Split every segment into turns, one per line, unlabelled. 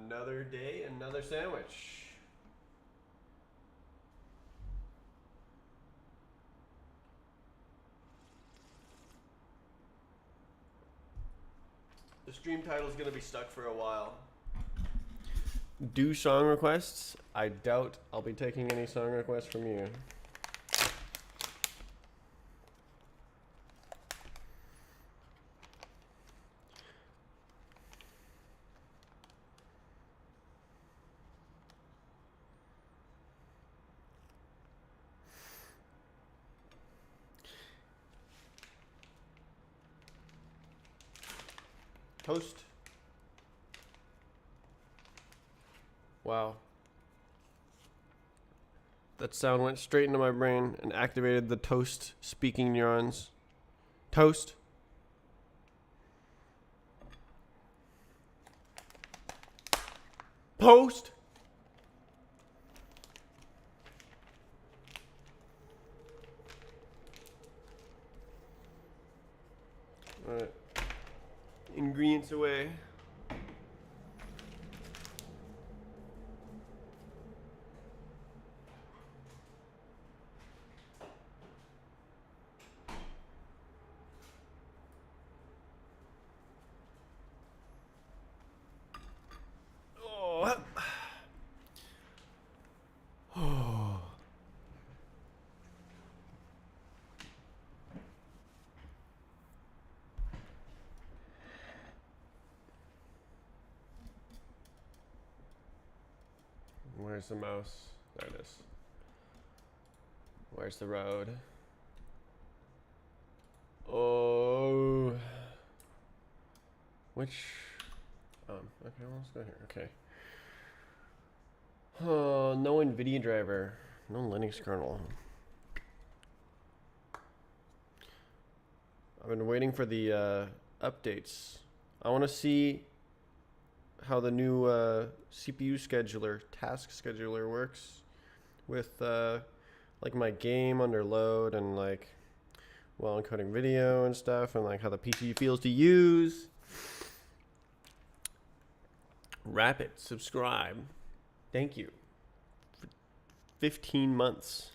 Another day, another sandwich. The stream title is going to be stuck for a while. Do song requests? I doubt I'll be taking any song requests from you. Toast. Wow. That sound went straight into my brain and activated the toast speaking neurons. Toast. Post. Alright. Ingredients away. Oh. Where's the mouse? There it is. Where's the road? Oh. Which? Okay, well, let's go here. Okay. Oh, no NVIDIA driver. No Linux kernel. I've been waiting for the updates. I want to see how the new CPU scheduler, task scheduler works with like my game under load and like while encoding video and stuff, and like how the PC feels to use. Rapid subscribe. Thank you. For 15 months.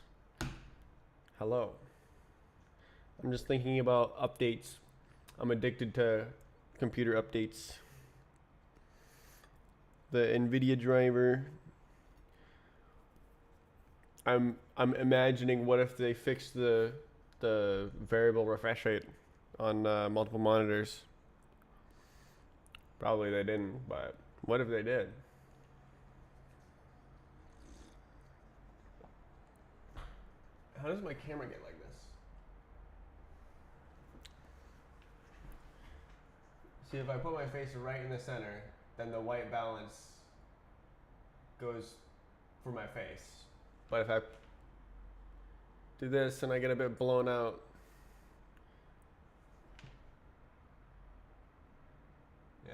Hello. I'm just thinking about updates. I'm addicted to computer updates. The NVIDIA driver. I'm imagining what if they fix the variable refresh rate on multiple monitors. Probably they didn't, but what if they did? How does my camera get like this? See, if I put my face right in the center, then the white balance goes for my face. But if I do this and I get a bit blown out, yeah.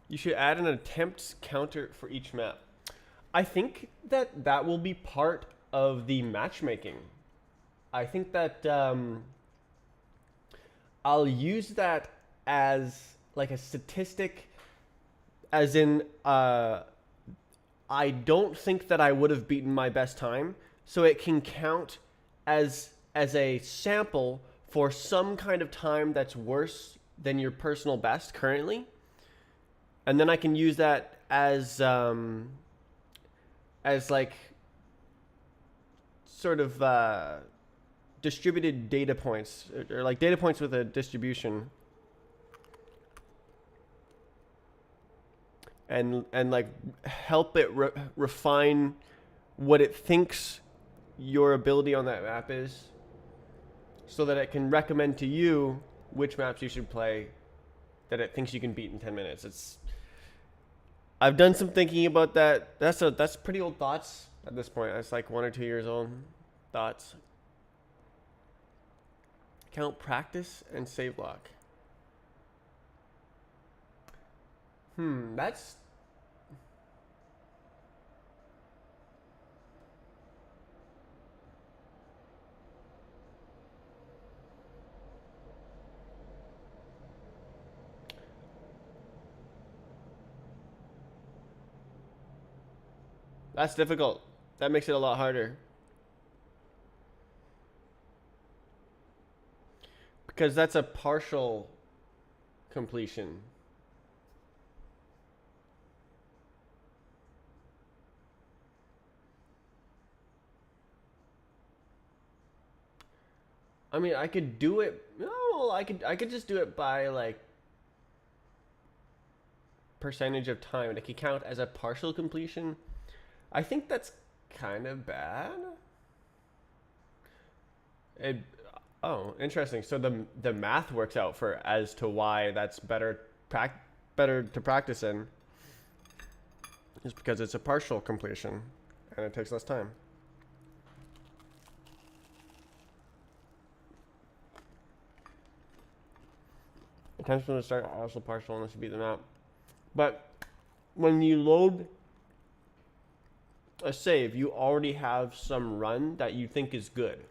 You should add an attempts counter for each map. I think that that will be part of the matchmaking. I think that I'll use that as like a statistic, as in I don't think that I would have beaten my best time, so it can count as a sample for some kind of time that's worse than your personal best currently, and then I can use that as like sort of distributed data points, or like data points with a distribution, and like help it refine what it thinks your ability on that map is, so that it can recommend to you which maps you should play that it thinks you can beat in 10 minutes. I've done some thinking about that. That's pretty old thoughts at this point. That's like 1 or 2 years old thoughts. Count practice and save lock. That's That's difficult. That makes it a lot harder. Because that's a partial completion. I mean, I could do it. No, I could just do it by like percentage of time, and it could count as a partial completion. I think that's kind of bad. It, oh, interesting. So the math works out for as to why that's better to practice in is because it's a partial completion and it takes less time. Attention to start also partial unless you beat the map. But when you load a save, you already have some run that you think is good.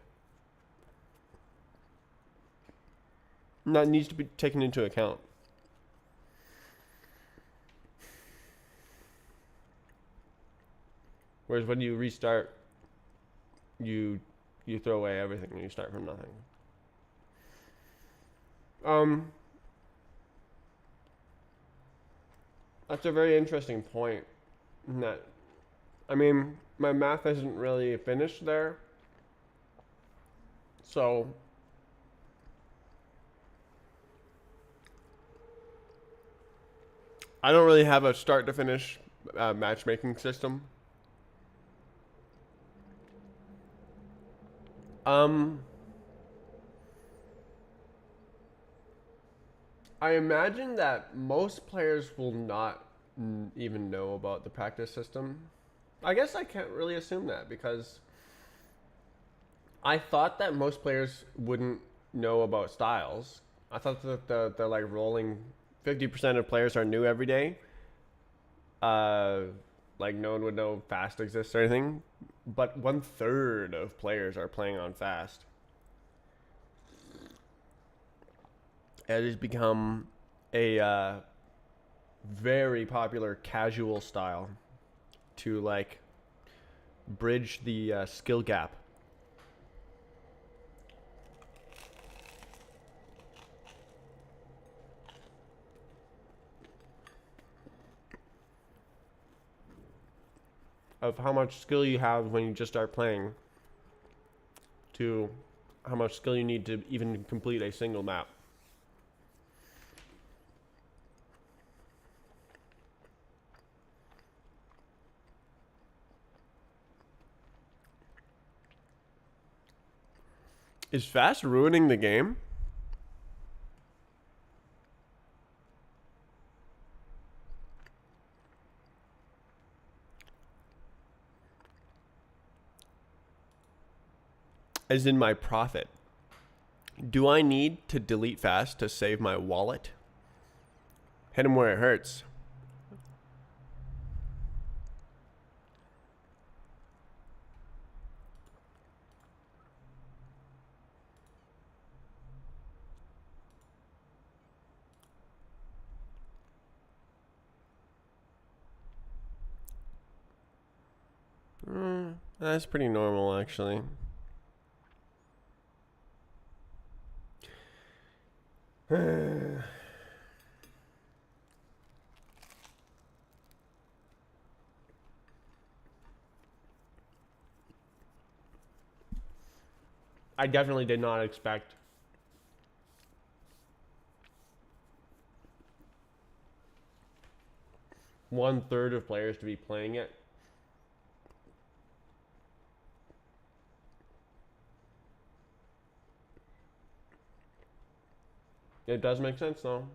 And that needs to be taken into account. Whereas when you restart, you throw away everything and you start from nothing. That's a very interesting point. That, I mean, my math isn't really finished there. So I don't really have a start to finish matchmaking system. I imagine that most players will not even know about the practice system. I guess I can't really assume that because I thought that most players wouldn't know about styles. I thought that the like rolling 50% of players are new every day. Like no one would know fast exists or anything, but 1/3 of players are playing on fast. It has become a very popular casual style to like bridge the skill gap. Of how much skill you have when you just start playing to how much skill you need to even complete a single map. Is fast ruining the game? As in my profit. Do I need to delete fast to save my wallet? Hit him where it hurts. That's pretty normal, actually. I definitely did not expect one-third of players to be playing it. It does make sense, though.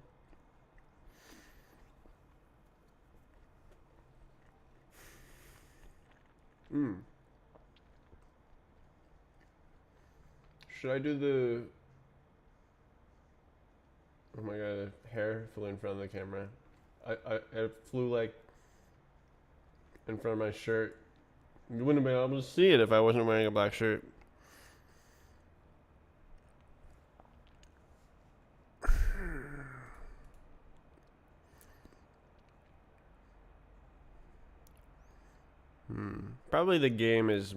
Should I do the... Oh my god, the hair flew in front of the camera. It flew like in front of my shirt. You wouldn't have been able to see it if I wasn't wearing a black shirt. Probably the game is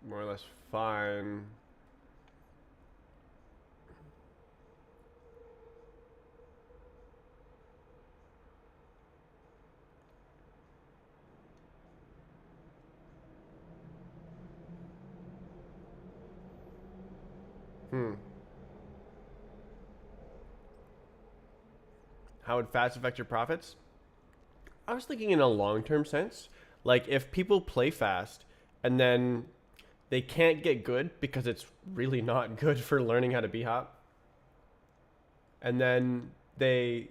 more or less fine. Hmm. How would fast affect your profits? I was thinking in a long-term sense. Like if people play fast and then they can't get good because it's really not good for learning how to b hop, and then they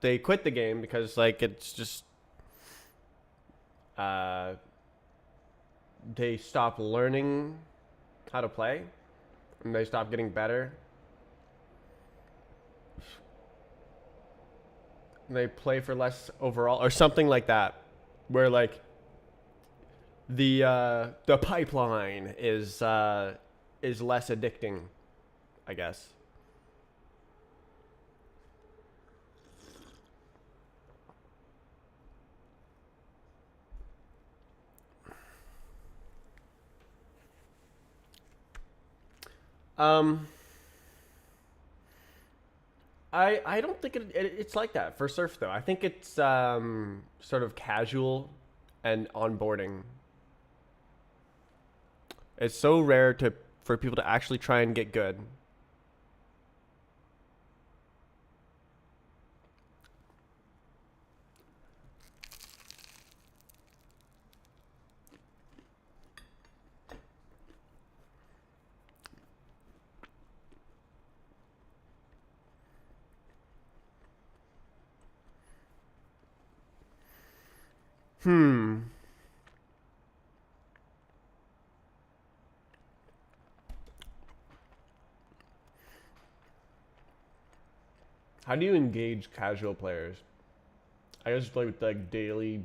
quit the game because like it's just uh they stop learning how to play and they stop getting better. They play for less overall or something like that, where like the pipeline is less addicting, I guess. Um, I don't think it's like that for surf though. I think it's sort of casual and onboarding. It's so rare to for people to actually try and get good. Hmm. How do you engage casual players? I guess play with like daily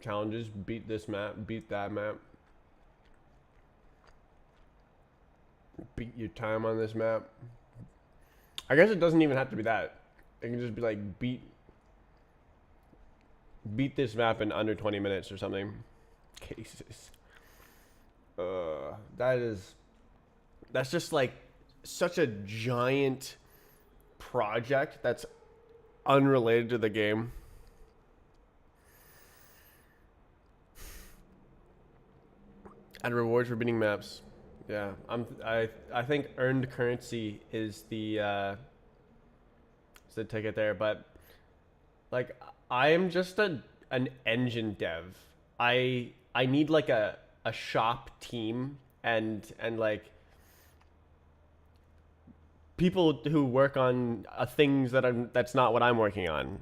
challenges. Beat this map. Beat that map. Beat your time on this map. I guess it doesn't even have to be that. It can just be like beat this map in under 20 minutes or something. Cases. That is that's just like such a giant project that's unrelated to the game. And rewards for beating maps. Yeah, I think earned currency is the ticket there, but like I am just an engine dev. I need like a shop team and like people who work on things that's not what I'm working on.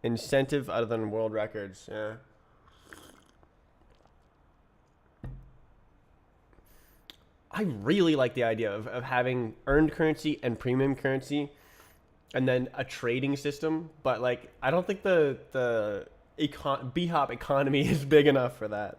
Incentive other than world records. Yeah. I really like the idea of having earned currency and premium currency and then a trading system, but like I don't think the B hop economy is big enough for that.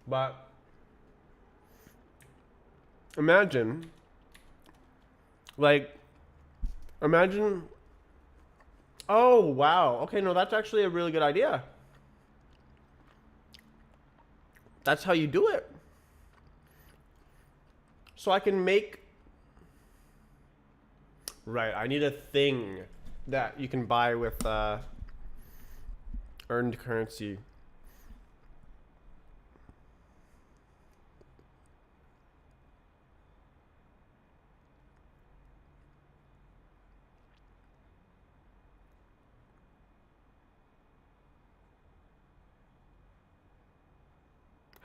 But imagine like imagine oh wow. Okay, no, that's actually a really good idea. That's how you do it. So I can make right, I need a thing that you can buy with earned currency.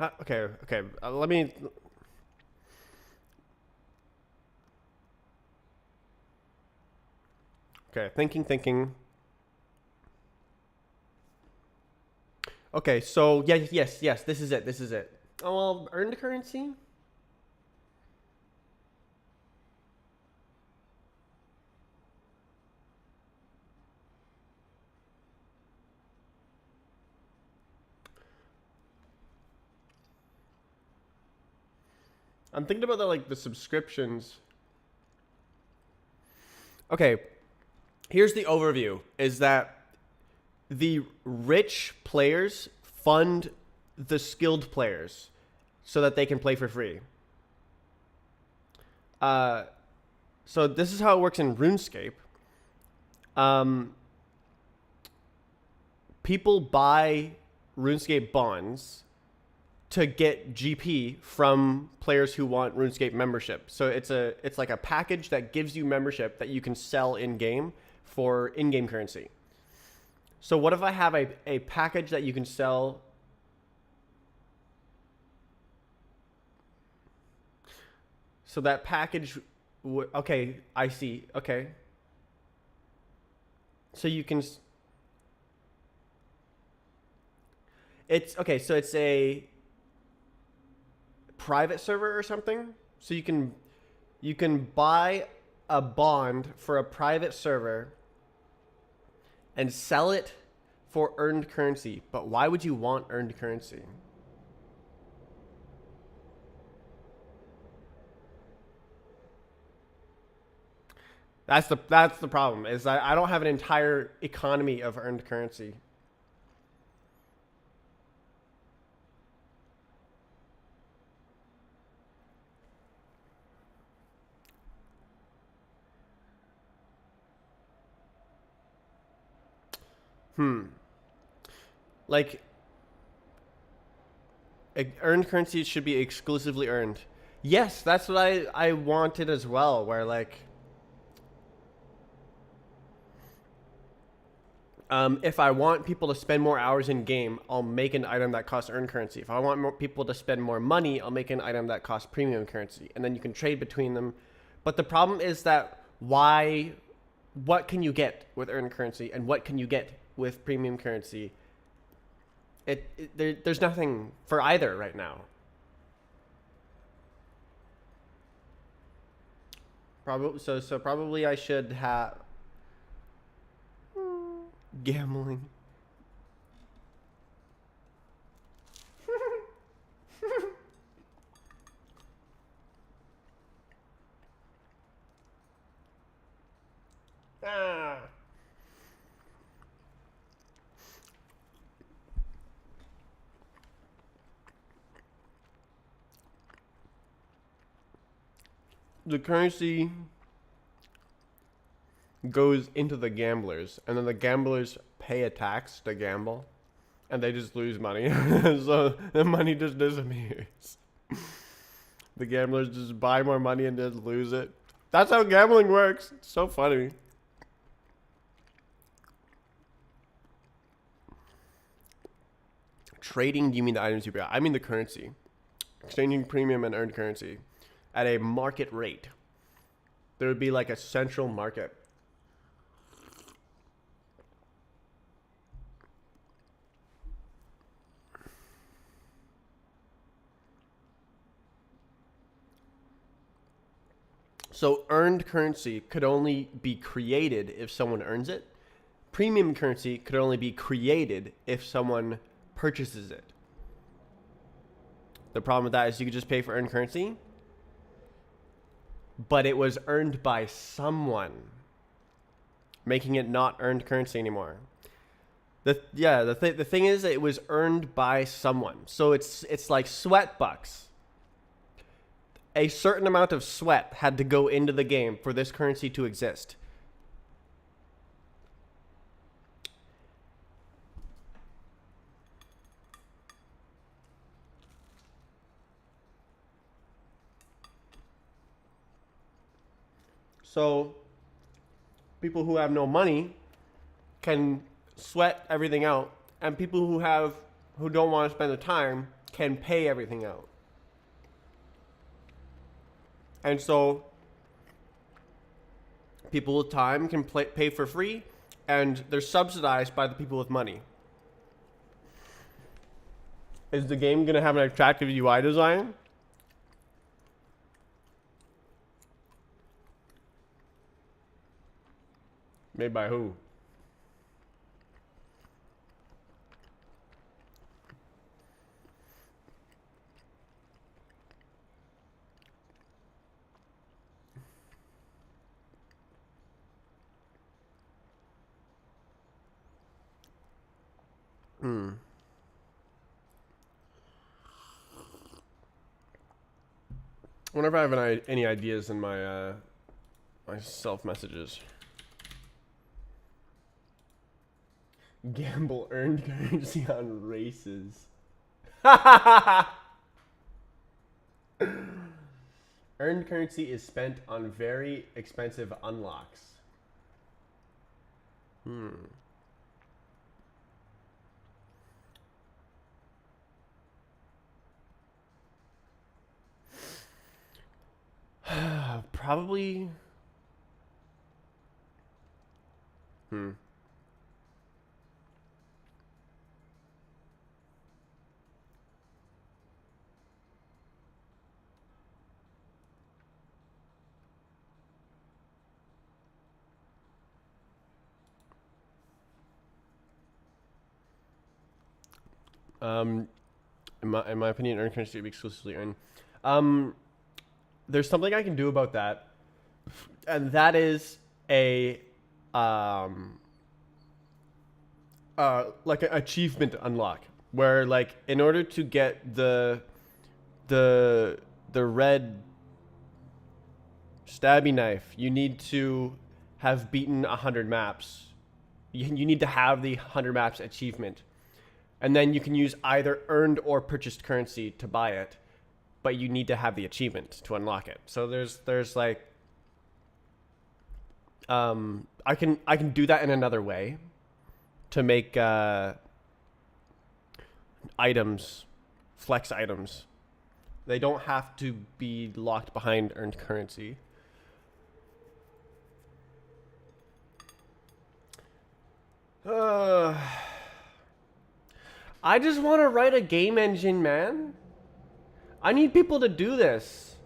Okay, okay. Let me. Okay, thinking. Okay, so yes. This is it. This is it. Oh well, earned currency. I'm thinking about the subscriptions. Okay, here's the overview: is that the rich players fund the skilled players so that they can play for free. So this is how it works in RuneScape. People buy RuneScape bonds to get GP from players who want RuneScape membership. So it's like a package that gives you membership that you can sell in game for in-game currency. So what if I have a package that you can sell? So that package, okay, I see. Okay. So you can, it's okay. So it's a private server or something. So you can buy a bond for a private server and sell it for earned currency. But why would you want earned currency? That's the problem, is I don't have an entire economy of earned currency. Like, earned currency should be exclusively earned. Yes, that's what I wanted as well, where if I want people to spend more hours in game, I'll make an item that costs earned currency. If I want more people to spend more money, I'll make an item that costs premium currency, and then you can trade between them. But the problem is that what can you get with earned currency, and what can you get with premium currency? There's nothing for either right now. Probably I should have gambling. Ah. The currency goes into the gamblers, and then the gamblers pay a tax to gamble, and they just lose money. So the money just disappears. The gamblers just buy more money and just lose it. That's how gambling works. It's so funny. Trading, do you mean the items you buy? I mean the currency. Exchanging premium and earned currency at a market rate. There would be like a central market. So earned currency could only be created if someone earns it. Premium currency could only be created if someone purchases it. The problem with that is you could just pay for earned currency, but it was earned by someone, making it not earned currency anymore. The thing is, it was earned by someone. So it's like sweat bucks. A certain amount of sweat had to go into the game for this currency to exist. So people who have no money can sweat everything out, and people who don't want to spend the time can pay everything out. And so people with time can pay for free, and they're subsidized by the people with money. Is the game going to have an attractive UI design? Made by who? Hmm. I wonder if I have any ideas in my my self messages. Gamble earned currency on races. Earned currency is spent on very expensive unlocks. Hmm. Probably. Hmm. Um, in my opinion, earned currency should be exclusively earned. Um, there's something I can do about that, and that is a um like an achievement unlock where like in order to get the the red stabby knife, you need to have beaten 100 maps. You need to have the 100 maps achievement, and then you can use either earned or purchased currency to buy it, but you need to have the achievement to unlock it. So there's like I can do that in another way to make items flex items. They don't have to be locked behind earned currency. Uh, I just want to write a game engine, man. I need people to do this.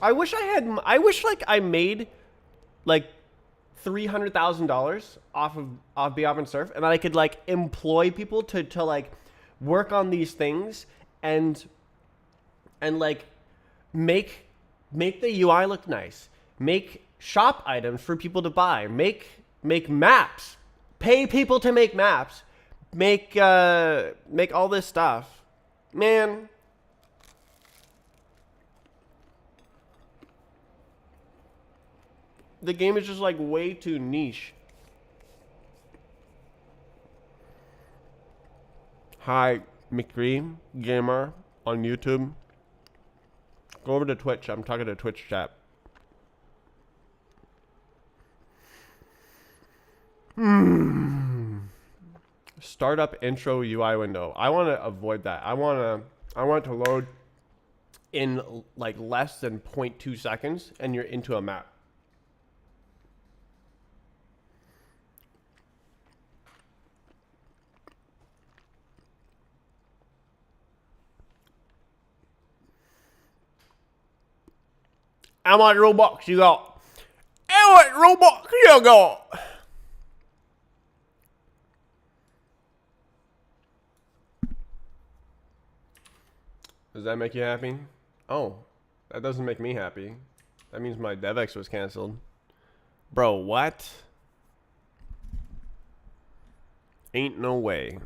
I wish I had. I wish like I made like $300,000 off Be Open Surf, and that I could like employ people to like work on these things and like make the UI look nice, make shop items for people to buy, make maps, pay people to make maps, make all this stuff, man. The game is just like way too niche. Hi, McDream Gamer on YouTube. Go over to Twitch. I'm talking to Twitch chat. Startup intro UI window. I want to avoid that. I want it to load in like less than 0.2 seconds and you're into a map. How much Robux you got? How much Robux you got? Does that make you happy? Oh, that doesn't make me happy. That means my DevX was canceled. Bro, what? Ain't no way.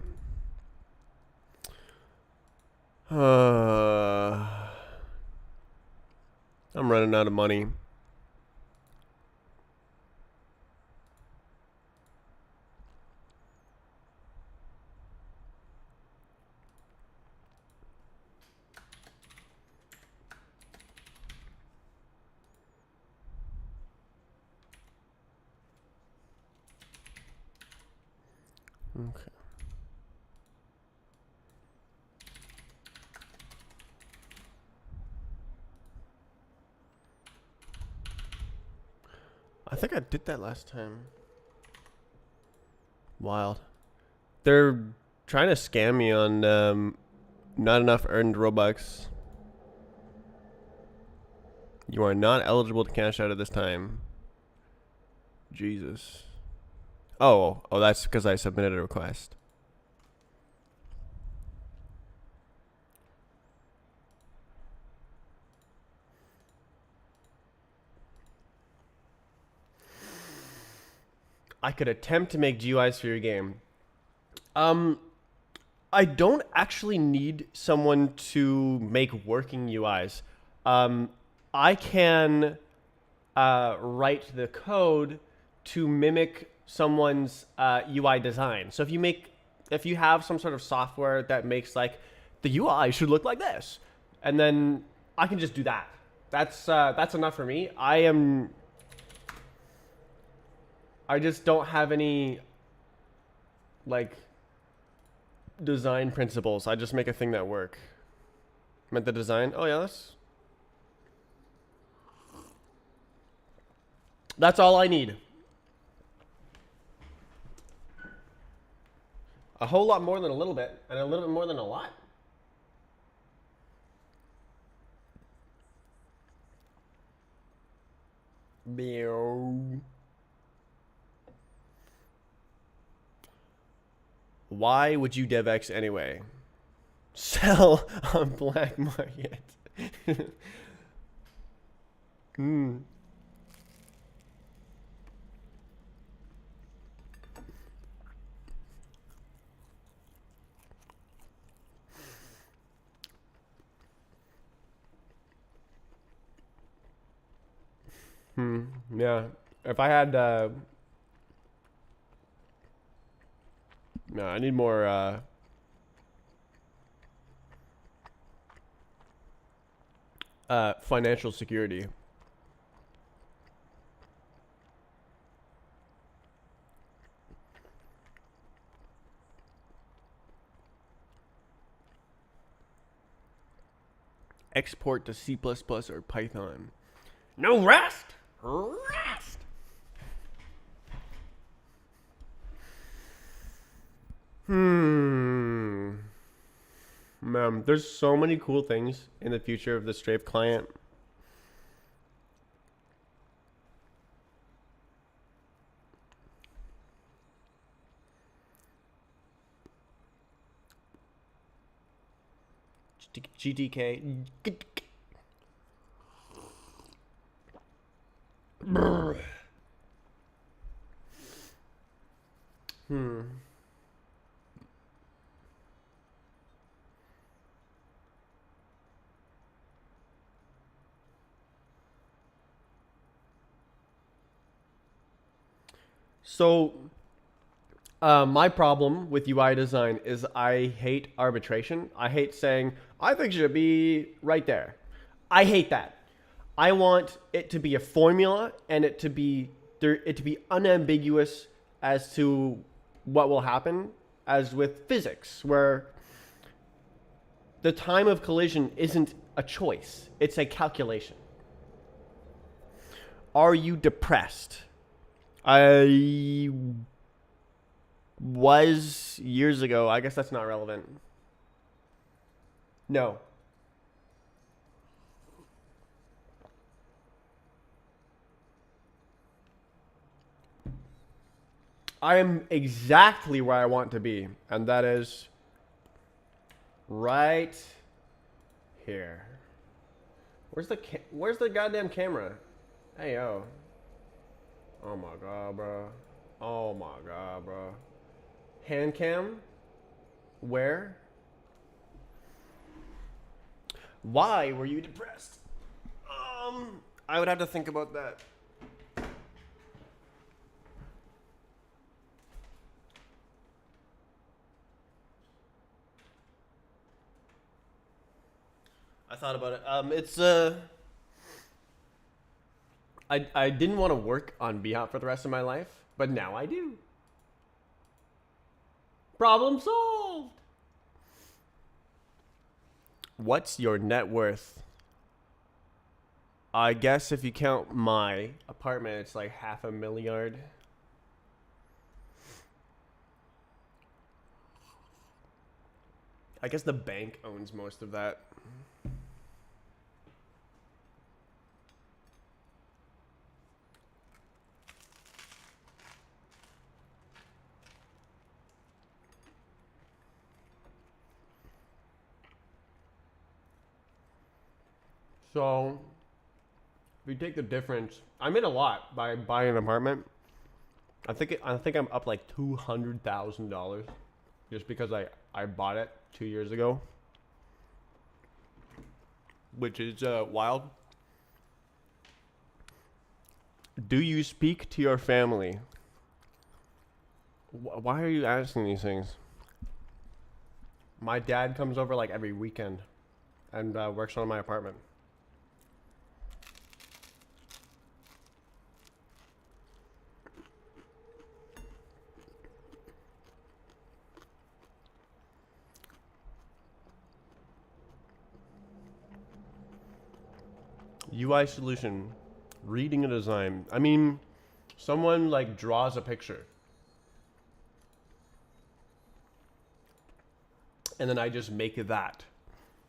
I'm running out of money. Okay. I think I did that last time. Wild. They're trying to scam me on not enough earned Robux. You are not eligible to cash out at this time. Jesus. Oh, that's because I submitted a request. I could attempt to make GUIs for your game. I don't actually need someone to make working UIs. I can write the code to mimic someone's UI design. So if you have some sort of software that makes like the UI should look like this, and then I can just do that. That's enough for me. I just don't have any like design principles. I just make a thing that work. Meant the design. Oh yeah, that's all I need. A whole lot more than a little bit, and a little bit more than a lot. Why would you DevX anyway? Sell on black market. Hmm. Yeah. If I had, no, I need more. Financial security. Export to C++ or Python. No Rust. Rust. Man, there's so many cool things in the future of the Strafe client. GTK. So, my problem with UI design is I hate arbitration. I hate saying, I think it should be right there. I hate that. I want it to be a formula and it to be unambiguous as to what will happen, as with physics, where the time of collision isn't a choice, it's a calculation. Are you depressed? I was years ago. I guess that's not relevant. No. I am exactly where I want to be, and that is right here. Where's the goddamn camera? Hey yo. Oh my god, bro. Oh my god, bro. Hand cam? Where? Why were you depressed? I would have to think about that. I thought about it. I didn't want to work on Behat for the rest of my life, but now I do. Problem solved. What's your net worth? I guess if you count my apartment, it's like $500,000. I guess the bank owns most of that. So, if you take the difference, I made a lot by buying an apartment. I think I'm up like $200,000. just because I bought it 2 years ago, which is wild. Do you speak to your family? Why are you asking these things? My dad comes over like every weekend and works on my apartment. UI solution, reading a design. I mean, someone like draws a picture. And then I just make that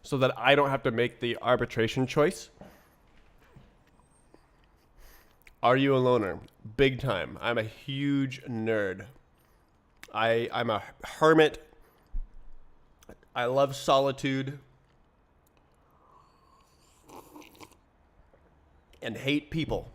so that I don't have to make the arbitration choice. Are you a loner? Big time. I'm a huge nerd. I'm a hermit. I love solitude and hate people.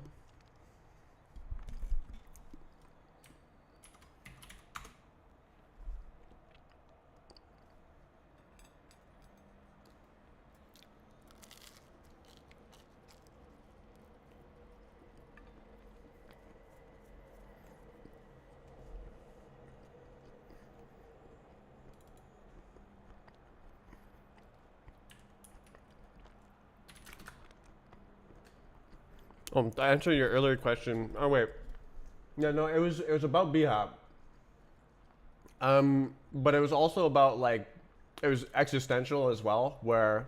To answer your earlier question. Oh wait, yeah, no, it was about BHOP. But it was also about like, it was existential as well, where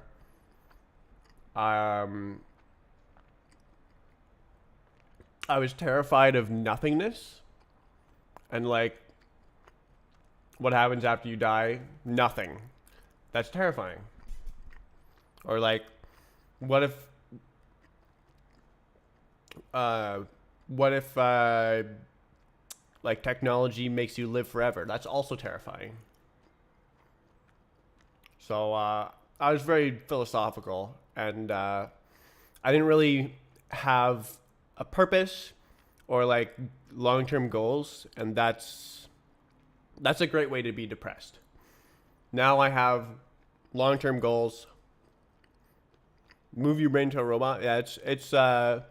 I was terrified of nothingness, and like, what happens after you die? Nothing. That's terrifying. Or like, what if what if like technology makes you live forever? That's also terrifying. So I was very philosophical, and I didn't really have a purpose or like long-term goals, and that's a great way to be depressed. Now I have long-term goals. Move your brain to a robot. Yeah, it's a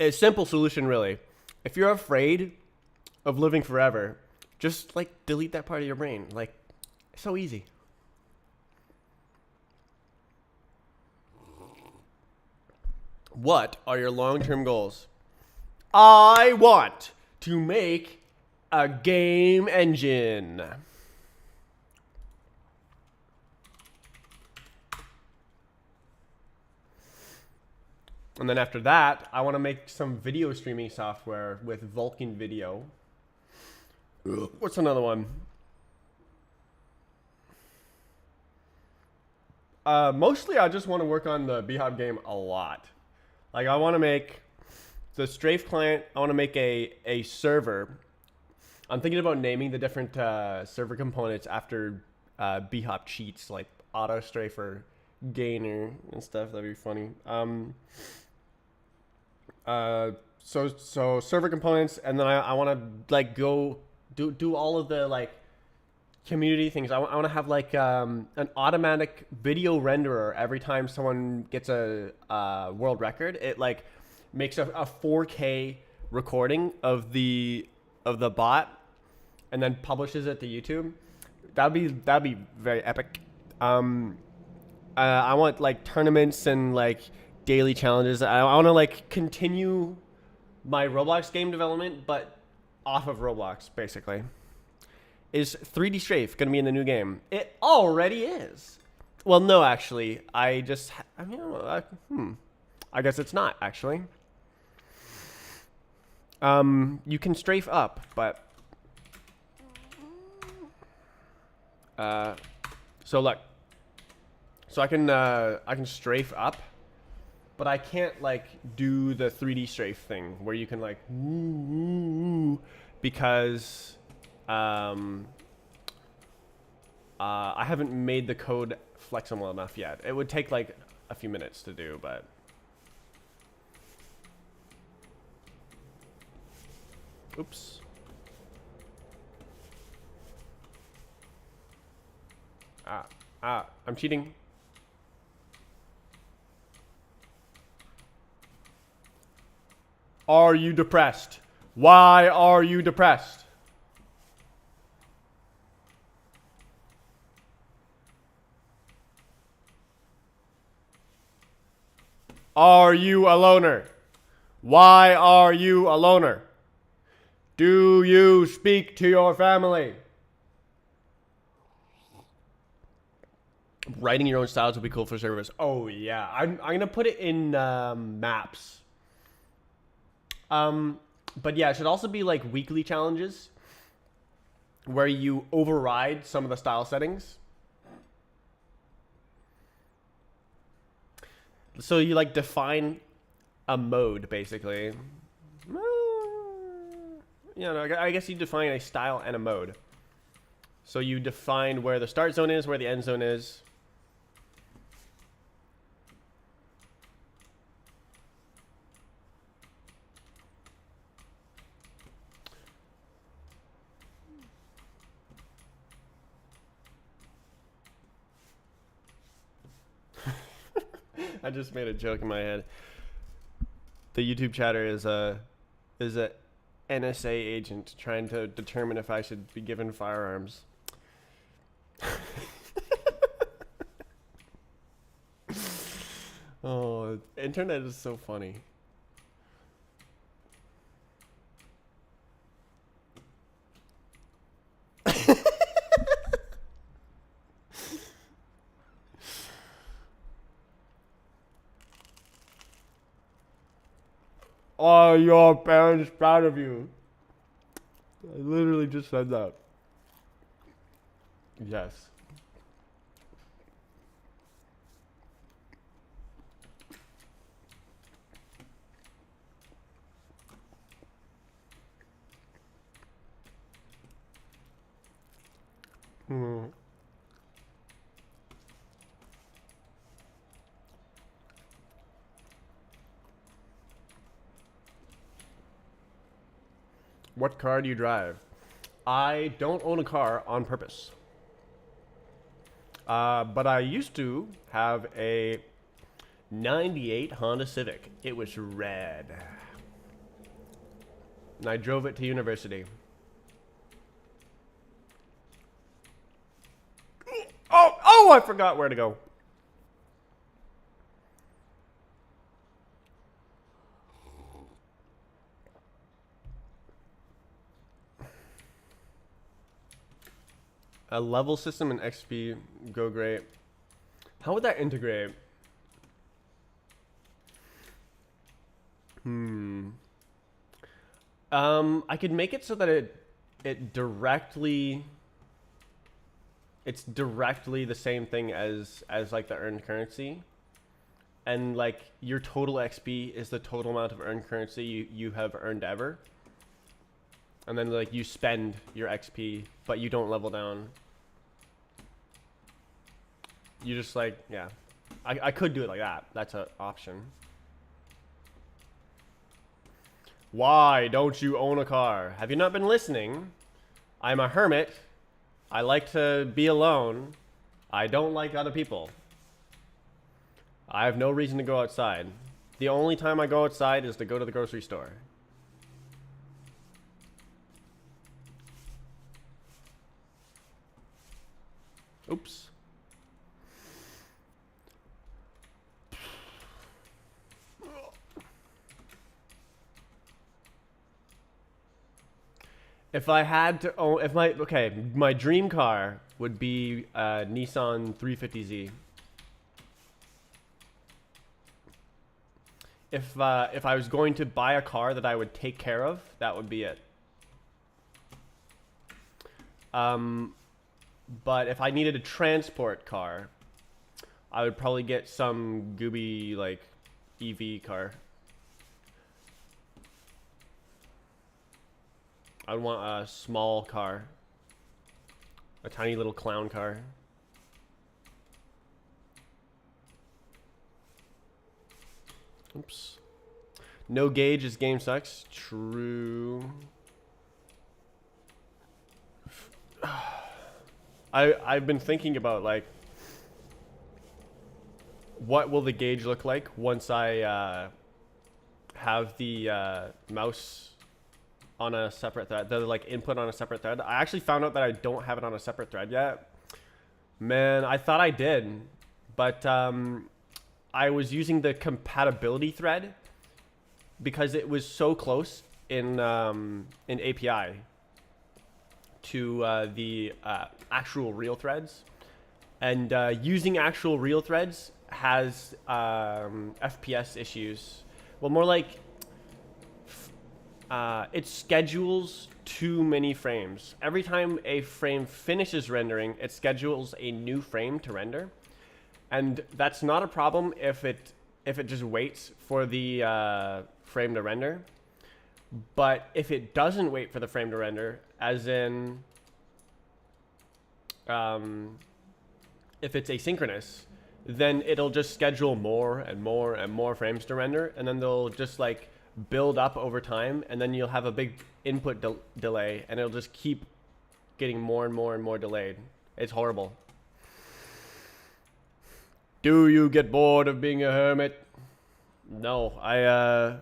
simple solution, really. If you're afraid of living forever, just like delete that part of your brain. Like, it's so easy. What are your long-term goals? I want to make a game engine. And then after that, I want to make some video streaming software with Vulkan Video. What's another one? Mostly I just want to work on the BHOP game a lot. Like, I want to make the Strafe client. I want to make a server. I'm thinking about naming the different server components after BHOP cheats, like Auto Strafe or Gainer and stuff. That'd be funny. So server components, and then I want to like go do all of the like community things. I want to have like an automatic video renderer every time someone gets a world record. It like makes a 4K recording of the bot and then publishes it to YouTube. That'd be very epic. I want like tournaments and like daily challenges. I want to like continue my Roblox game development, but off of Roblox, basically. Is 3D Strafe going to be in the new game? It already is. Well, no, actually. I guess it's not, actually. You can strafe up, but... so look. So I can strafe up, but I can't like do the 3D strafe thing where you can like because I haven't made the code flexible enough yet. It would take like a few minutes to do, but oops. I'm cheating. Are you depressed? Why are you depressed? Are you a loner? Why are you a loner? Do you speak to your family? Writing your own styles would be cool for service. Oh yeah, I'm gonna put it in maps. But yeah, it should also be like weekly challenges where you override some of the style settings. So you like define a mode basically. Yeah, no, I guess you define a style and a mode. So you define where the start zone is, where the end zone is. I just made a joke in my head. The YouTube chatter is a NSA agent trying to determine if I should be given firearms. Oh, internet is so funny. Are your parents proud of you? I literally just said that. Yes. Hmm. What car do you drive? I don't own a car on purpose. But I used to have a 98 Honda Civic. It was red. And I drove it to university. Oh, I forgot where to go. A level system and XP go great. How would that integrate? I could make it so that it's directly the same thing as like the earned currency, and like your total XP is the total amount of earned currency you have earned ever, and then like you spend your XP but you don't level down. You just like, yeah, I could do it like that. That's an option. Why don't you own a car? Have you not been listening? I'm a hermit. I like to be alone. I don't like other people. I have no reason to go outside. The only time I go outside is to go to the grocery store. Oops. If I had to own, my dream car would be a Nissan 350Z. If I was going to buy a car that I would take care of, that would be it. But if I needed a transport car, I would probably get some gooby like EV car. I would want a small car. A tiny little clown car. Oops. No gauge, this game sucks. True. I've been thinking about like what will the gauge look like once I have the mouse on a separate thread, the like input on a separate thread. I actually found out that I don't have it on a separate thread yet. Man, I thought I did, but I was using the compatibility thread because it was so close in API to the actual real threads, and using actual real threads has FPS issues. Well, more like it schedules too many frames. Every time a frame finishes rendering, it schedules a new frame to render, and that's not a problem if it just waits for the frame to render. But if it doesn't wait for the frame to render, as in if it's asynchronous, then it'll just schedule more and more and more frames to render, and then they'll just like build up over time, and then you'll have a big input delay, and it'll just keep getting more and more and more delayed. It's horrible. Do you get bored of being a hermit? No, I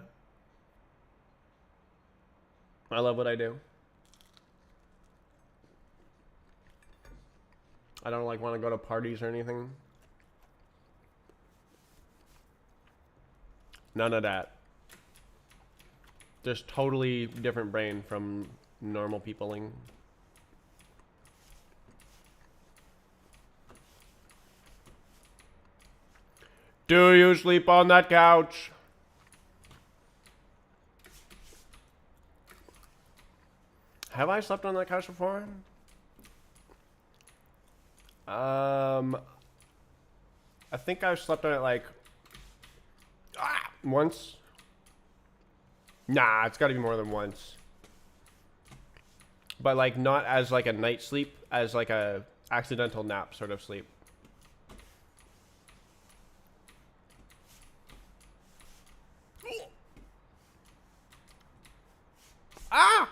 love what I do. I don't like want to go to parties or anything. None of that. Just totally different brain from normal peopling. Do you sleep on that couch? Have I slept on that couch before? I think I've slept on it like once. Nah, it's got to be more than once. But like not as like a night sleep, as like a accidental nap sort of sleep. Ah!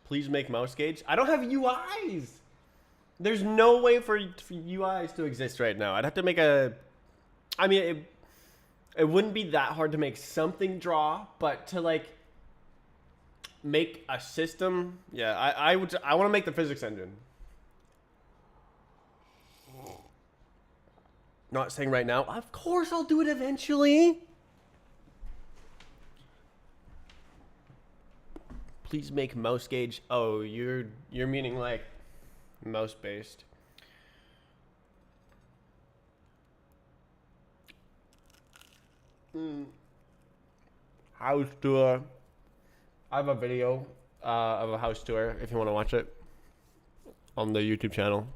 Please make mouse gauge. I don't have UIs. There's no way for UIs to exist right now. I'd have to make a... I mean, it wouldn't be that hard to make something draw, but to like make a system, yeah, I want to make the physics engine. Not saying right now. Of course I'll do it eventually. Please make mouse gauge. Oh, you're meaning like mouse based. House tour. I have a video of a house tour if you want to watch it on the YouTube channel.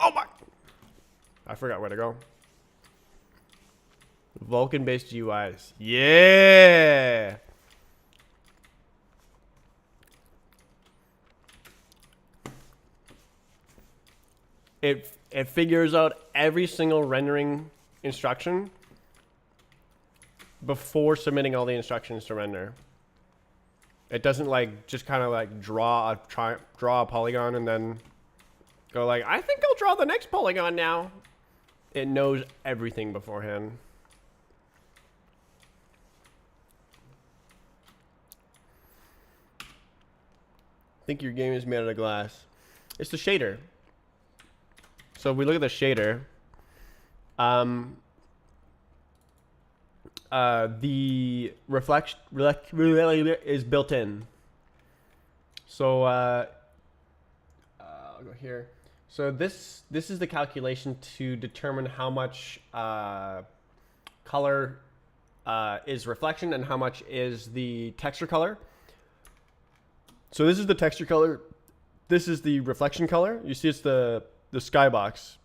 Oh my! I forgot where to go. Vulkan-based UIs. Yeah! It figures out every single rendering instruction before submitting all the instructions to render. It doesn't like just kind of like draw a polygon and then go like, I think I'll draw the next polygon now. It knows everything beforehand. I think your game is made out of glass. It's the shader. So if we look at the shader, the reflection is built in. So I'll go here. So this is the calculation to determine how much color is reflection and how much is the texture color. So this is the texture color this is the reflection color. You see, it's the skybox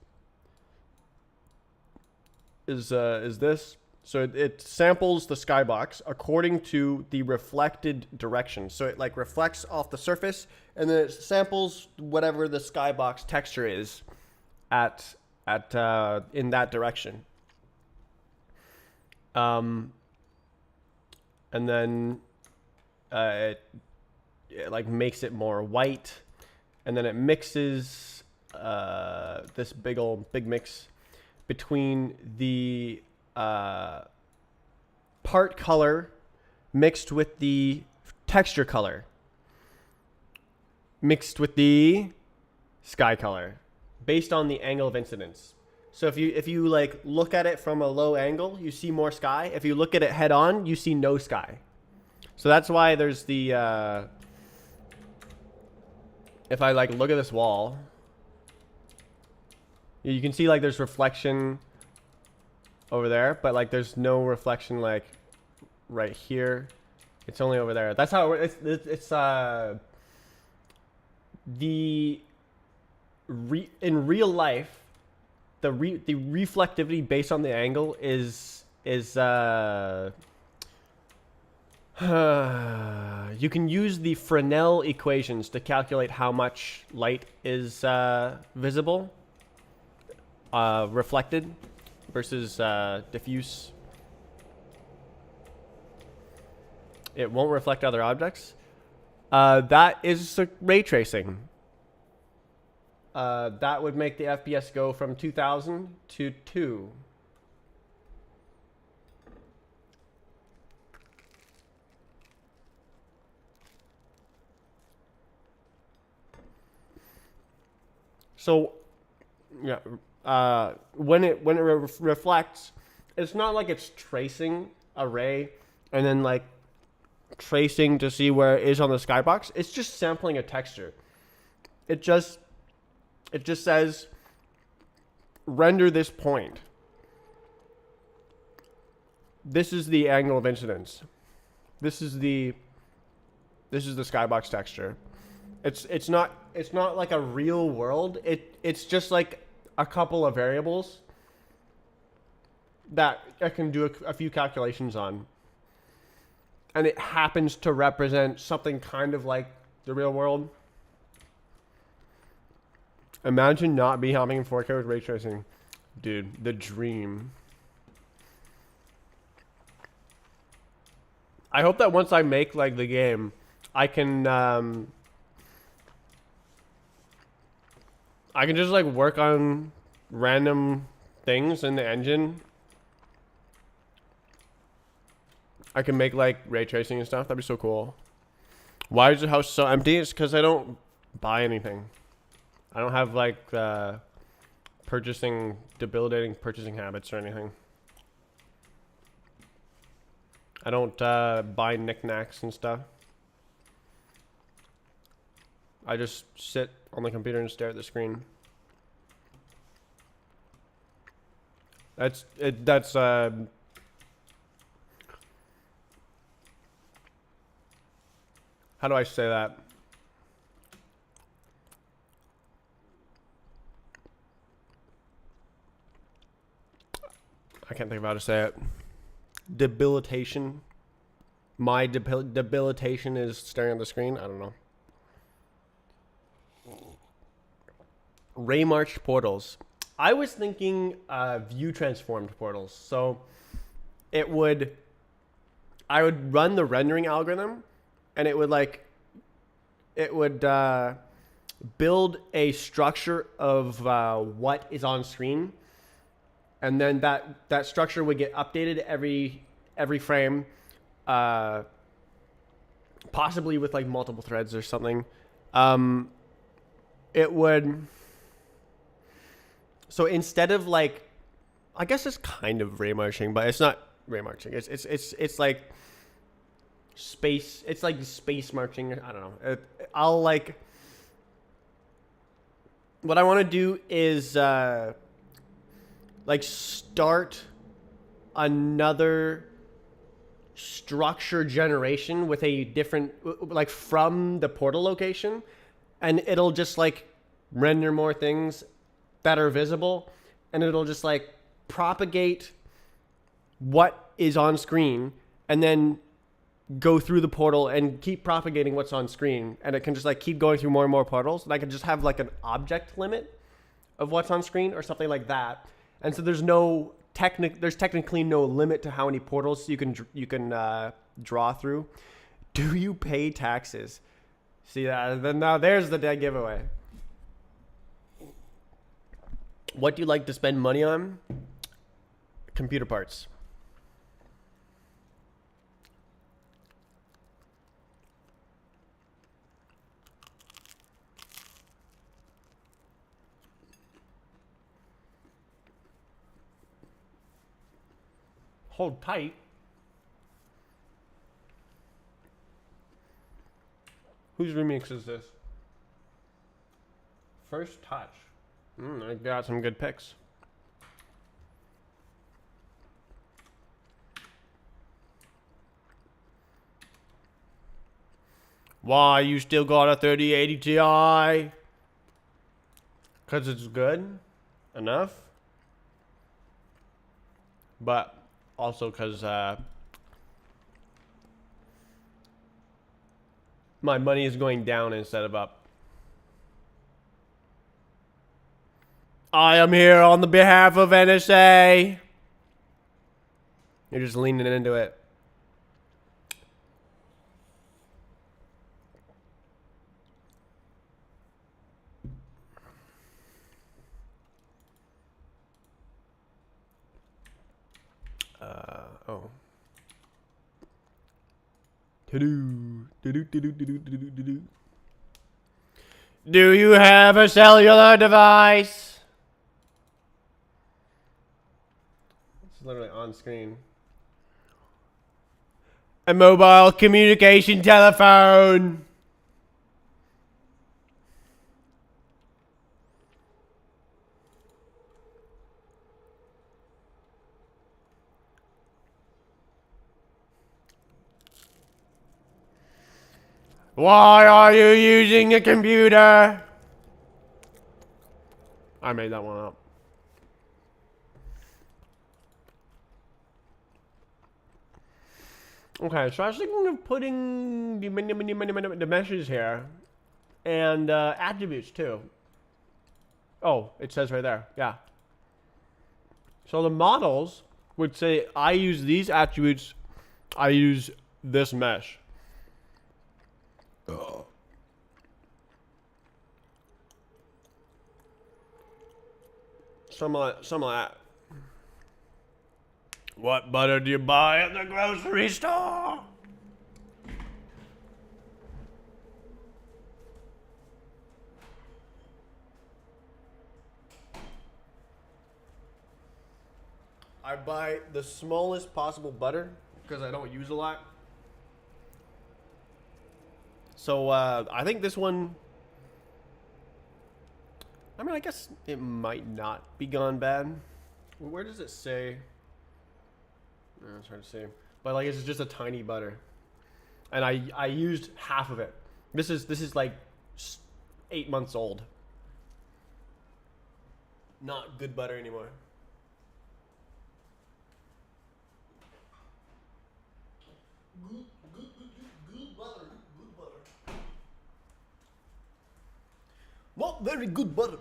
is this. So it samples the skybox according to the reflected direction. So it like reflects off the surface, and then it samples whatever the skybox texture is at in that direction. And then it like makes it more white, and then it mixes this big mix between the part color mixed with the texture color mixed with the sky color based on the angle of incidence. So if you like look at it from a low angle, you see more sky. If you look at it head on, you see no sky. So that's why there's the if I like look at this wall, you can see like there's reflection over there, but like there's no reflection like right here. It's only over there. That's how it's in real life, the reflectivity based on the angle is you can use the Fresnel equations to calculate how much light is visible, reflected versus diffuse. It won't reflect other objects. That is ray tracing. That would make the FPS go from 2000 to 2. So, yeah, when it reflects, it's not like it's tracing a ray and then like tracing to see where it is on the skybox. It's just sampling a texture. It just says render this point. This is the angle of incidence. This is the skybox texture. It's not like a real world. It's just like a couple of variables that I can do a few calculations on. And it happens to represent something kind of like the real world. Imagine not being having in 4K with ray tracing. Dude, the dream. I hope that once I make like the game, I can just like work on random things in the engine. I can make like ray tracing and stuff. That'd be so cool. Why is the house so empty? It's because I don't buy anything. I don't have like debilitating purchasing habits or anything. I don't buy knickknacks and stuff. I just sit on the computer and stare at the screen. That's how do I say that? I can't think of how to say it. Debilitation. My debilitation is staring at the screen. I don't know. Ray marched portals. I was thinking view transformed portals. So I would run the rendering algorithm, and it would build a structure of what is on screen, and then that structure would get updated every frame, possibly with like multiple threads or something. It would. So instead of like, I guess it's kind of ray marching, but it's not ray marching. It's like space. It's like space marching. I don't know. I'll like. What I want to do is like start another structure generation with a different, like from the portal location, and it'll just like render more things that are visible, and it'll just like propagate what is on screen and then go through the portal and keep propagating what's on screen, and it can just like keep going through more and more portals, and I can just have like an object limit of what's on screen or something like that. And so there's technically no limit to how many portals you can draw through. Do you pay taxes? See that? Then now there's the dead giveaway. What do you like to spend money on? Computer parts. Hold tight. Whose remix is this? First Touch. I got some good picks. Why you still got a 3080 Ti? Because it's good enough. But also because my money is going down instead of up. I am here on the behalf of NSA. You're just leaning into it. Oh. Do you have a cellular device? It's literally on screen. A mobile communication telephone. Why are you using a computer? I made that one up. Okay, so I was thinking of putting the meshes here and attributes too. Oh, it says right there. Yeah. So the models would say I use these attributes. I use this mesh. Some of that. What butter do you buy at the grocery store? I buy the smallest possible butter because I don't use a lot. So I think this one, I mean, I guess it might not be gone bad. Where does it say? It's hard to see. But like, it's just a tiny butter. And I used half of it. This is like 8 months old. Not good butter anymore. Good butter. Good butter. Not very good butter.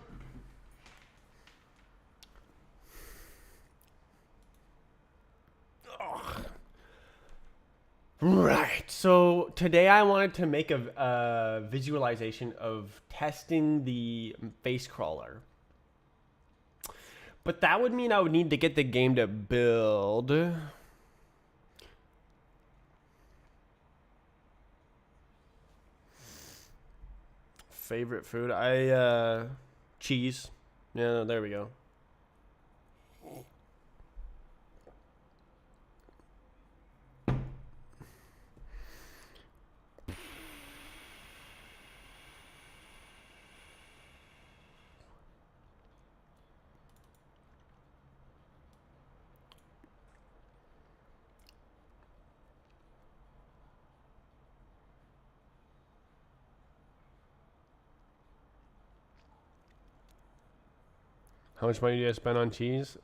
Right. So today I wanted to make a visualization of testing the face crawler. But that would mean I would need to get the game to build. Favorite food? Cheese. Yeah, there we go. How much money do I spend on cheese?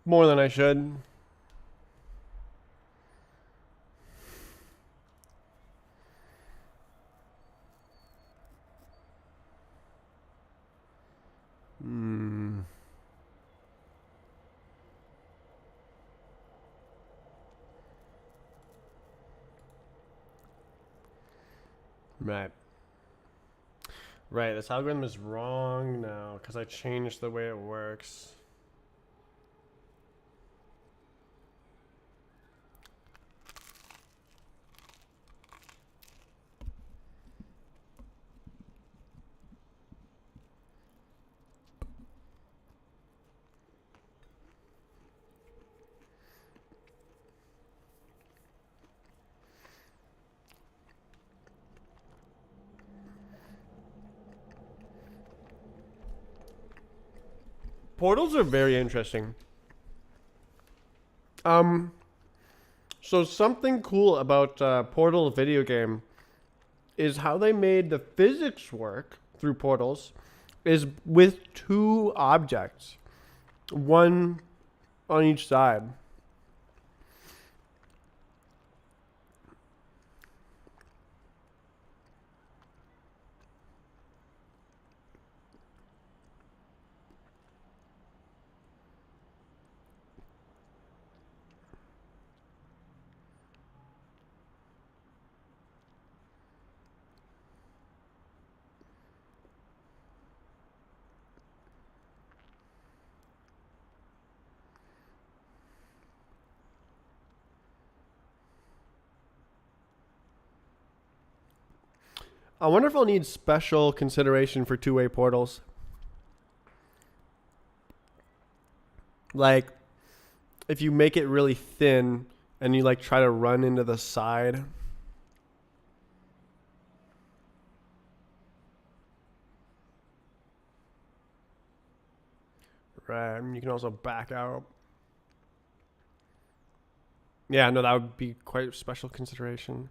More than I should. Right. Right, this algorithm is wrong now because I changed the way it works. Portals are very interesting. So something cool about Portal video game is how they made the physics work through portals is with two objects, one on each side. I wonder if I'll need special consideration for two-way portals. Like, if you make it really thin and you like try to run into the side. Right, and you can also back out. Yeah, no, that would be quite special consideration.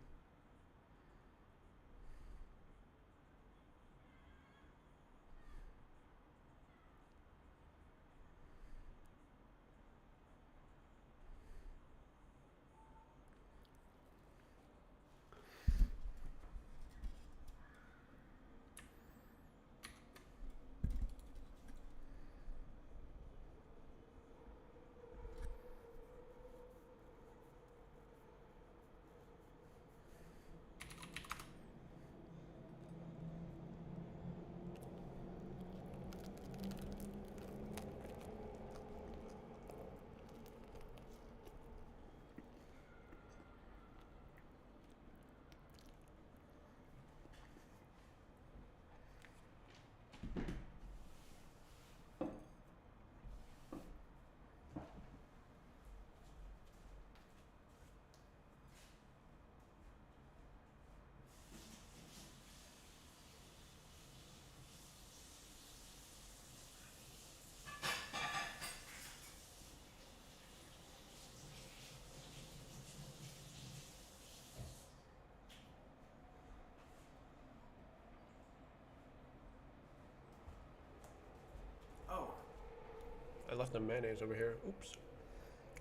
Oh, I left the mayonnaise over here. Oops.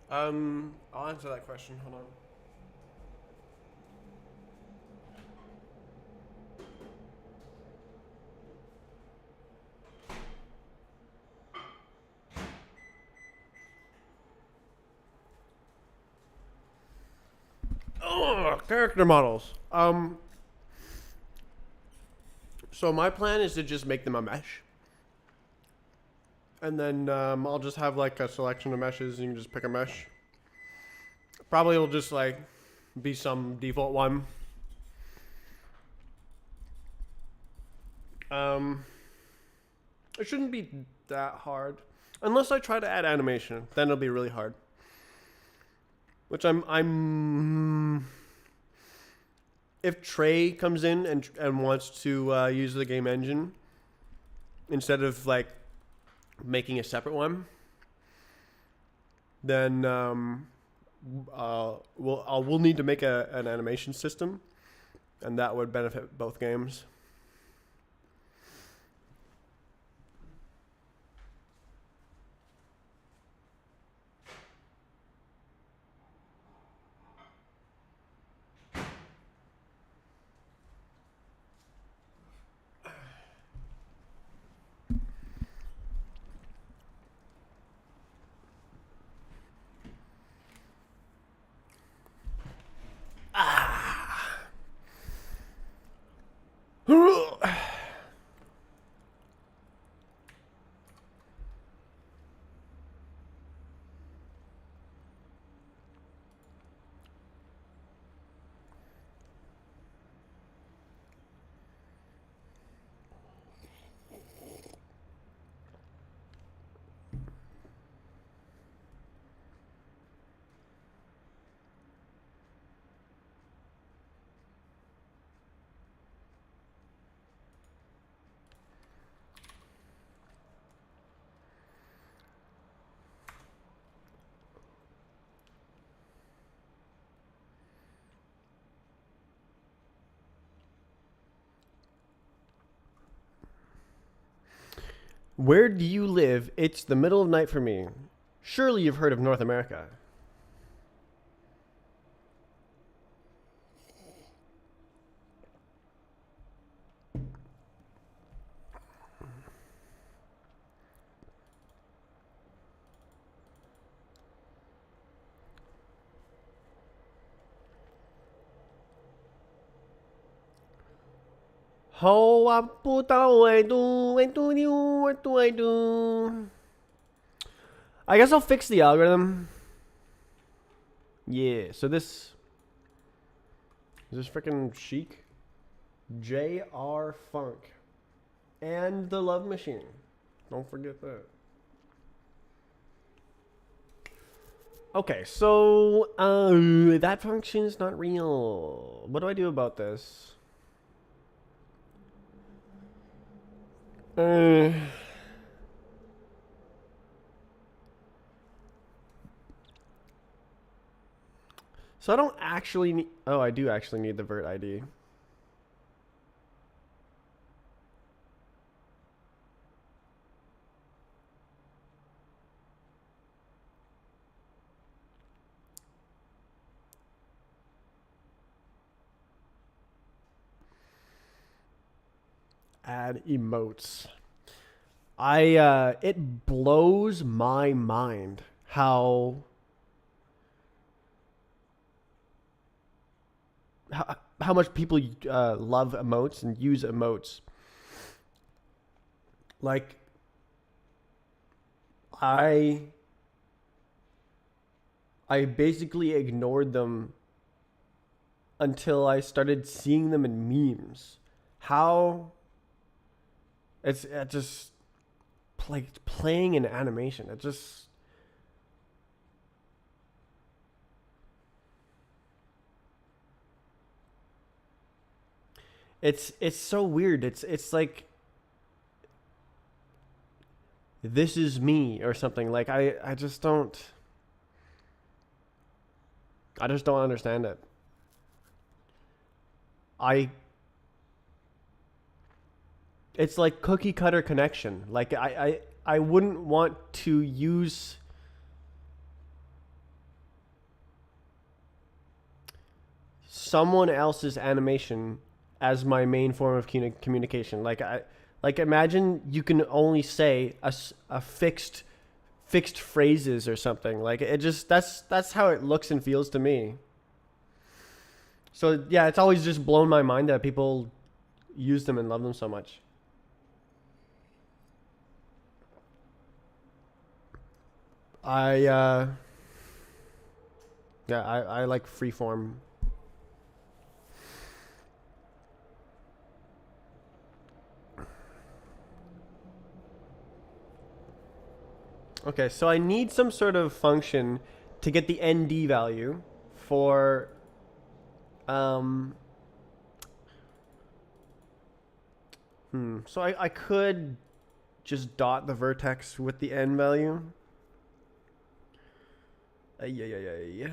I'll answer that question. Hold on. Oh, character models. So my plan is to just make them a mesh, and then I'll just have like a selection of meshes, and you can just pick a mesh. Probably it'll just like be some default one. It shouldn't be that hard, unless I try to add animation. Then it'll be really hard. Which I'm if Trey comes in and wants to use the game engine instead of like making a separate one, then we'll need to make an animation system, and that would benefit both games. Where do you live? It's the middle of night for me. Surely you've heard of North America. What do I do? What do I do? I guess I'll fix the algorithm. Yeah, so this is this freaking Chic? J.R. Funk. And the Love Machine. Don't forget that. Okay, so that function is not real. What do I do about this? So I don't actually need... Oh, I do actually need the vert ID. Add emotes. It blows my mind how much people love emotes and use emotes. Like, I basically ignored them until I started seeing them in memes. How it's just like playing an animation. It just it's so weird. It's like this is me or something. Like I just don't understand it. It's like cookie cutter connection. Like I wouldn't want to use someone else's animation as my main form of communication. Like imagine you can only say a fixed phrases or something. Like it just that's how it looks and feels to me. So yeah, it's always just blown my mind that people use them and love them so much. I like freeform. Okay, so I need some sort of function to get the ND value for um so I could just dot the vertex with the N value. Yeah.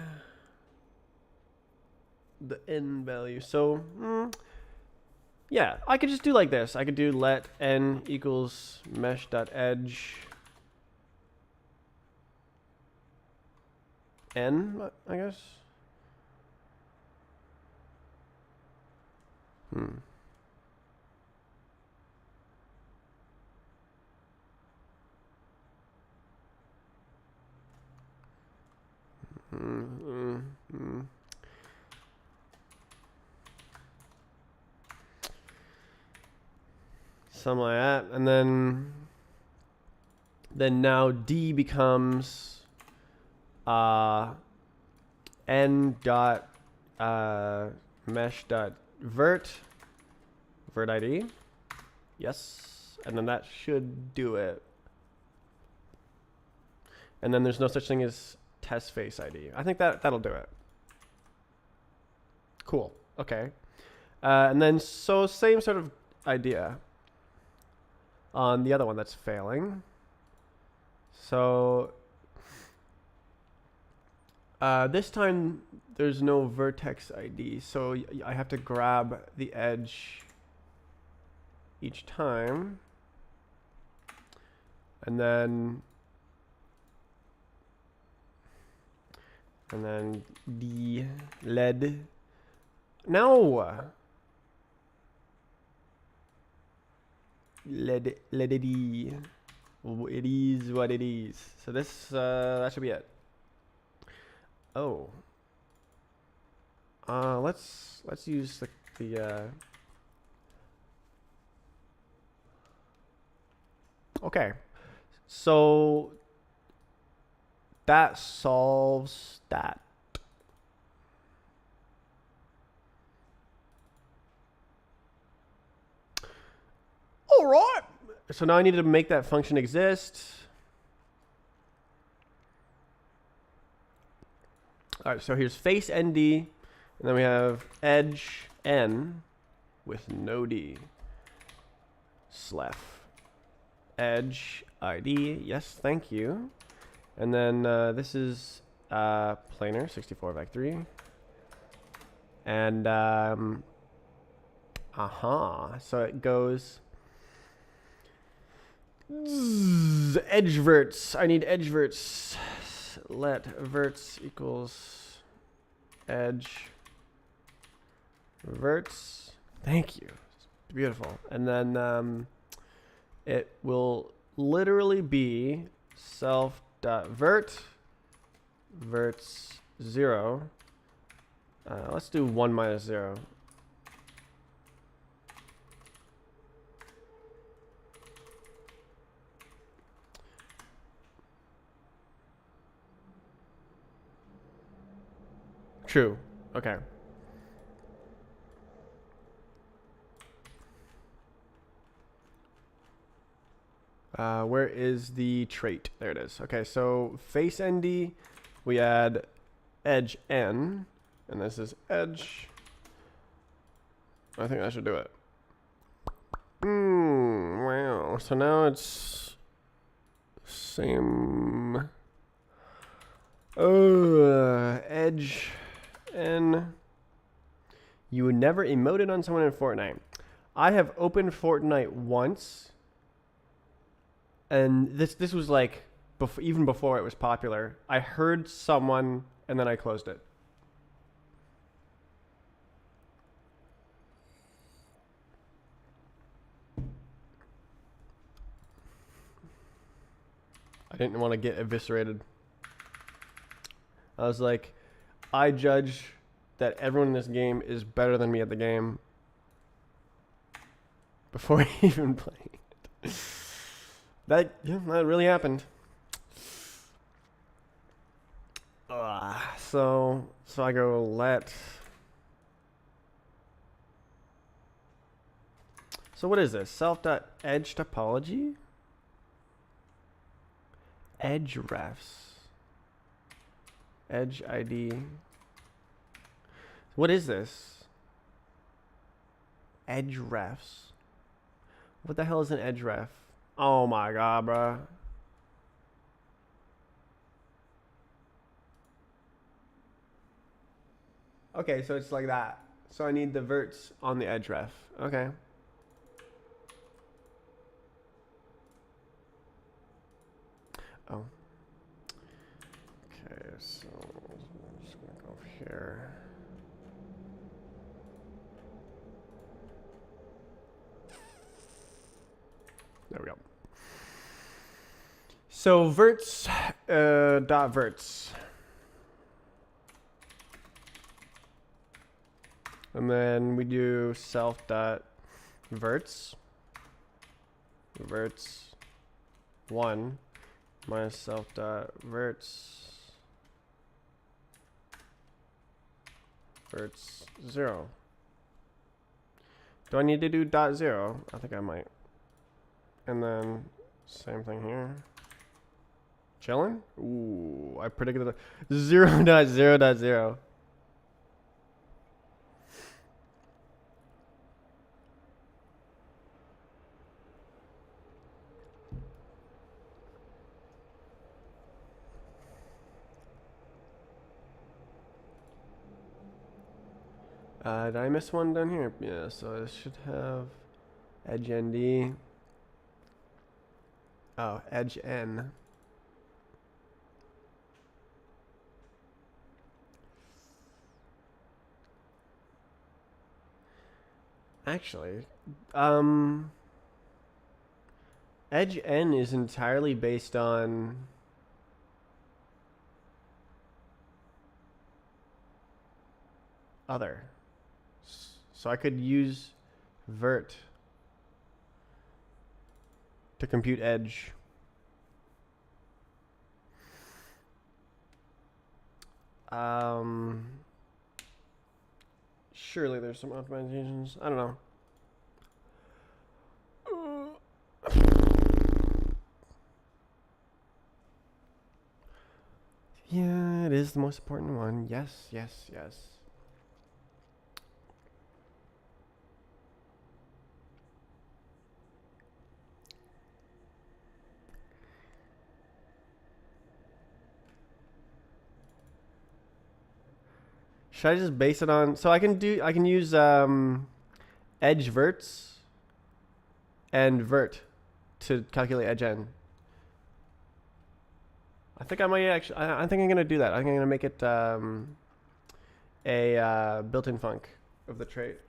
The N value. So, yeah, I could just do like this. I could do let N equals mesh.edge N, I guess. Something like that, and then now D becomes N dot mesh dot vert ID. Yes, and then that should do it. And then there's no such thing as test face ID. I think that'll do it. Cool. Okay. And then so same sort of idea on the other one that's failing. So this time there's no vertex ID, so I have to grab the edge each time. And then the lead. No. Lead it. It is what it is. So this that should be it. Oh. Let's use the okay. So that solves that. All right. So now I need to make that function exist. All right, so here's face ND, and then we have edge N with no D. Slef. Edge ID, yes, thank you. And then this is planar 64 vec 3. And so it goes edge verts. I need edge verts. Let verts equals edge verts. Thank you. Beautiful. And then it will literally be self.vert verts 0. Let's do 1 minus 0. True. Okay. Where is the trait? There it is. Okay, so face ND, we add edge N, and this is edge. I think that should do it. Wow. So now it's same. Edge N. You would never emoted on someone in Fortnite. I have opened Fortnite once, and this was like even before it was popular. I heard someone, and then I closed it. I didn't want to get eviscerated. I was like, I judge that everyone in this game is better than me at the game before I even played. That really happened. So I go let. So what is this? Self.edge topology? Edge refs. Edge ID. What is this? Edge refs. What the hell is an edge ref? Oh my god, bro. Okay, so it's like that. So I need the verts on the edge ref. Okay. Oh. Okay, so I'm just gonna go over here. There we go. So verts dot verts. And then we do self dot verts. Verts 1 minus self dot verts 0. Do I need to do dot 0? I think I might. And then same thing here. Chilling? Ooh, I predicted 0.0.0. Did I miss one down here? Yeah, so I should have edge ND. Oh, edge N. Actually, edge N is entirely based on other. So I could use vert to compute edge. Surely there's some optimizations. I don't know. Yeah, it is the most important one. Yes, yes, yes. Should I just base it on? So I can use edge verts and vert to calculate edge n. I think I might actually. I think I'm gonna do that. I think I'm gonna make it a built-in func of the trait.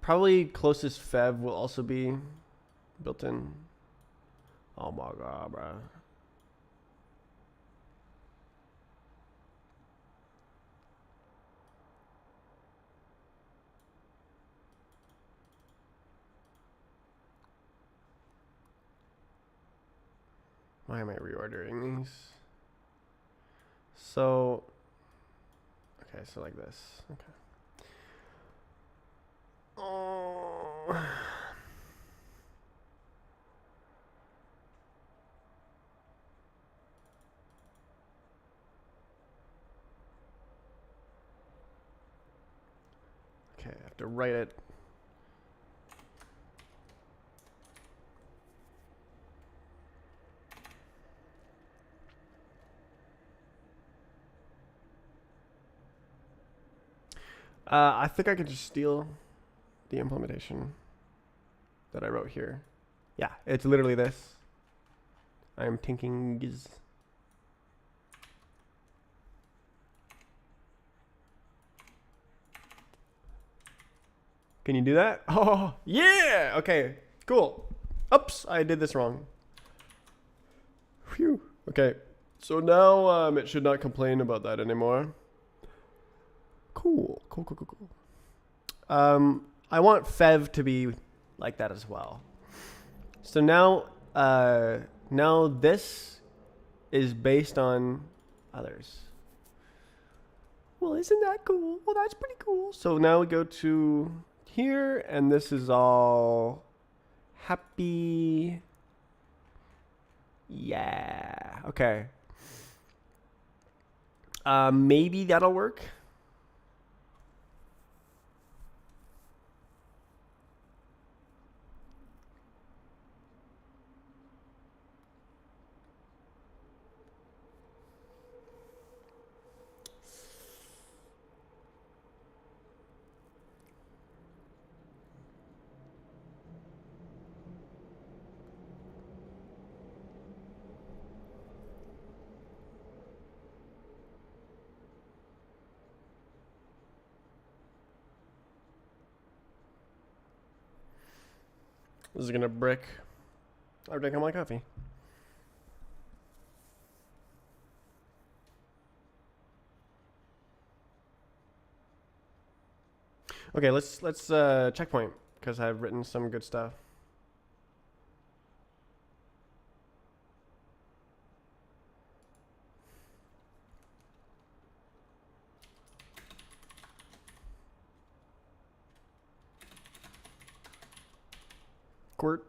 Probably closest fev will also be built-in. Oh my god, bro. Why am I reordering these? So, okay, so like this. Okay. Oh. Okay, I have to write it. I think I could just steal the implementation that I wrote here. Yeah, it's literally this. I am thinking is. Can you do that? Oh, yeah! Okay, cool. Oops, I did this wrong. Phew. Okay, so now it should not complain about that anymore. Cool, cool, cool, cool, cool. I want fev to be like that as well. So now this is based on others. Well, isn't that cool? Well, that's pretty cool. So now we go to here, and this is all happy. Yeah. Okay. Maybe that'll work. This is gonna brick. I drink all my coffee. Okay, let's checkpoint because I've written some good stuff. Quirt.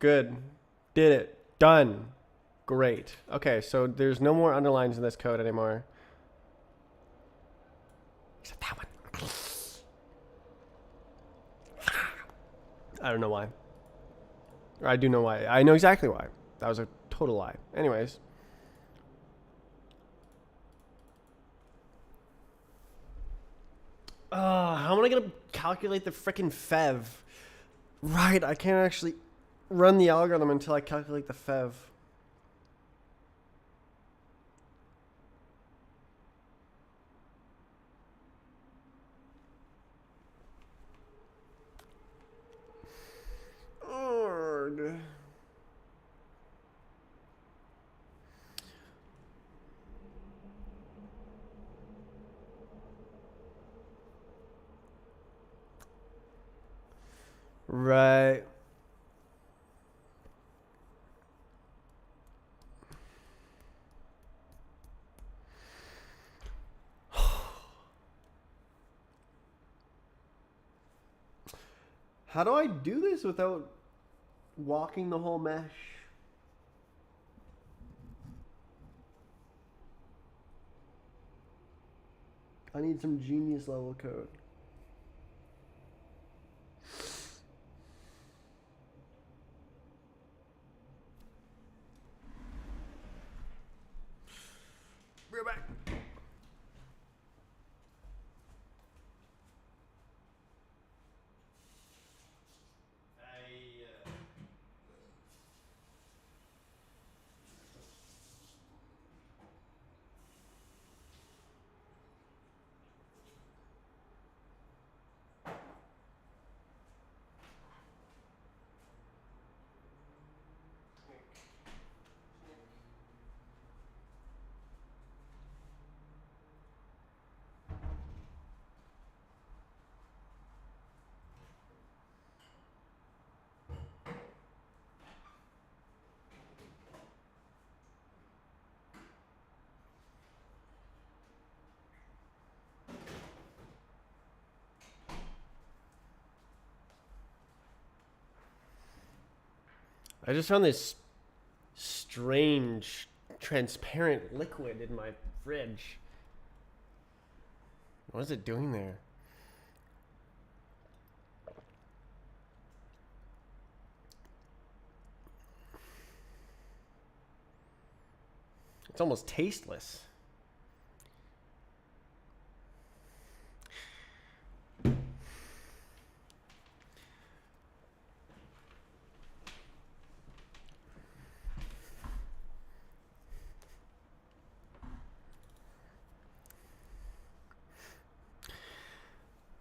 Good. Did it. Done. Great. Okay, so there's no more underlines in this code anymore. Except that one. I don't know why. Or I do know why. I know exactly why. That was a total lie. Anyways. How am I going to calculate the frickin' FEV? Right, I can't actually run the algorithm until I calculate the FEV. Lord. Right. How do I do this without walking the whole mesh? I need some genius level code. We're back. I just found this strange transparent liquid in my fridge. What is it doing there? It's almost tasteless.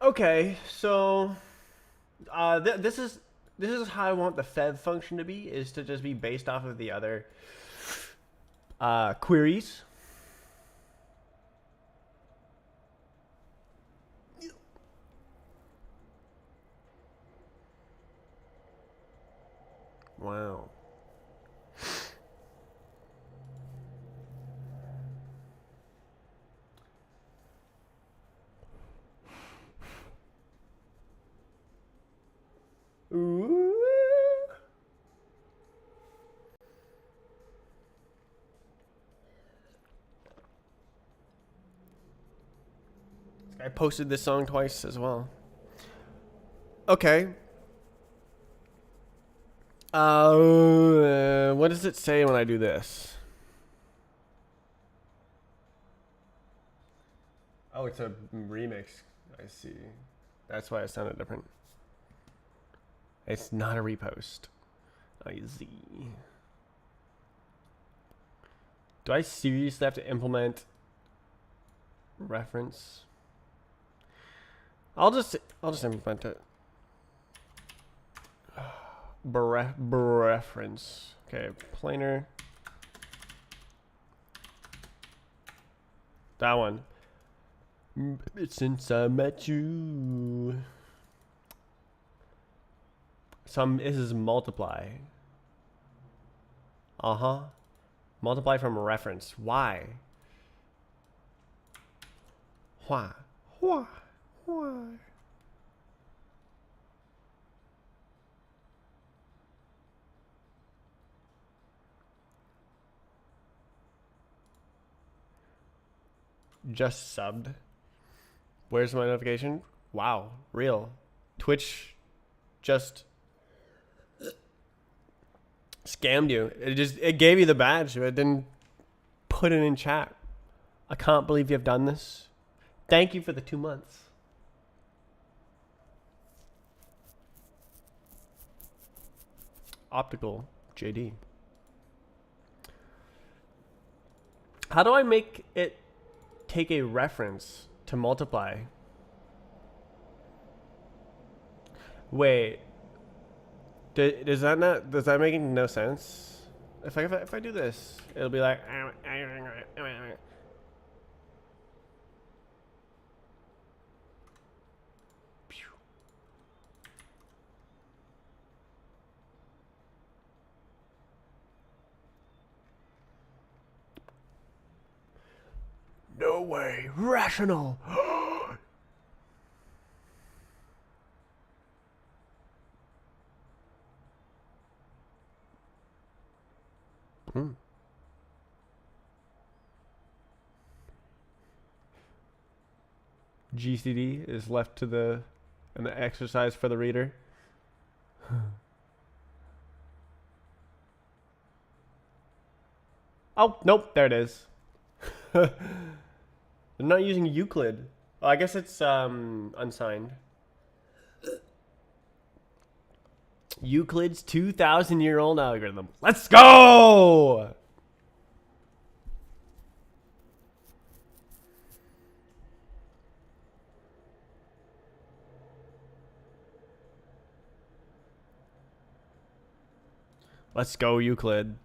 Okay, so this is how I want the fev function to be, is to just be based off of the other queries. Wow. Ooh. I posted this song twice as well. Okay. What does it say when I do this? Oh, it's a remix. I see. That's why it sounded different. It's not a repost. I see. Do I seriously have to implement reference? I'll just implement it. Reference. Okay, planar. That one. Since I met you. This is multiply. Multiply from a reference. Why? Why? Why? Why? just subbed. Where's my notification? Wow, real. Twitch just scammed you. It gave you the badge, but it didn't put it in chat. I can't believe you have done this. Thank you for the 2 months. Optical JD. How do I make it take a reference to multiply? Wait. Does that make no sense? If I do this, it'll be like no way. Rational. GCD is left to an exercise for the reader. Oh, nope, there it is. They're not using Euclid. Oh, I guess it's unsigned. Euclid's 2,000-year-old algorithm. Let's go! Let's go, Euclid.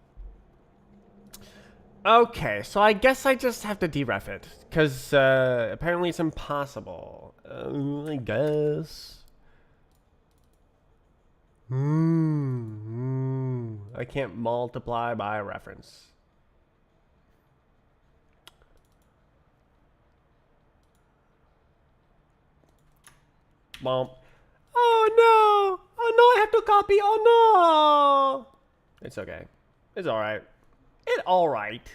Okay, so I guess I just have to deref it. Because apparently it's impossible. I guess. I can't multiply by a reference. Bump. Oh no! Oh no, I have to copy. Oh no! It's okay. It's alright. It's alright.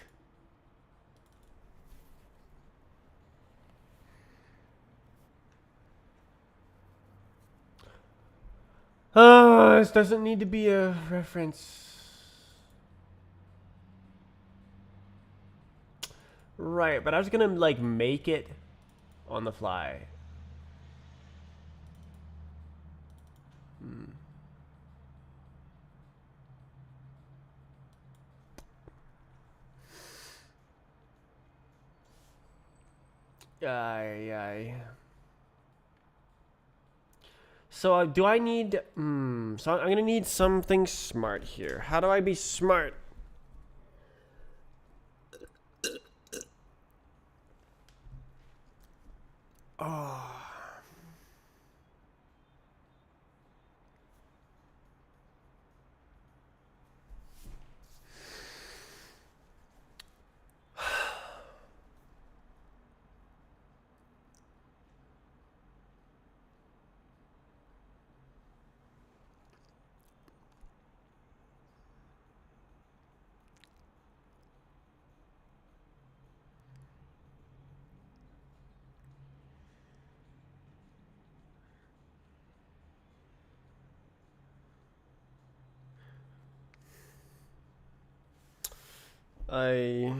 This doesn't need to be a reference. Right, but I was gonna like make it on the fly. Aye. So do I need? So I'm gonna need something smart here. How do I be smart? Oh. I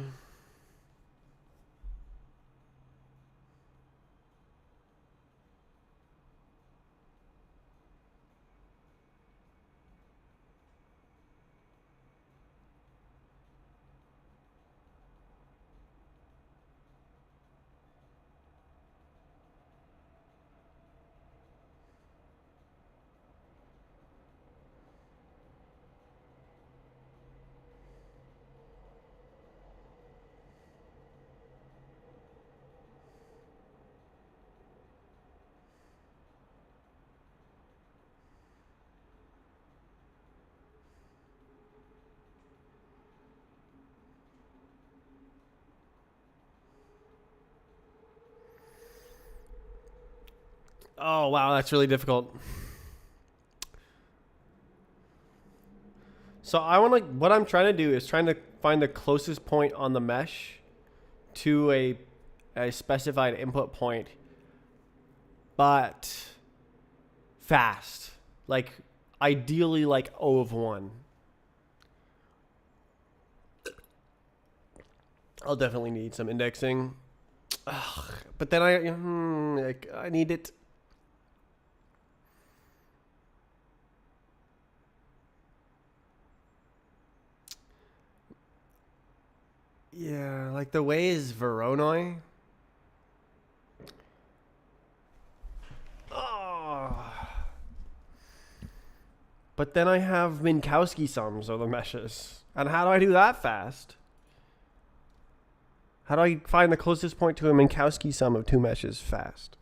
Oh wow, that's really difficult. So what I'm trying to do is trying to find the closest point on the mesh to a specified input point, but fast. Like, ideally, like O of 1. I'll definitely need some indexing. Ugh, but then I need it. Yeah, like the way is Voronoi. Oh. But then I have Minkowski sums of the meshes. And how do I do that fast? How do I find the closest point to a Minkowski sum of two meshes fast?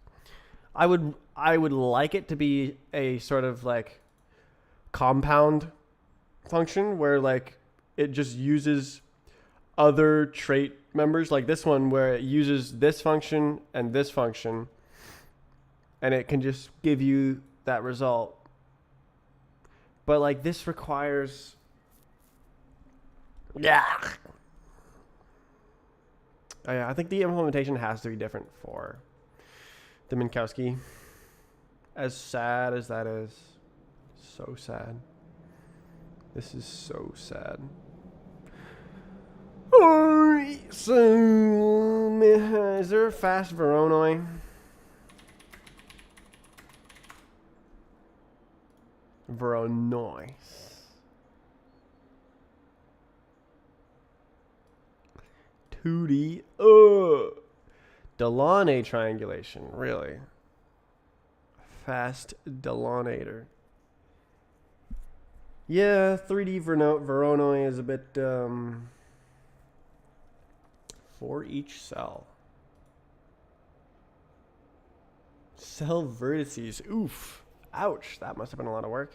I would like it to be a sort of like compound function where like it just uses other trait members, like this one where it uses this function and it can just give you that result. But like this requires I think the implementation has to be different for the Minkowski. As sad as that is. So sad. This is so sad. Alright, so is there a fast Voronoi? Voronoi. 2D. Delaunay triangulation. Really? Fast Delaunator. Yeah, 3D Voronoi is a bit for each cell. Cell vertices. Oof. Ouch. That must have been a lot of work.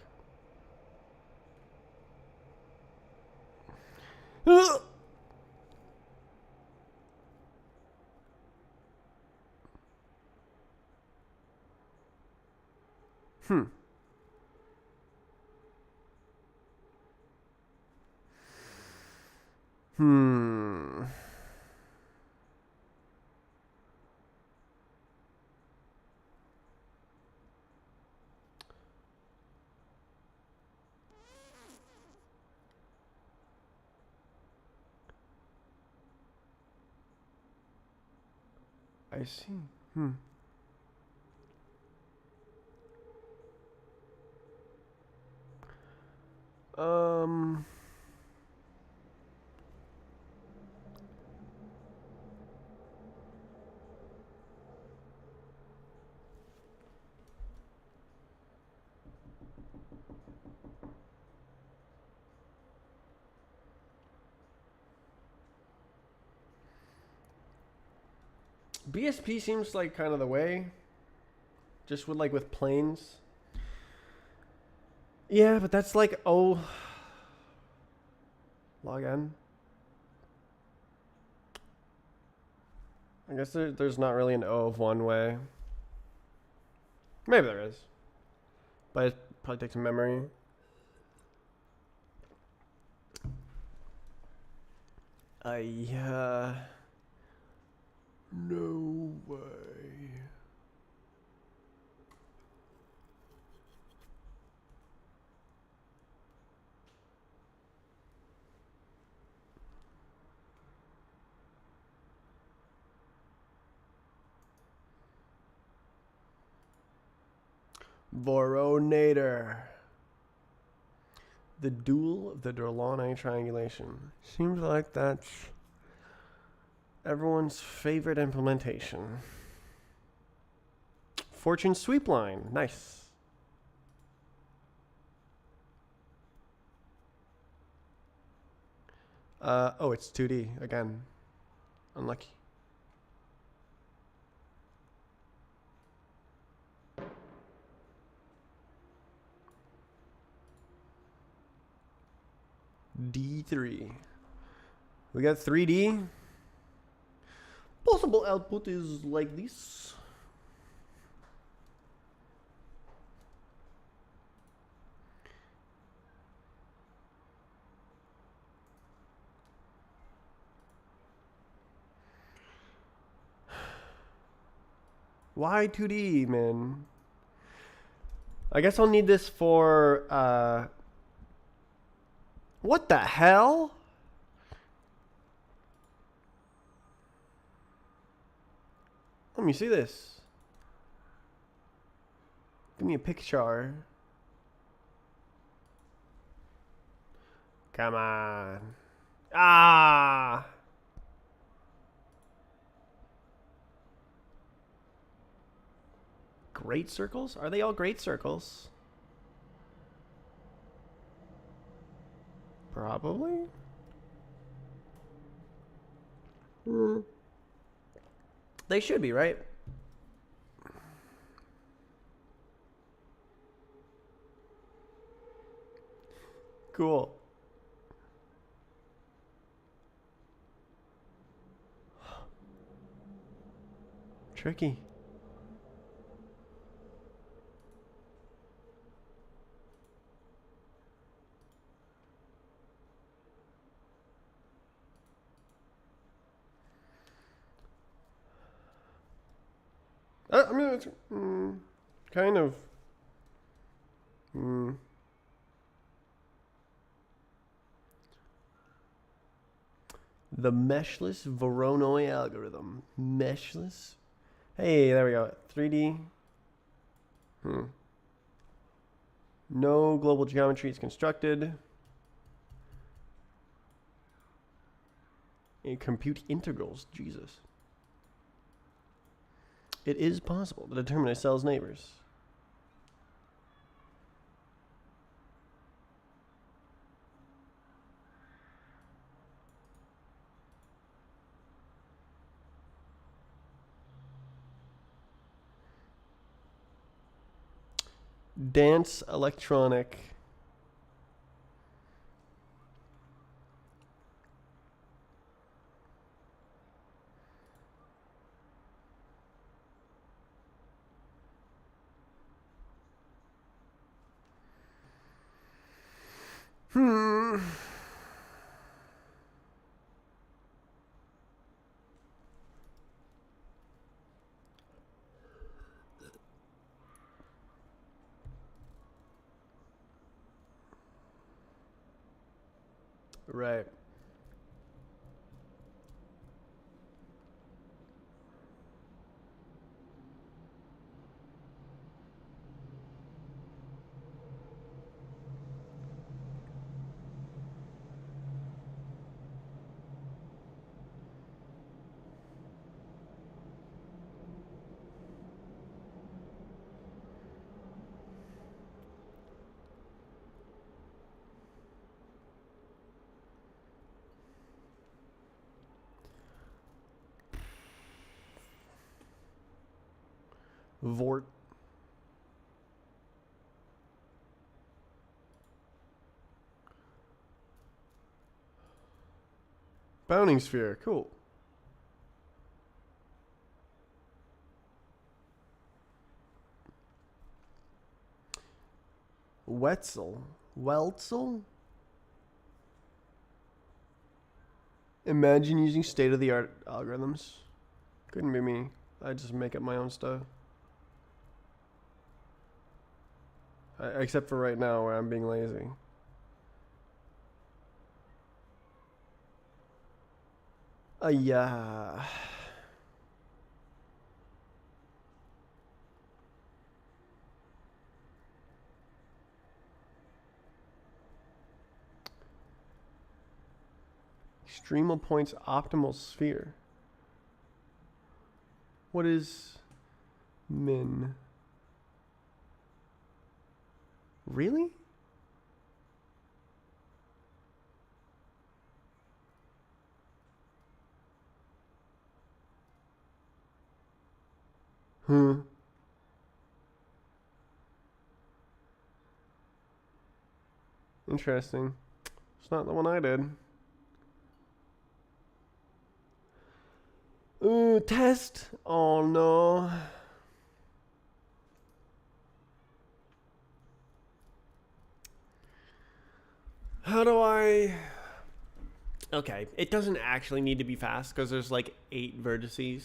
I see. BSP seems like kind of the way. Just with planes. Yeah, but that's like O log n. I guess there's not really an O of 1 way. Maybe there is. But it probably takes some memory. No way. Voronator. The duel of the Delaunay triangulation. Seems like that's everyone's favorite implementation. Fortune sweep line. Nice. Oh, it's 2D again. Unlucky. D3. We got 3D. Possible output is like this. Why 2D, man? I guess I'll need this for, what the hell? Let me see this. Give me a picture. Come on. Ah! Great circles? Are they all great circles? Probably. They should be, right? Cool. Tricky. I mean, it's kind of. The meshless Voronoi algorithm. Meshless? Hey, there we go. 3D. No global geometry is constructed. And compute integrals. Jesus. It is possible to determine a cell's neighbors. Dance electronic. Right. Vort. Bounding sphere. Cool. Wetzel. Weltzel? Imagine using state-of-the-art algorithms. Couldn't be me. I just make up my own stuff. Except for right now where I'm being lazy. Yeah. Extremal points optimal sphere. What is min? Really? Interesting. It's not the one I did. Test? Oh no. How do I... Okay, it doesn't actually need to be fast because there's like 8 vertices.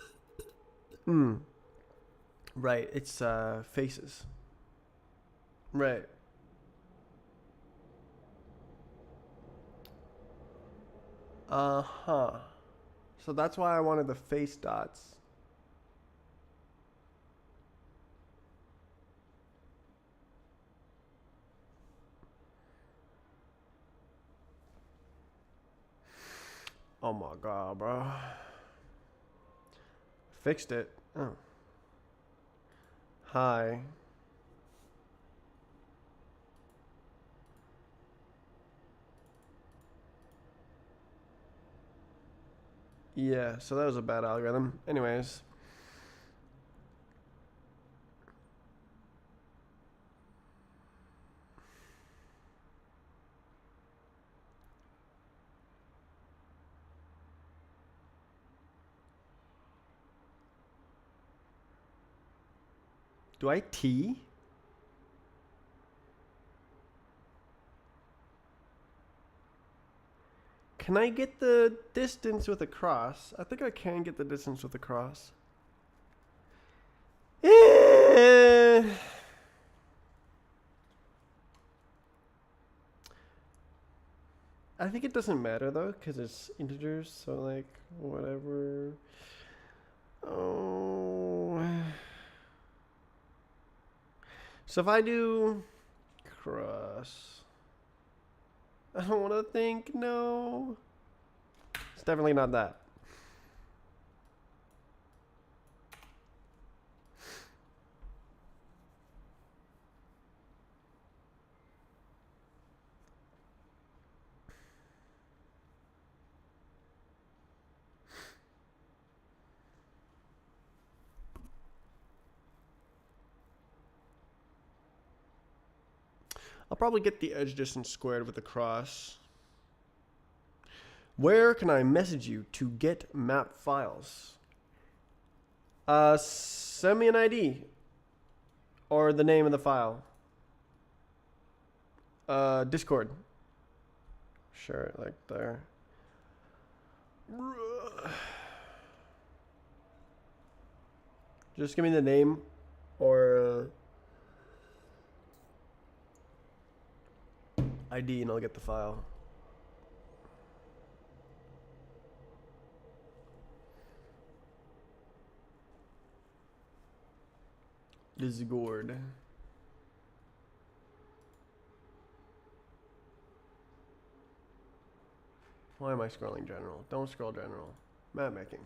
Right, it's faces. Right. Uh-huh. So that's why I wanted the face dots. Oh my god, bro. Fixed it. Oh. Hi. Yeah, so that was a bad algorithm. Anyways. Do I T? Can I get the distance with a cross? I think I can get the distance with a cross. I think it doesn't matter though, because it's integers, so like, whatever. Oh. So if I do cross, I don't want to think, no. It's definitely not that. I'll probably get the edge distance squared with the cross. Where can I message you to get map files? Send me an ID or the name of the file. Discord. Sure, like there. Just give me the name or ID and I'll get the file. Discord. Why am I scrolling general? Don't scroll general. Map making.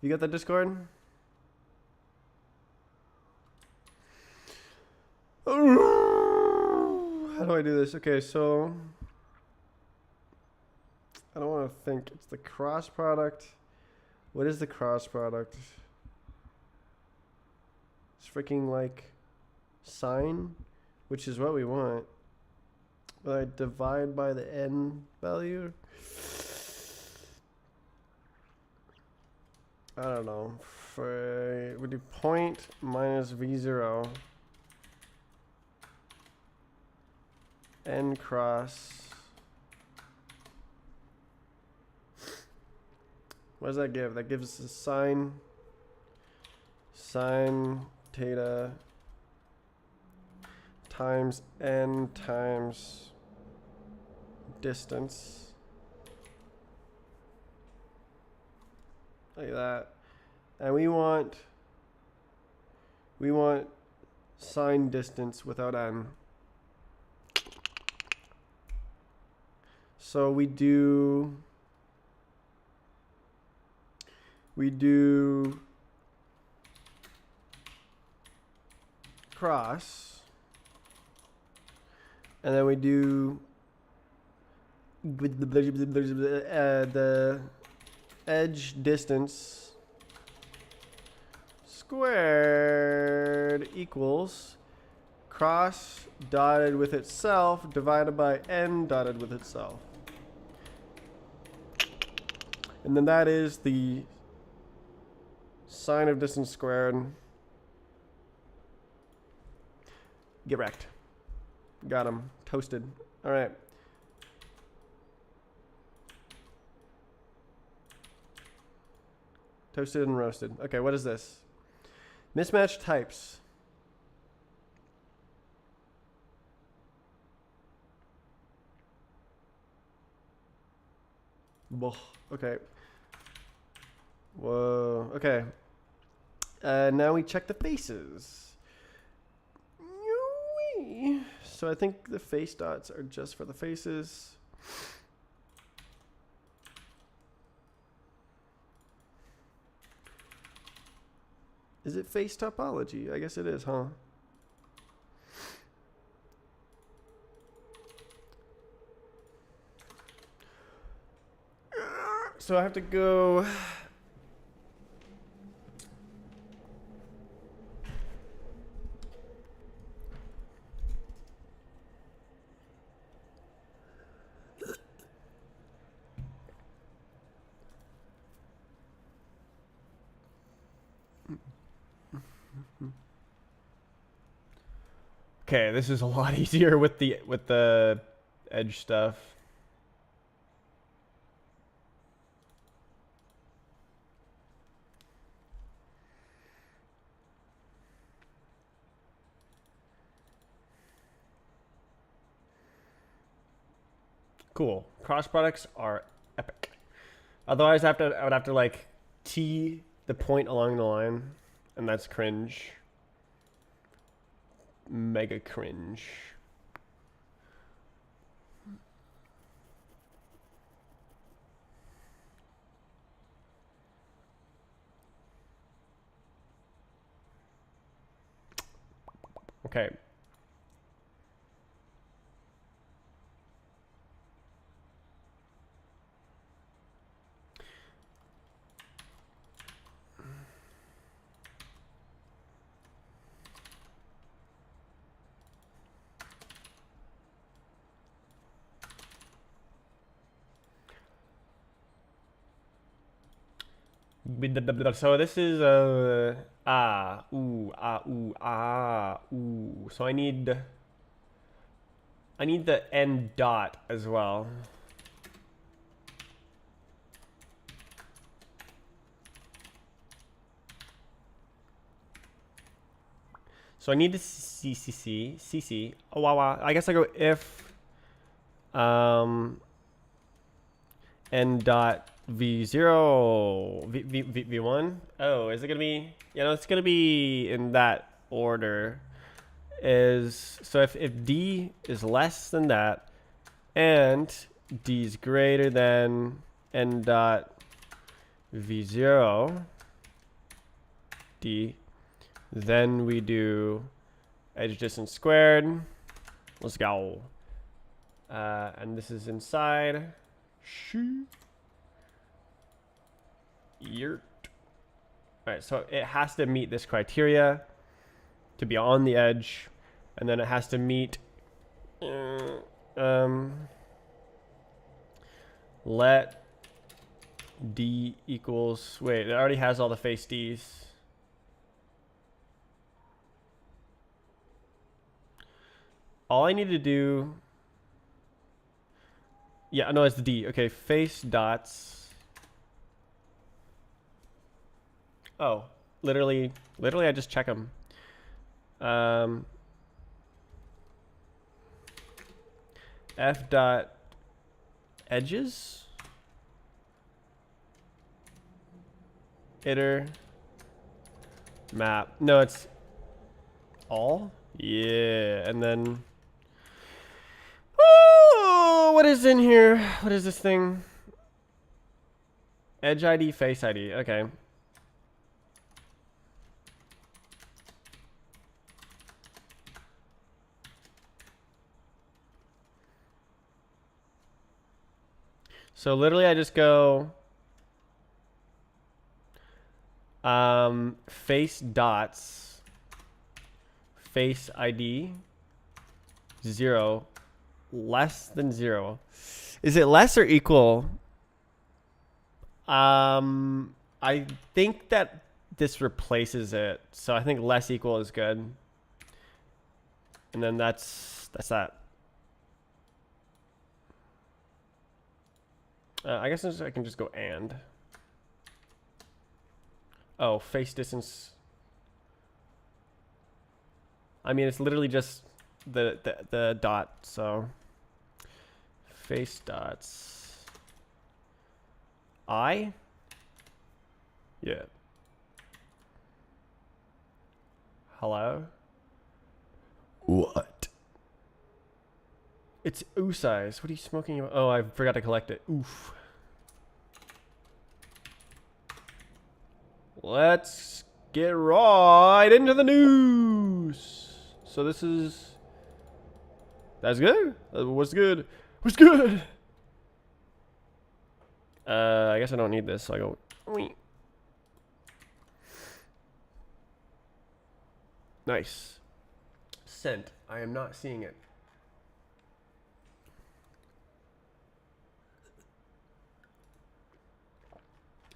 You got that Discord? How do I do this? Okay, so I don't want to think. It's the cross product. What is the cross product? It's freaking like sine, which is what we want. But I divide by the n value. I don't know. We do point minus v0 n cross. What does that give? That gives us a sine theta times n times distance. Like that. And we want sine distance without n. So we do cross, and then we do the edge distance squared. squared equals cross dotted with itself divided by n dotted with itself. And then that is the sine of distance squared. Get wrecked. Got him. Toasted. All right. Toasted and roasted. Okay, what is this? Mismatched types. Okay. Whoa. Okay. Now we check the faces. So I think the face dots are just for the faces. Is it face topology? I guess it is, huh? So I have to go. Okay, this is a lot easier with the edge stuff. Cool. Cross products are epic. Otherwise, I would have to like T the point along the line, and that's cringe. Mega cringe. Okay. So this is So I need the n dot as well. So I need the CC. Oh wow. I guess I go if n dot v0 v1. Oh, is it gonna be? Yeah, no, it's gonna be in that order. So if d is less than that and d is greater than n dot v0 d, then we do edge distance squared. Let's go. And this is inside. Yurt. All right, so it has to meet this criteria to be on the edge, and then it has to meet let d equals, wait, it already has all the face d's. All I need to do, yeah, no, it's the d. Okay, face dots. Oh, literally, I just check them. F dot edges. Iter map. No, it's all. Yeah, and then. Oh, what is in here? What is this thing? Edge ID, face ID. Okay. So literally I just go face dots face ID 0 less than 0. Is it less or equal? I think that this replaces it. So I think less equal is good. And then that's that. I guess I can just go and. Oh, face distance. I mean, it's literally just the dot. So face dots. I. Yeah. Hello. What? It's ooh size. What are you smoking about? Oh, I forgot to collect it. Oof. Let's get right into the news. So this is... That's good? What's good? What's good? I guess I don't need this, so I go... Nice. Sent. I am not seeing it.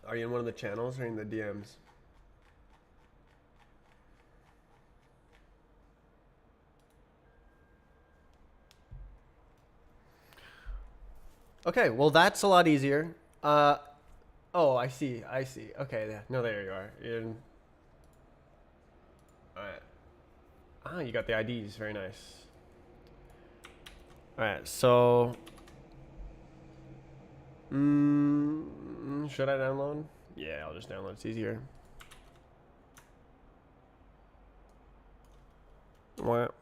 Are you in one of the channels or in the DMs? Okay, well that's a lot easier. Oh, I see. Okay, yeah. No, there you are. Alright. Ah, you got the IDs. Very nice. Alright, so... should I download? Yeah, I'll just download. It's easier. What?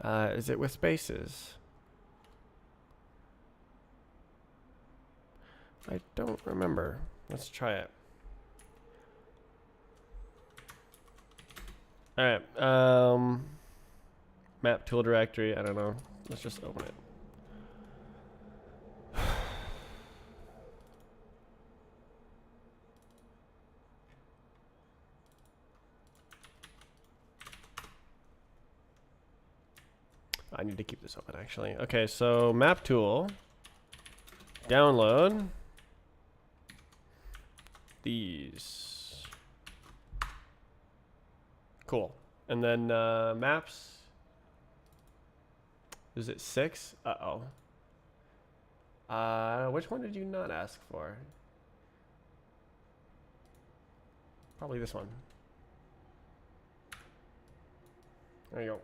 Is it with spaces? I don't remember. Let's try it. Alright, map tool directory, I don't know. Let's just open it. I need to keep this open actually. Okay, so map tool, download these. Cool. And then maps. Is it 6? Uh-oh. Which one did you not ask for? Probably this one. There you go.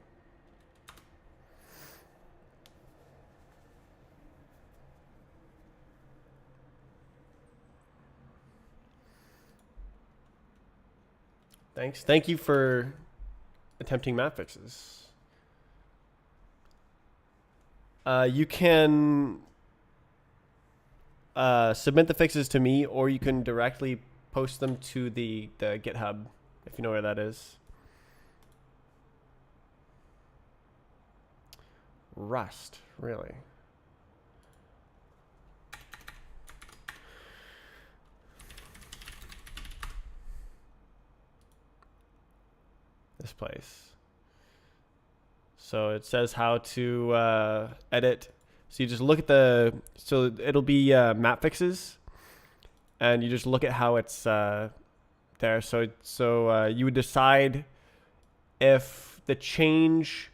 Thanks. Thank you for attempting map fixes. You can submit the fixes to me, or you can directly post them to the GitHub, if you know where that is. Rust, really? This place. So it says how to edit. So you just look at the, so it'll be map fixes, and you just look at how it's there. So you would decide if the change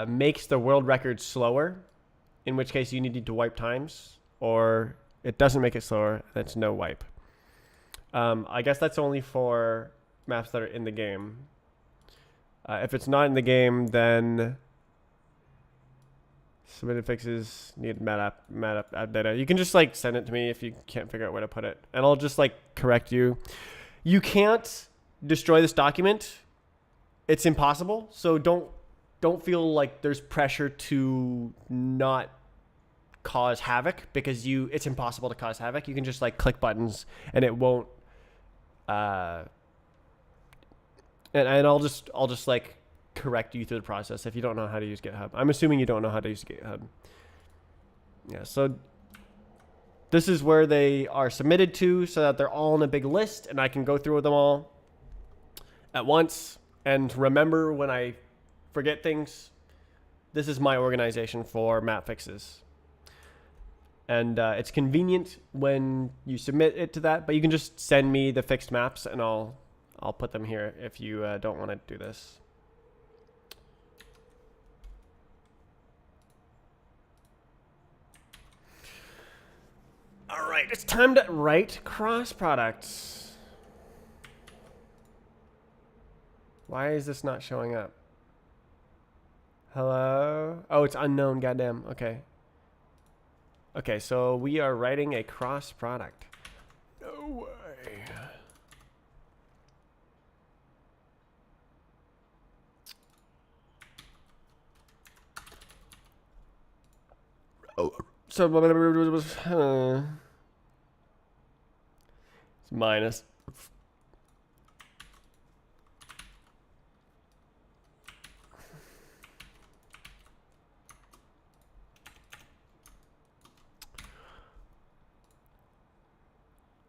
makes the world record slower, in which case you need to wipe times, or it doesn't make it slower, that's no wipe. I guess that's only for maps that are in the game. If it's not in the game, then submitted fixes need map data. You can just like send it to me if you can't figure out where to put it, and I'll just like correct you. You can't destroy this document. It's impossible. So don't feel like there's pressure to not cause havoc, because it's impossible to cause havoc. You can just like click buttons and it won't and I'll just like correct you through the process if you don't know how to use GitHub. I'm assuming you don't know how to use GitHub. Yeah, so this is where they are submitted to, so that they're all in a big list and I can go through them all at once. And remember, when I forget things, this is my organization for map fixes. And it's convenient when you submit it to that, but you can just send me the fixed maps and I'll put them here if you don't want to do this. All right, it's time to write cross products. Why is this not showing up? Hello? Oh, it's unknown, goddamn. Okay. Okay, so we are writing a cross product. No way. Oh, so it's minus.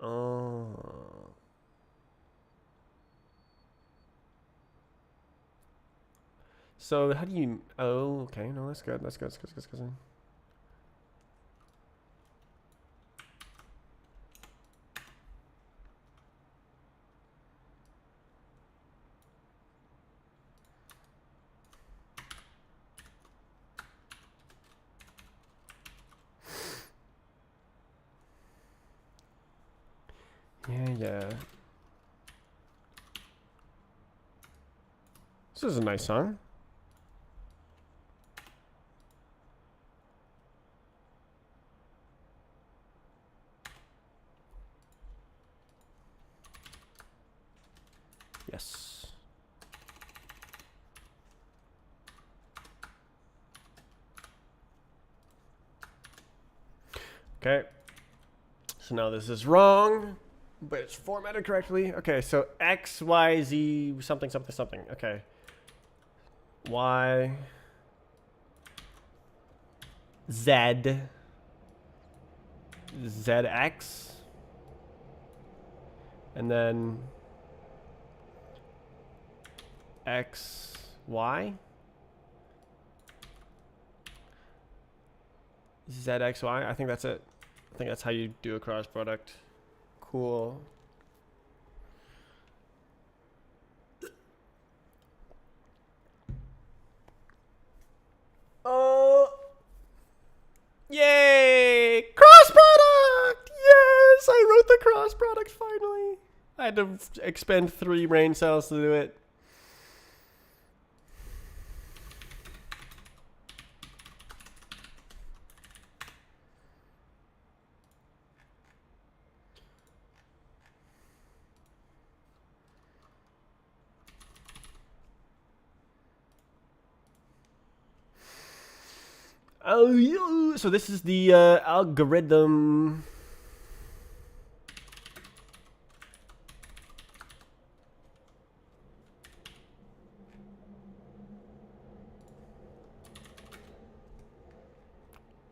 Oh. So how do you? Oh, okay. No, that's good. That's good. That's good. That's good. Yeah. This is a nice song. Yes. Okay. So now this is wrong, but it's formatted correctly. Okay, so X, Y, Z, something, something, something. Okay. Y, Z, ZX, and then X, Y, ZXY. I think that's it. I think that's how you do a cross product. Cool. Yay! Cross product! Yes! I wrote the cross product finally. I had to expend 3 brain cells to do it. Oh, so this is the algorithm.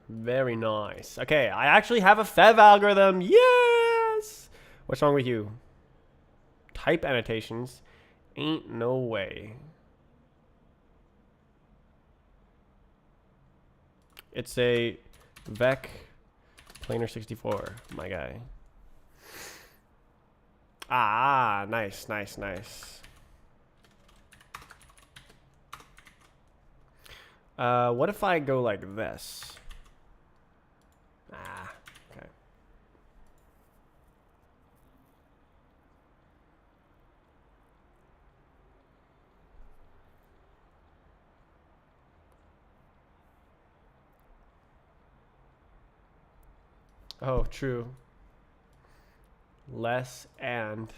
Very nice. Okay, I actually have a Fev algorithm. Yes! What's wrong with you? Type annotations? Ain't no way. It's a Vec Planar 64, my guy. Ah, nice, nice, nice. What if I go like this? Ah, okay. Oh, true. Less and.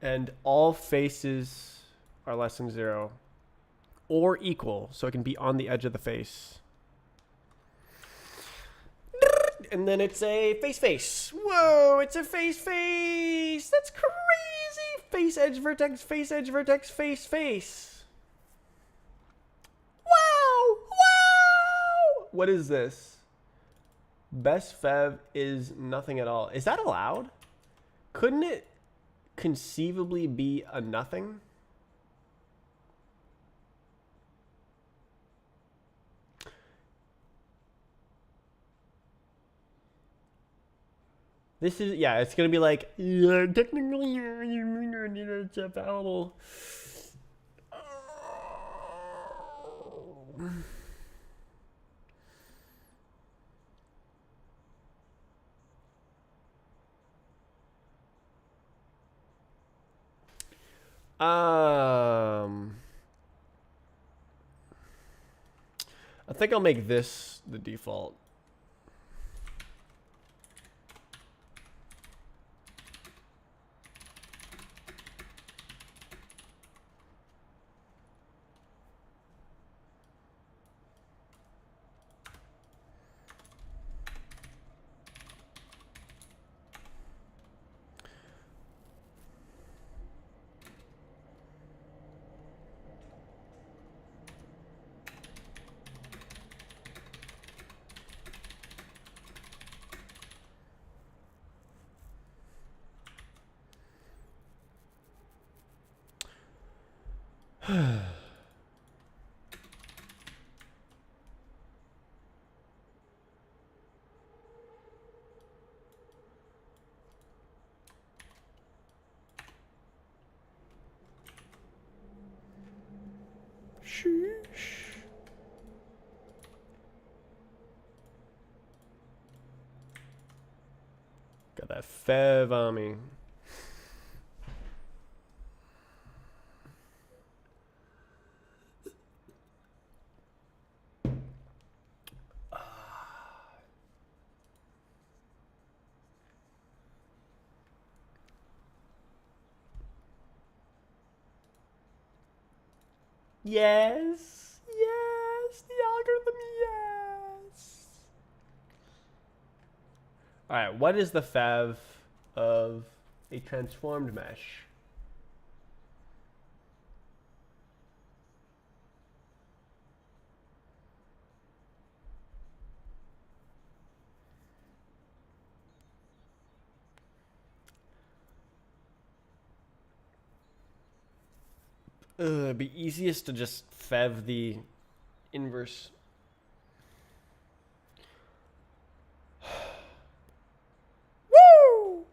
And all faces are less than 0. Or equal, so it can be on the edge of the face. And then it's a face. Whoa, it's a face. That's crazy. Face, edge, vertex, face. Wow. What is this? Best Fev is nothing at all. Is that allowed? couldn't it conceivably be a nothing? This is, yeah, it's gonna be like, yeah, technically, it's available. I think I'll make this the default. Sheesh. Got that fev on me. Yes. Yes. The algorithm, yes. Alright, what is the fev of a transformed mesh? It'd be easiest to just fev the inverse. Woo!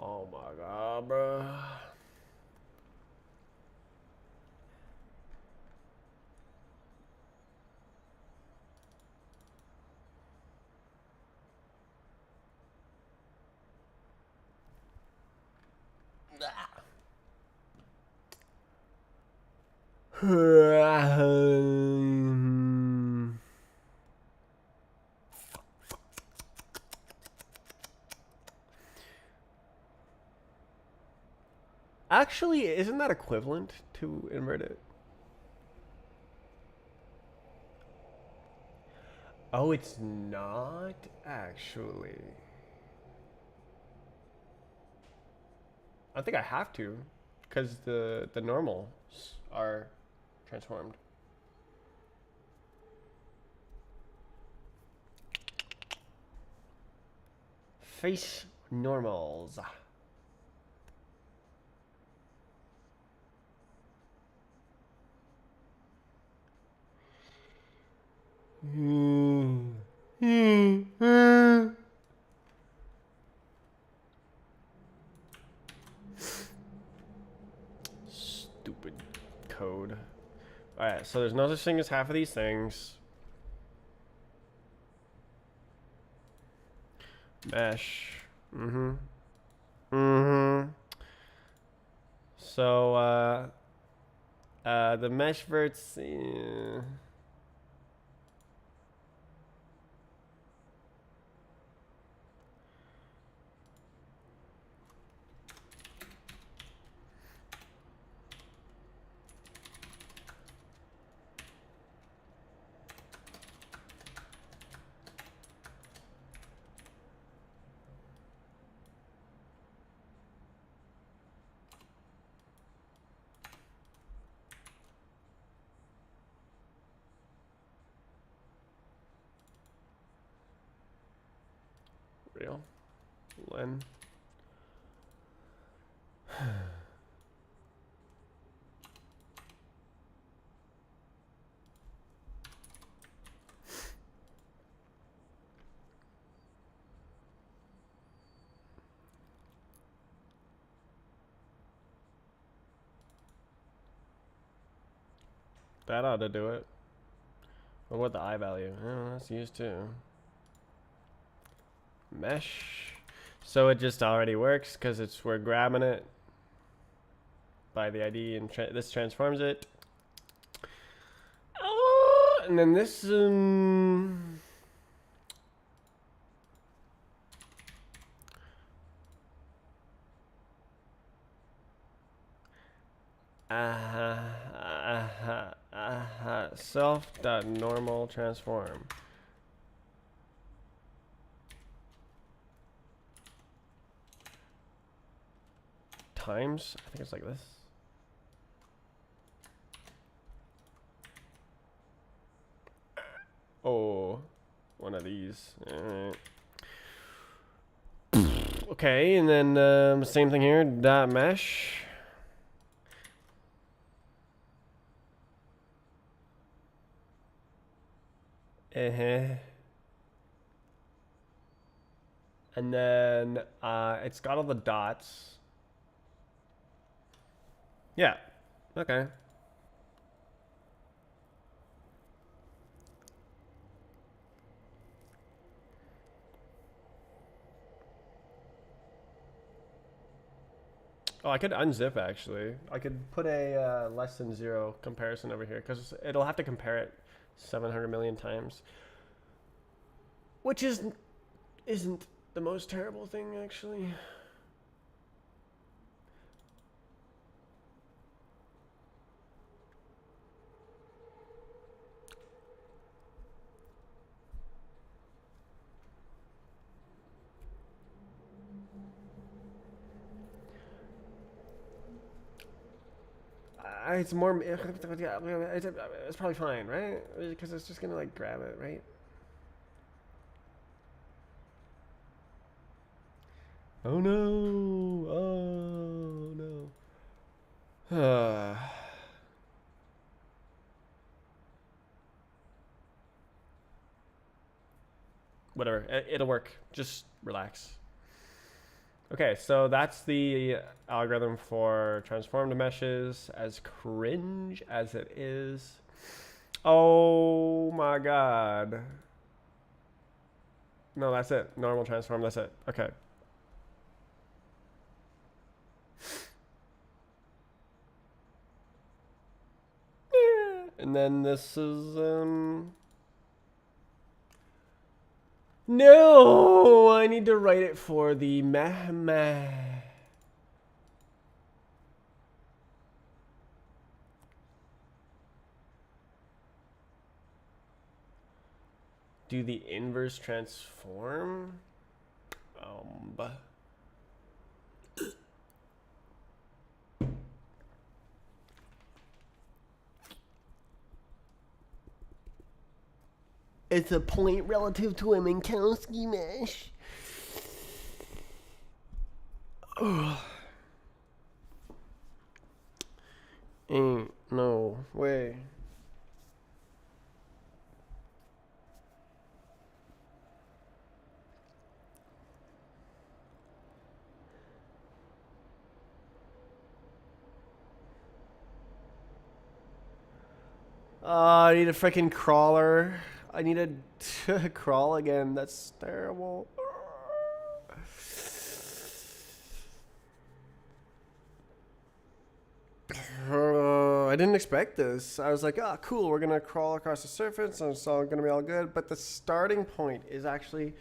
Oh my god, bro. Actually, isn't that equivalent to inverted? Oh, it's not actually. I think I have to, because the normals are transformed. Face normals. Stupid code. Alright, so there's no such thing as half of these things. Mesh. So, the mesh verts. deal. Len. That ought to do it. What about the I value? Oh, that's used too. Mesh. So it just already works because we're grabbing it by the ID and this transforms it. Oh, and then this. Self.normal transform. Times, I think it's like this. Oh, one of these. Alright. Okay, and then same thing here. Dot mesh. And then it's got all the dots. Yeah. Okay. Oh, I could unzip actually. I could put a less than 0 comparison over here because it'll have to compare it 700 million times, which isn't the most terrible thing actually. It's more. It's probably fine, right? Because it's just gonna like grab it, right? Oh no! Oh no! Whatever. It'll work. Just relax. Okay, so that's the algorithm for transformed meshes, as cringe as it is. Oh my god. No, that's it. Normal transform, that's it. Okay. And then this is no, I need to write it for the meh. Do the inverse transform? It's a point relative to a Minkowski mesh. Ain't no way. I need a freaking crawler. I need to crawl again. That's terrible. I didn't expect this. I was like, oh, cool. We're going to crawl across the surface and it's all going to be all good. But the starting point is actually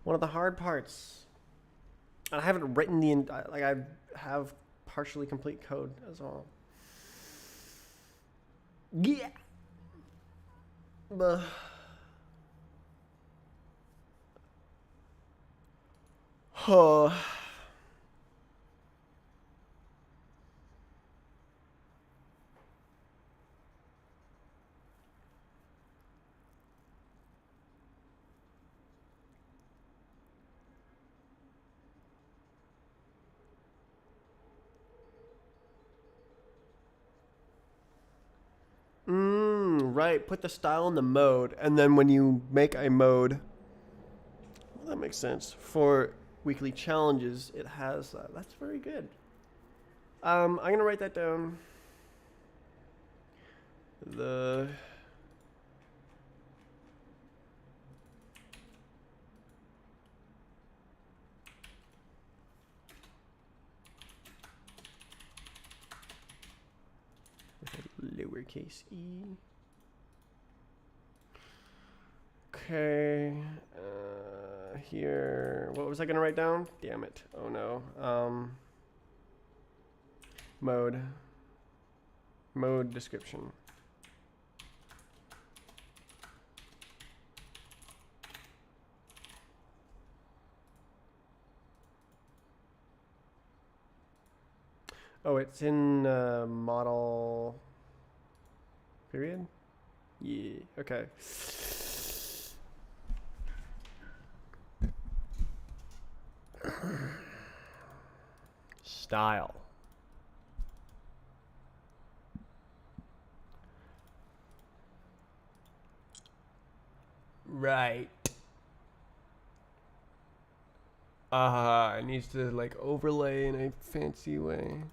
one of the hard parts. And I haven't written like I have partially complete code as well. Yeah. Oh. right, put the style in the mode, and then when you make a mode, well, that makes sense. For weekly challenges, it has that. That's very good. I'm gonna write that down. The lowercase e. Okay. Here. What was I gonna write down? Damn it. Oh no. Mode. Mode description. Oh, it's in model period? Yeah, okay. Style. Right. It needs to like overlay in a fancy way.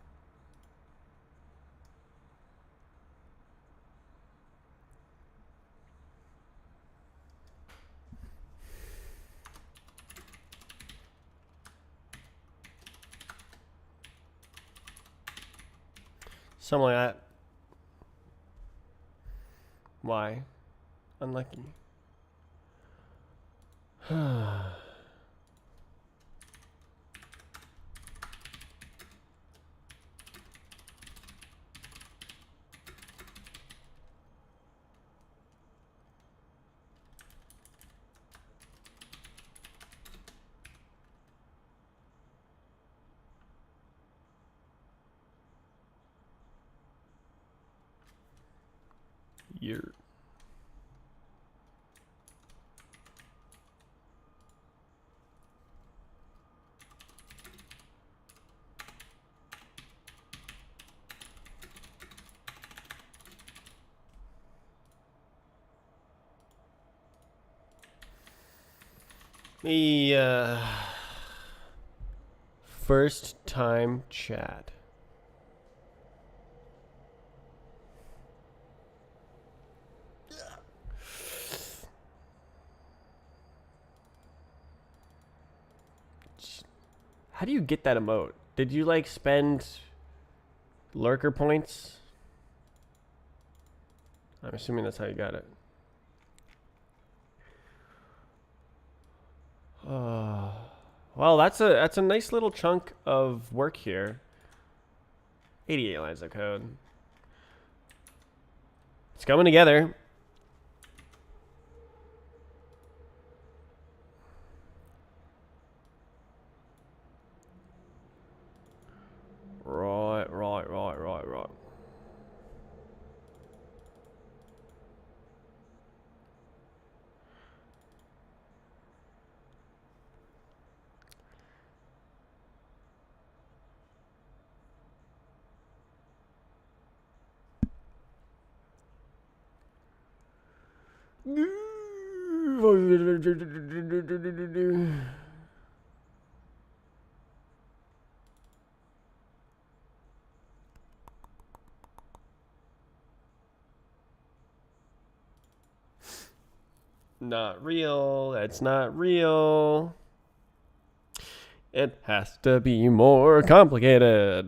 Something like that. Why? Unlucky. Year. The first time chat. How do you get that emote? Did you like spend lurker points? I'm assuming that's how you got it. Well, that's a nice little chunk of work here. 88 lines of code. It's coming together. Right. Not real. That's not real. It has to be more complicated.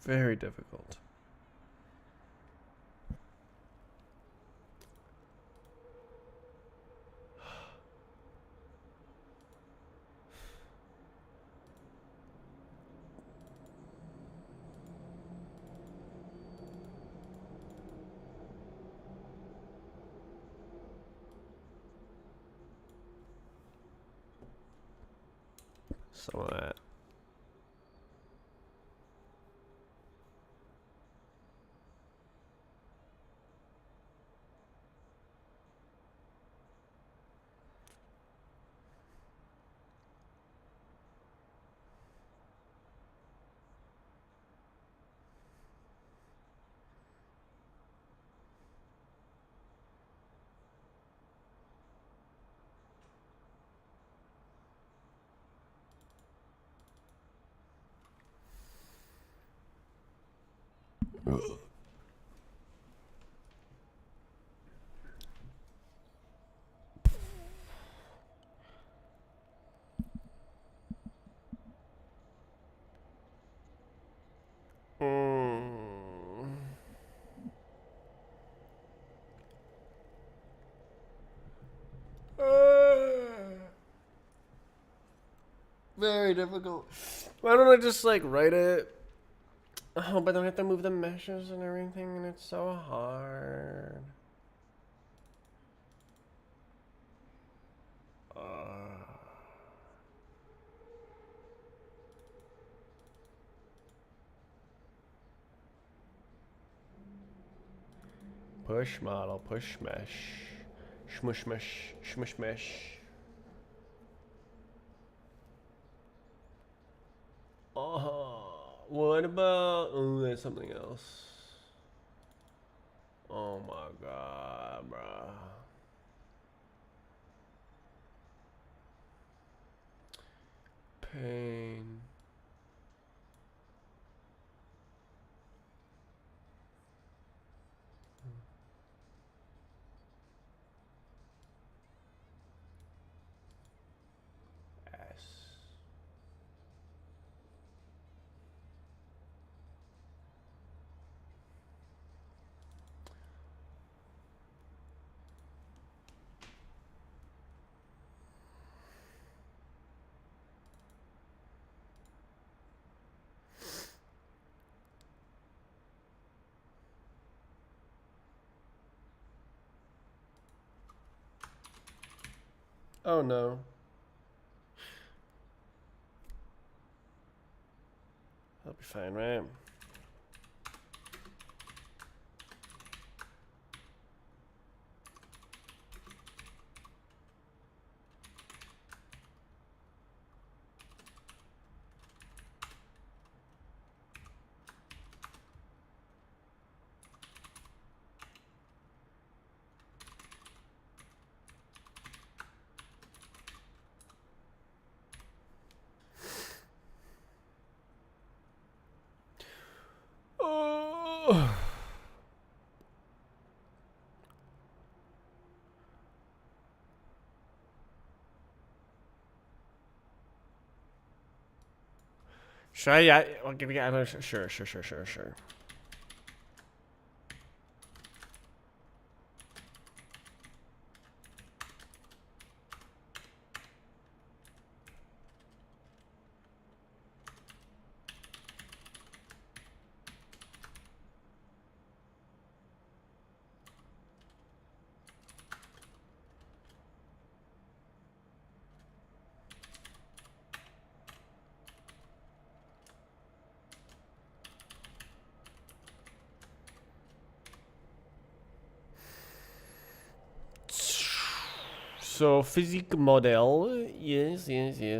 Very difficult. Some of that. Very difficult. Why don't I just like write it? Oh, but then I have to move the meshes and everything, and it's so hard. Push model, push mesh, shmush mesh, shmush mesh. What about? Oh, there's something else. Oh my god, bruh. Pain. S. Oh no. That'll be fine, right? Oh. Should I? Yeah, I'll give you. Sure. So physique model, yes.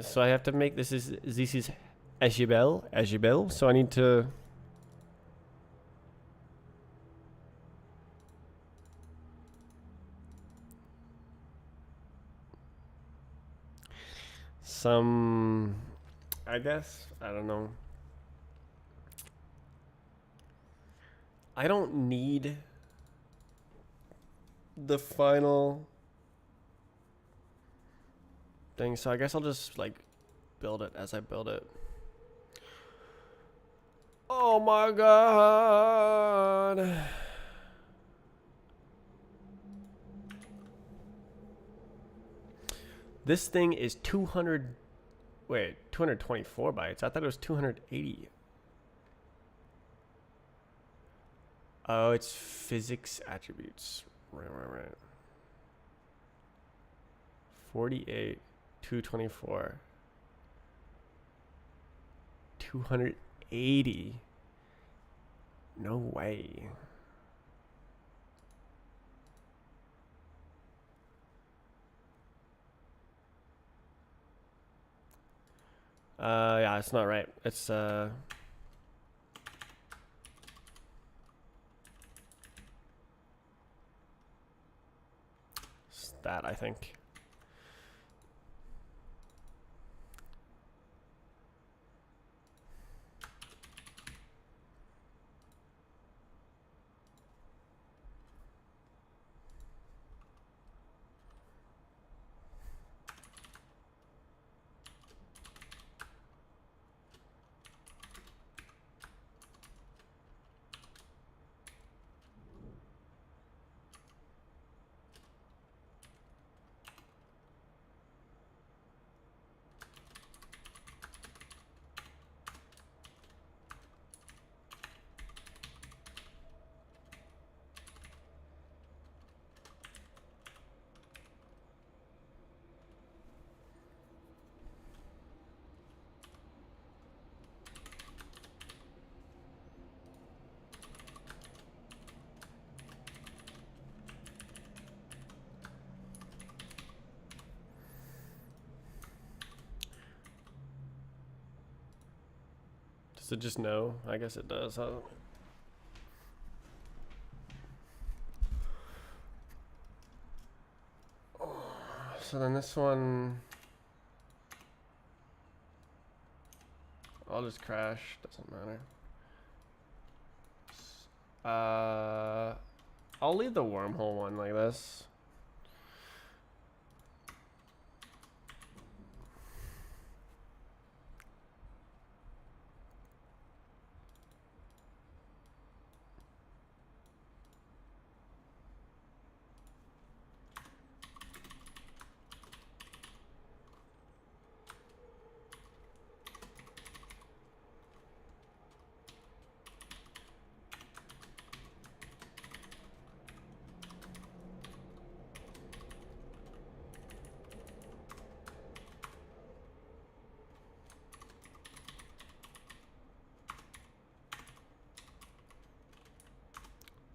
So I have to make this is Agibel. So I need to. I guess, I don't know. I don't need the final thing, so I guess I'll just like build it as I build it. Oh my god. This thing is 224 bytes. I thought it was 280. Oh, it's physics attributes. Right. 48, 224. 280. No way. Yeah, it's not right. It's that, I think. Does it just know? I guess it does. Huh? So then this one, I'll just crash. Doesn't matter. I'll leave the wormhole one like this.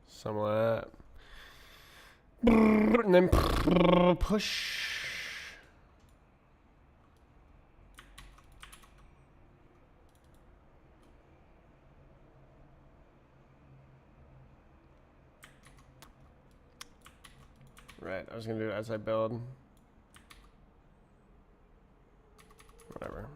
Some of that. And then push. Right, I was gonna do it as I build. Whatever.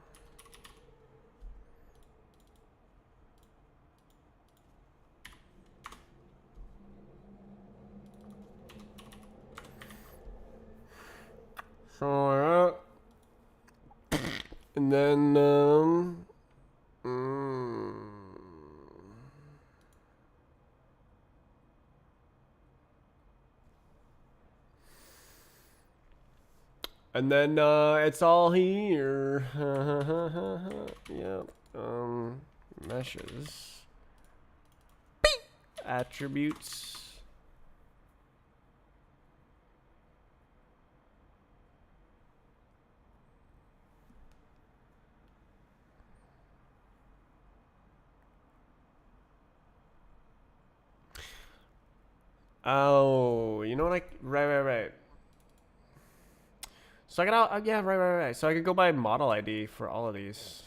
So, and then, and then, it's all here. Yep. Meshes. Attributes. Oh, you know what right. So I got yeah, right. So I could go by model ID for all of these.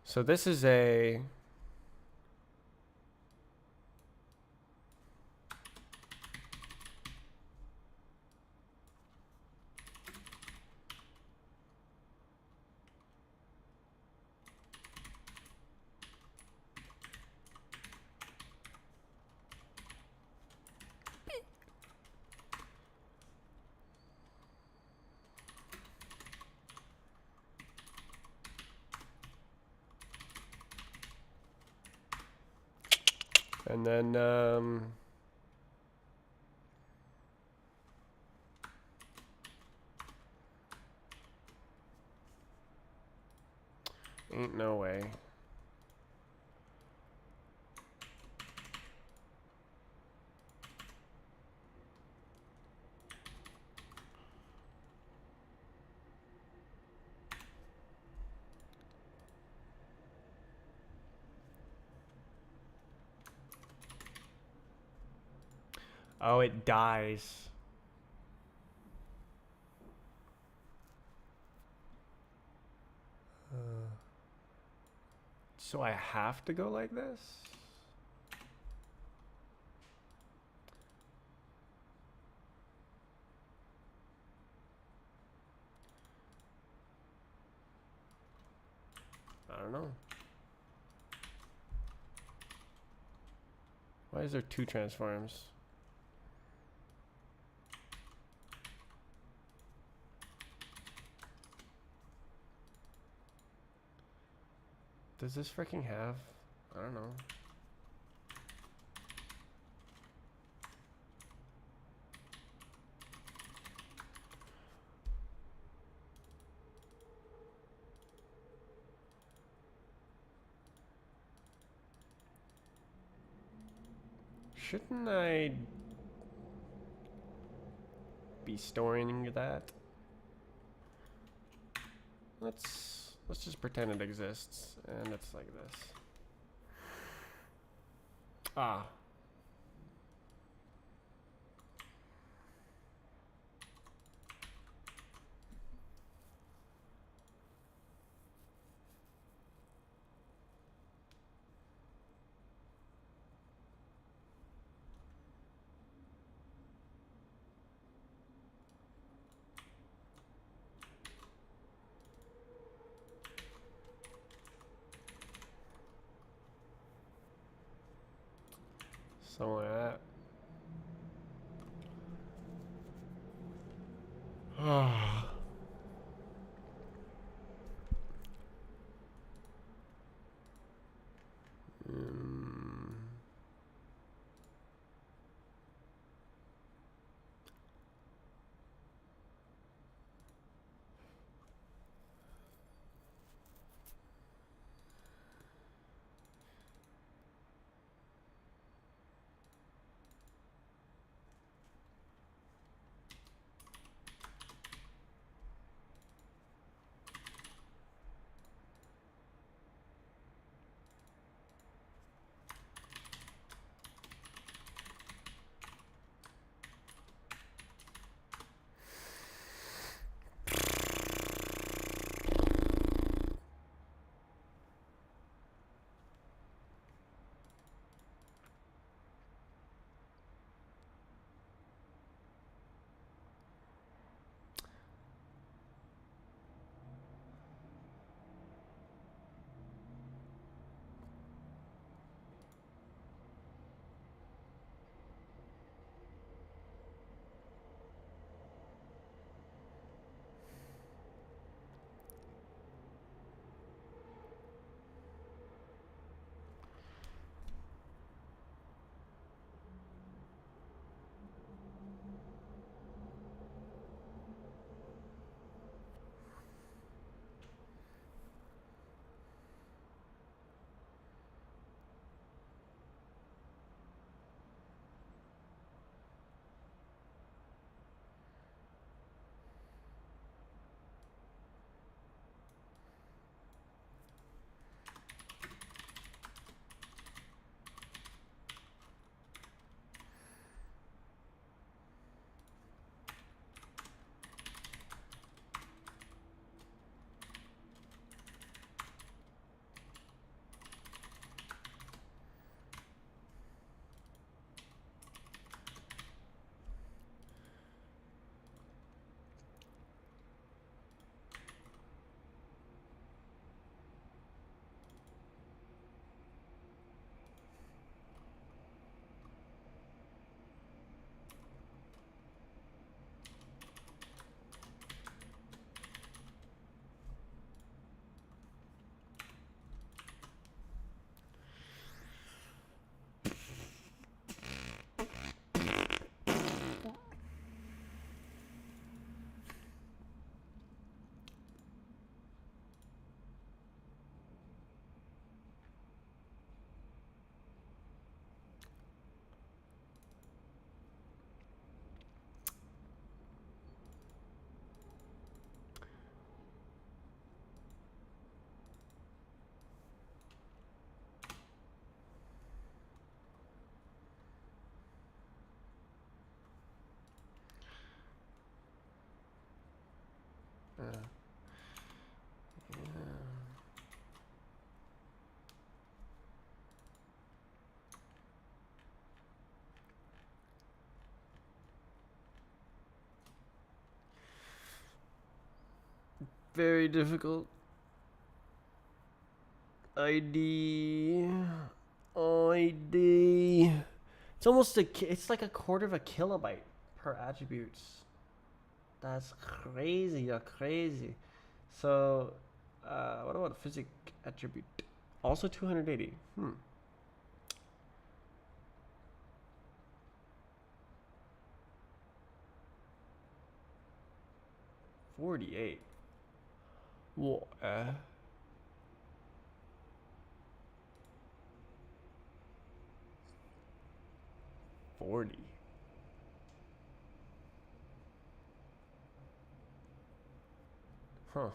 So this is a and then ain't no way. Oh, it dies. So I have to go like this? I don't know. Why is there two transforms? Does this freaking have? I don't know. Shouldn't I be storing that? Let's just pretend it exists, and it's like this. Ah. Something like that. Mm. Very difficult. ID. ID. It's almost it's like a quarter of a kilobyte per attributes. That's crazy. That's crazy. So, what about physic attribute? Also 280. 48. Well, 40. Huh.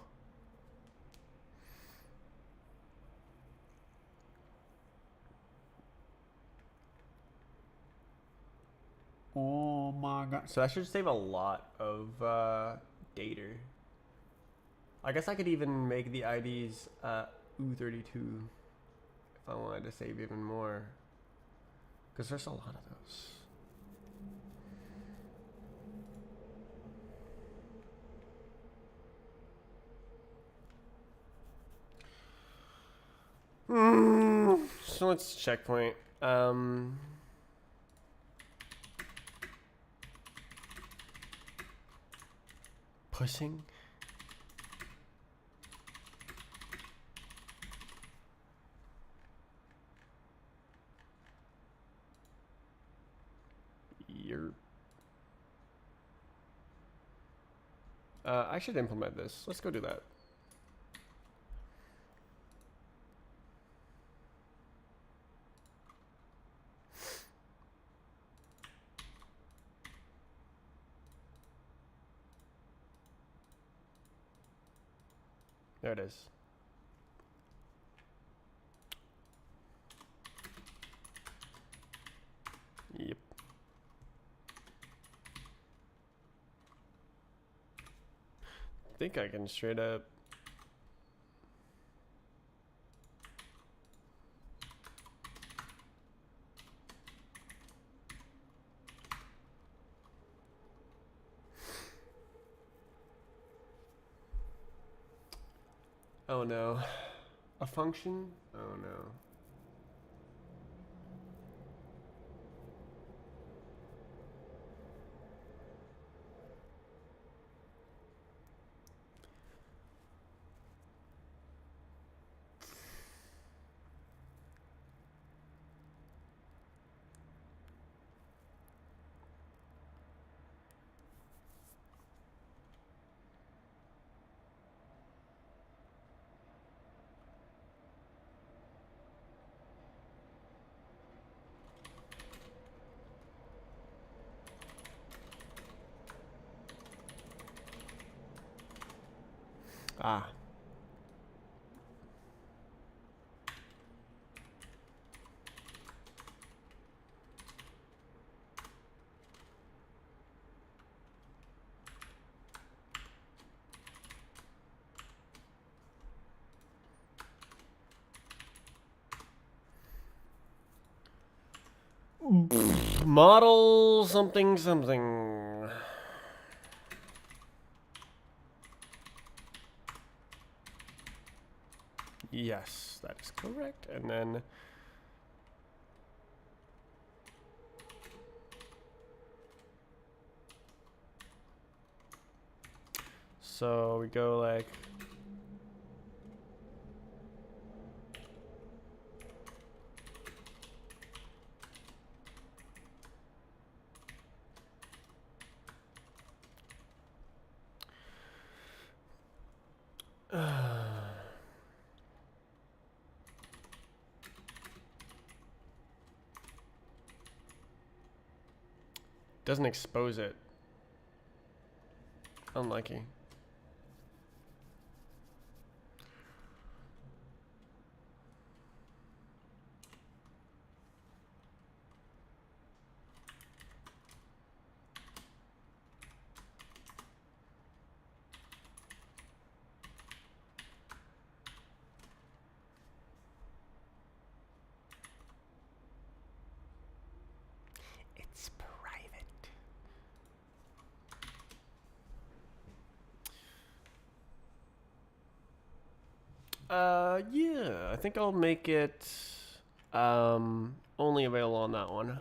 Oh my god. So that should save a lot of data. I guess I could even make the IDs U32 if I wanted to save even more. Because there's a lot of those. So let's checkpoint. pushing. I should implement this. Let's go do that. There it is. Yep. I think I can straight up. Oh no. A function? Oh no. Ah. Model something something. Yes, that is correct. And then so we go like doesn't expose it. Unlucky. It's private. Yeah, I think I'll make it only available on that one.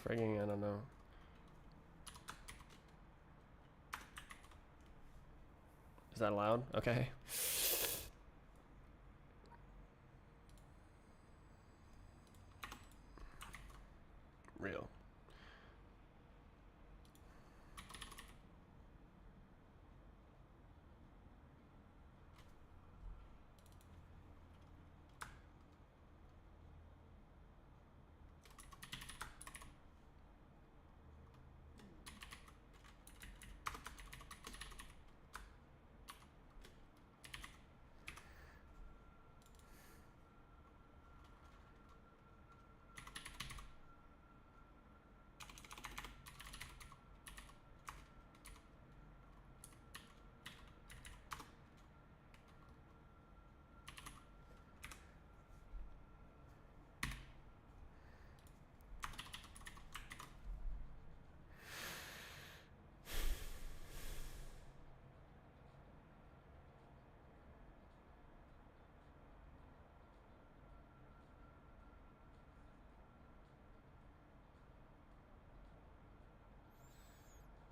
Frigging, I don't know. Is that allowed? Okay. Real.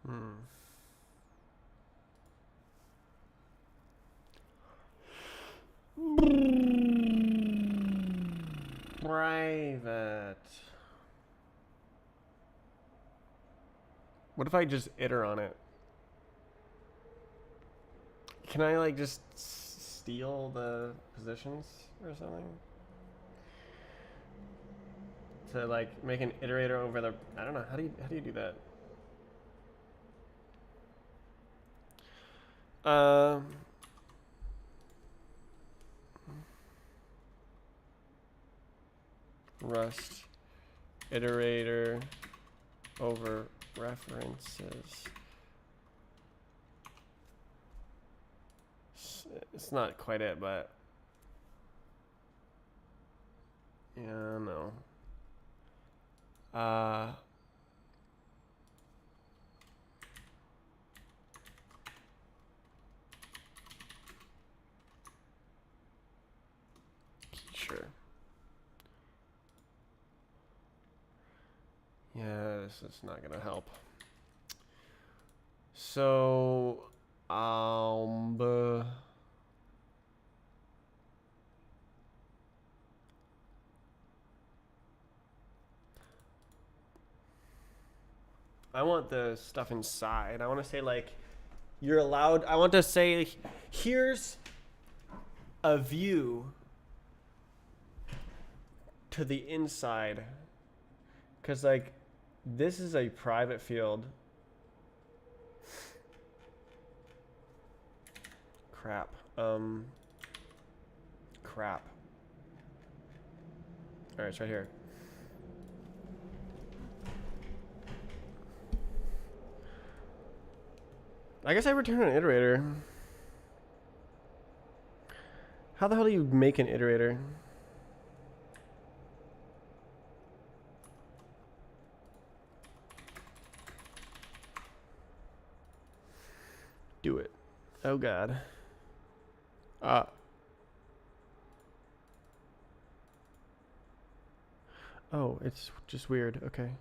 Hmm. Private. What if I just iter on it? Can I like just steal the positions or something? To like make an iterator over the, I don't know, how do you do that? Rust iterator over references. It's not quite it, but yeah, no. Sure. Yeah, this is not gonna help. So, I want the stuff inside. I want to say like, you're allowed. I want to say, here's a view to the inside, because like, this is a private field. Crap. Crap. All right, it's right here. I guess I return an iterator. How the hell do you make an iterator? Do it. Oh god. Oh, it's just weird. Okay.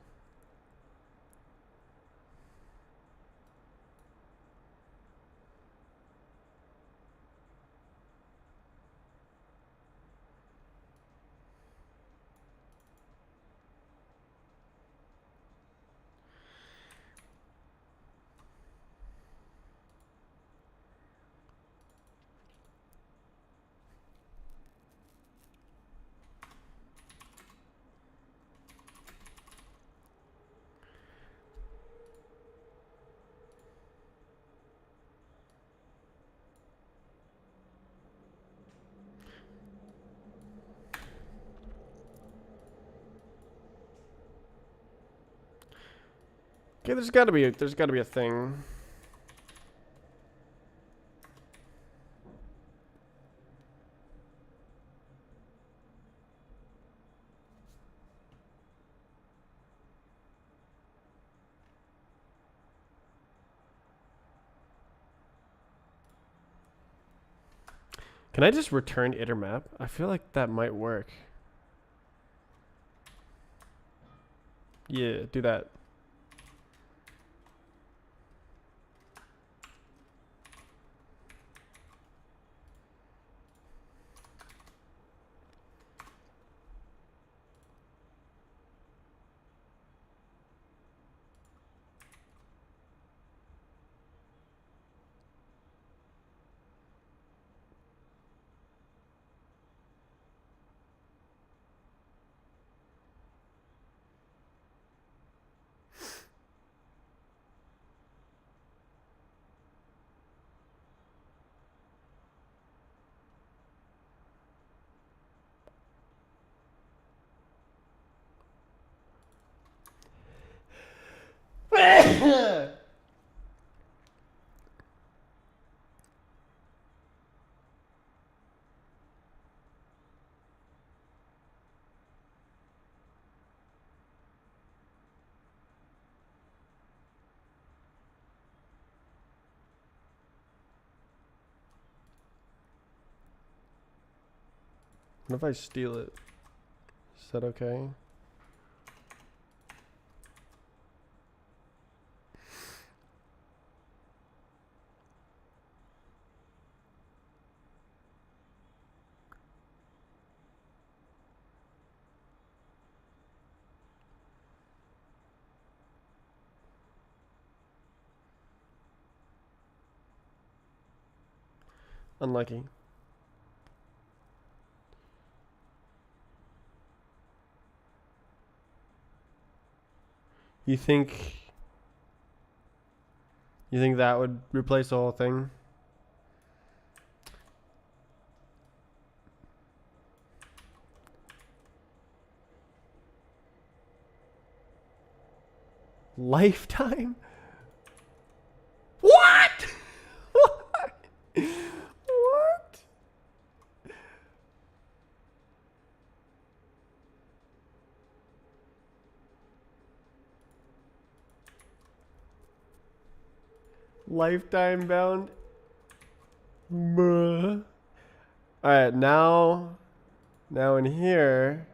Okay, there's got to be a thing. Can I just return iter map? I feel like that might work. Yeah, do that. What if I steal it? Is that okay? Unlucky. You think that would replace the whole thing? Lifetime? What? What? What? Lifetime bound? Bruh. Alright, now in here,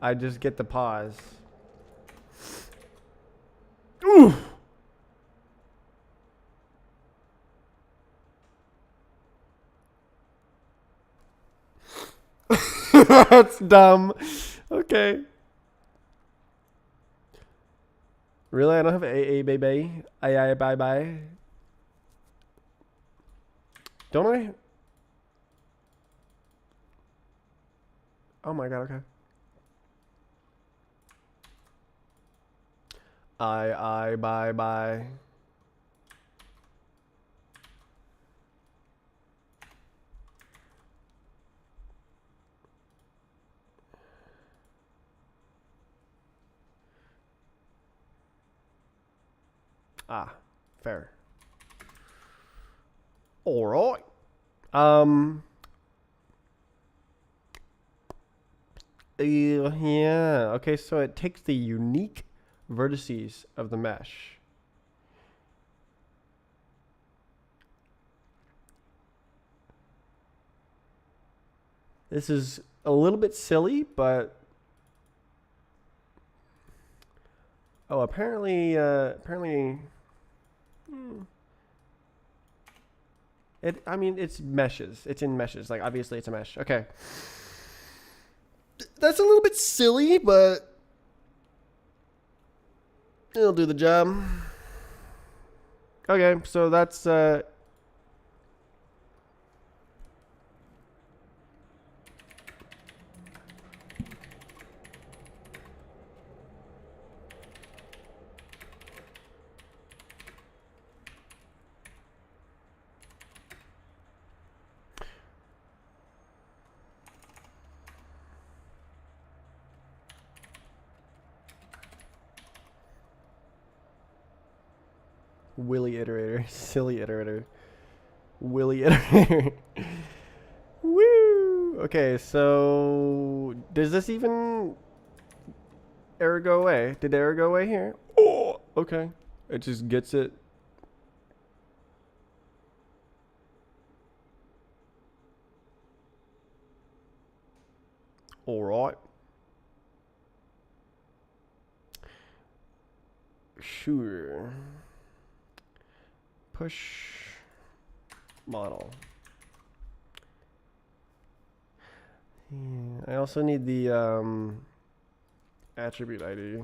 I just get the pause. Ooh! That's dumb. Okay. Really? I don't have AA baby. Aye bye bye. Don't I? Oh my god, okay. Aye bye bye. Ah, fair. All right. Yeah. Okay, so it takes the unique vertices of the mesh. This is a little bit silly, but oh, apparently, it. I mean, it's meshes. It's in meshes. Like obviously, it's a mesh. Okay. That's a little bit silly, but it'll do the job. Okay, so that's Willy iterator, silly iterator, Willy iterator. Woo! Okay, so does this even error go away? Did error go away here? Oh, okay. It just gets it. All right. Sure. Push model. Yeah, I also need the attribute ID.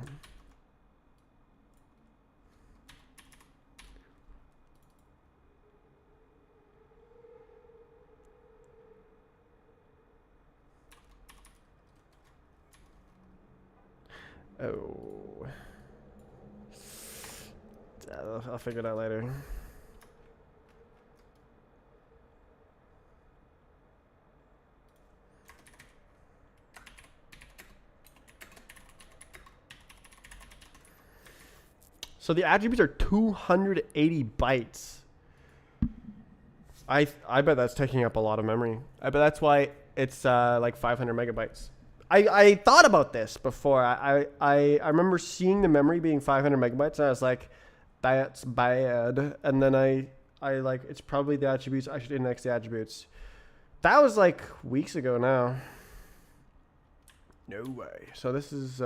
Oh. I'll figure it out later. So the attributes are 280 bytes. I bet that's taking up a lot of memory. I bet that's why it's like 500 megabytes. I thought about this before. I remember seeing the memory being 500 megabytes, and I was like, that's bad. And then I like, it's probably the attributes. I should index the attributes. That was like weeks ago now. No way. So this is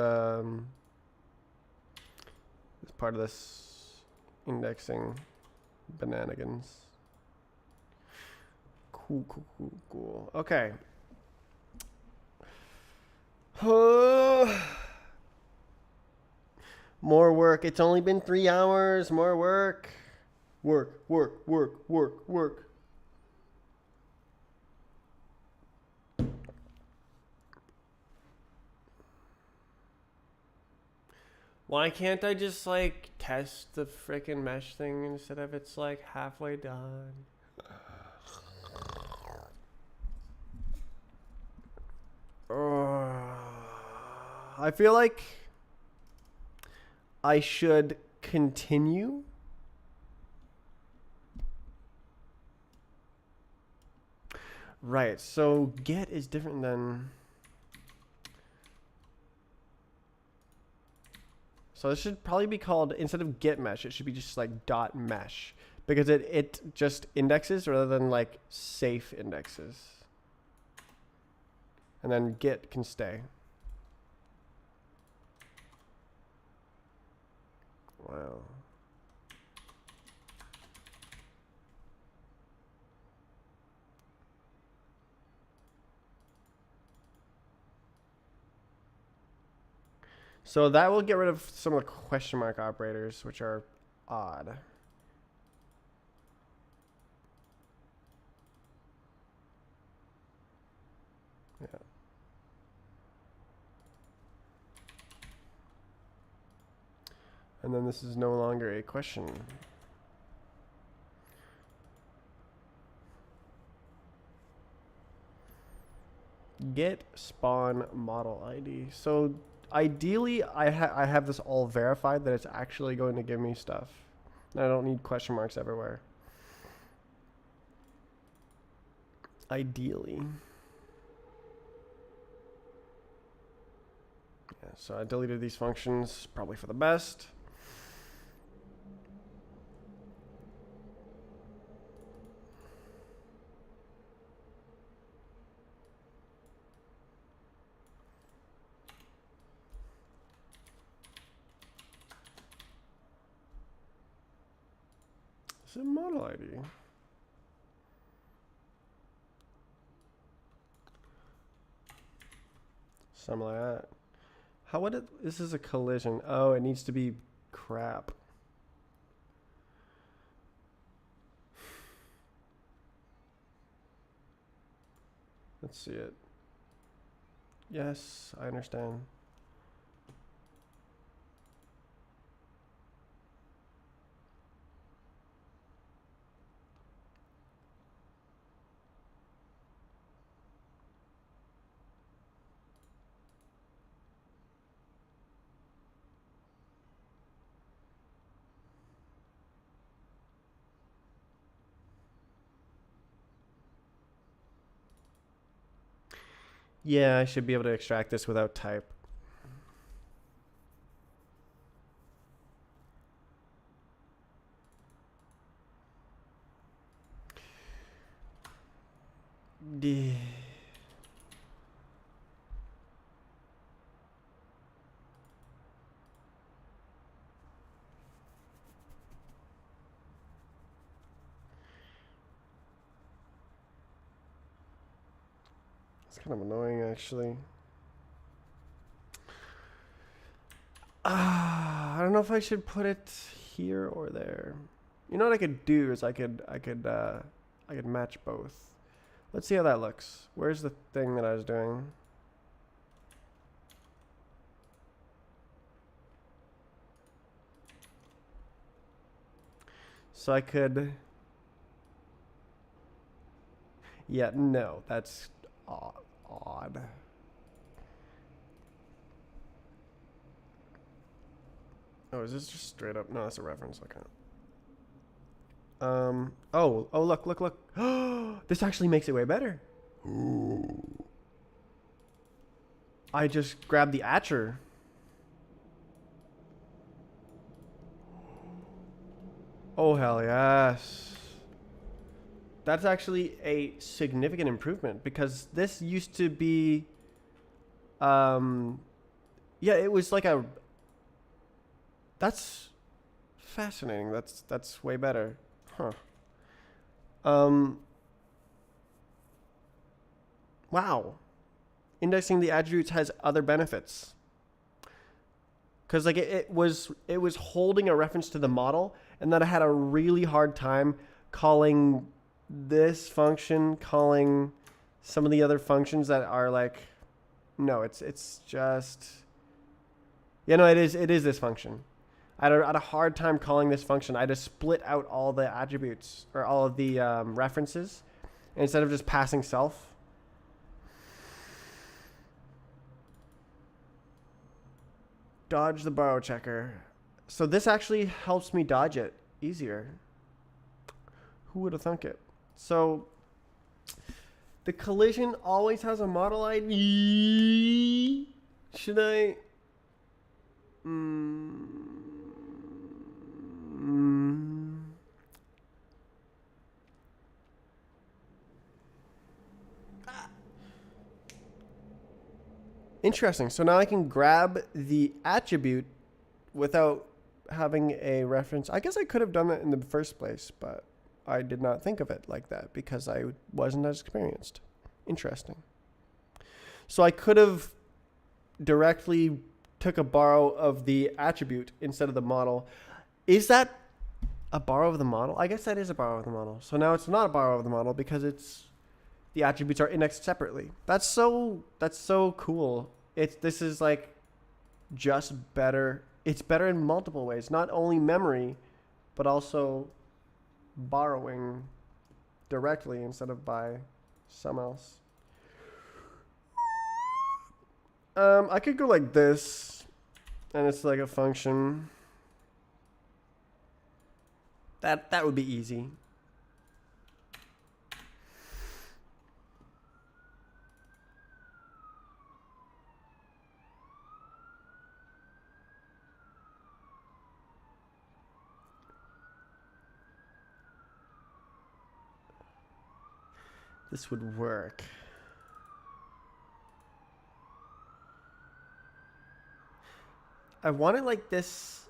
part of this indexing bananigans. Cool. Okay. More work. It's only been 3 hours. More work. Work. Why can't I just like test the freaking mesh thing instead of it's like halfway done? I feel like I should continue. Right, so get is different than... So this should probably be called, instead of get mesh, it should be just like dot mesh. Because it just indexes rather than like safe indexes. And then get can stay. Wow. So that will get rid of some of the question mark operators, which are odd. Yeah. And then this is no longer a question. Get spawn model ID. So ideally, I have this all verified that it's actually going to give me stuff. And I don't need question marks everywhere. Ideally. Yeah, so I deleted these functions, probably for the best. It's a model ID. Something like that. How would it? This is a collision. Oh, it needs to be crap. Let's see it. Yes, I understand. Yeah, I should be able to extract this without type. D. It's kind of annoying, actually. I don't know if I should put it here or there. You know what I could do is I could match both. Let's see how that looks. Where's the thing that I was doing? So I could... Yeah, no, that's odd. Oh, is this just straight up? No, that's a reference. Okay. Oh, look. This actually makes it way better. Ooh. I just grabbed the Atcher. Oh, hell yes. That's actually a significant improvement because this used to be, yeah, it was like a, that's fascinating. That's way better. Huh. Wow. Indexing the attributes has other benefits. Because like it was holding a reference to the model, and then I had a really hard time calling this function, calling some of the other functions that are like, no, it's just Yeah, no, it is this function. I had a hard time calling this function. I just split out all the attributes or all of the references instead of just passing self. Dodge the borrow checker. So this actually helps me dodge it easier. Who would have thunk it? So the collision always has a model ID. Should I? Interesting. So now I can grab the attribute without having a reference. I guess I could have done that in the first place, but I did not think of it like that because I wasn't as experienced. Interesting. So I could have directly took a borrow of the attribute instead of the model. Is that a borrow of the model? I guess that is a borrow of the model. So now it's not a borrow of the model because the attributes are indexed separately. That's so cool. This is like just better. It's better in multiple ways, not only memory, but also borrowing directly instead of by some else. I could go like this, and it's like a function. That would be easy. This would work. I want it like this.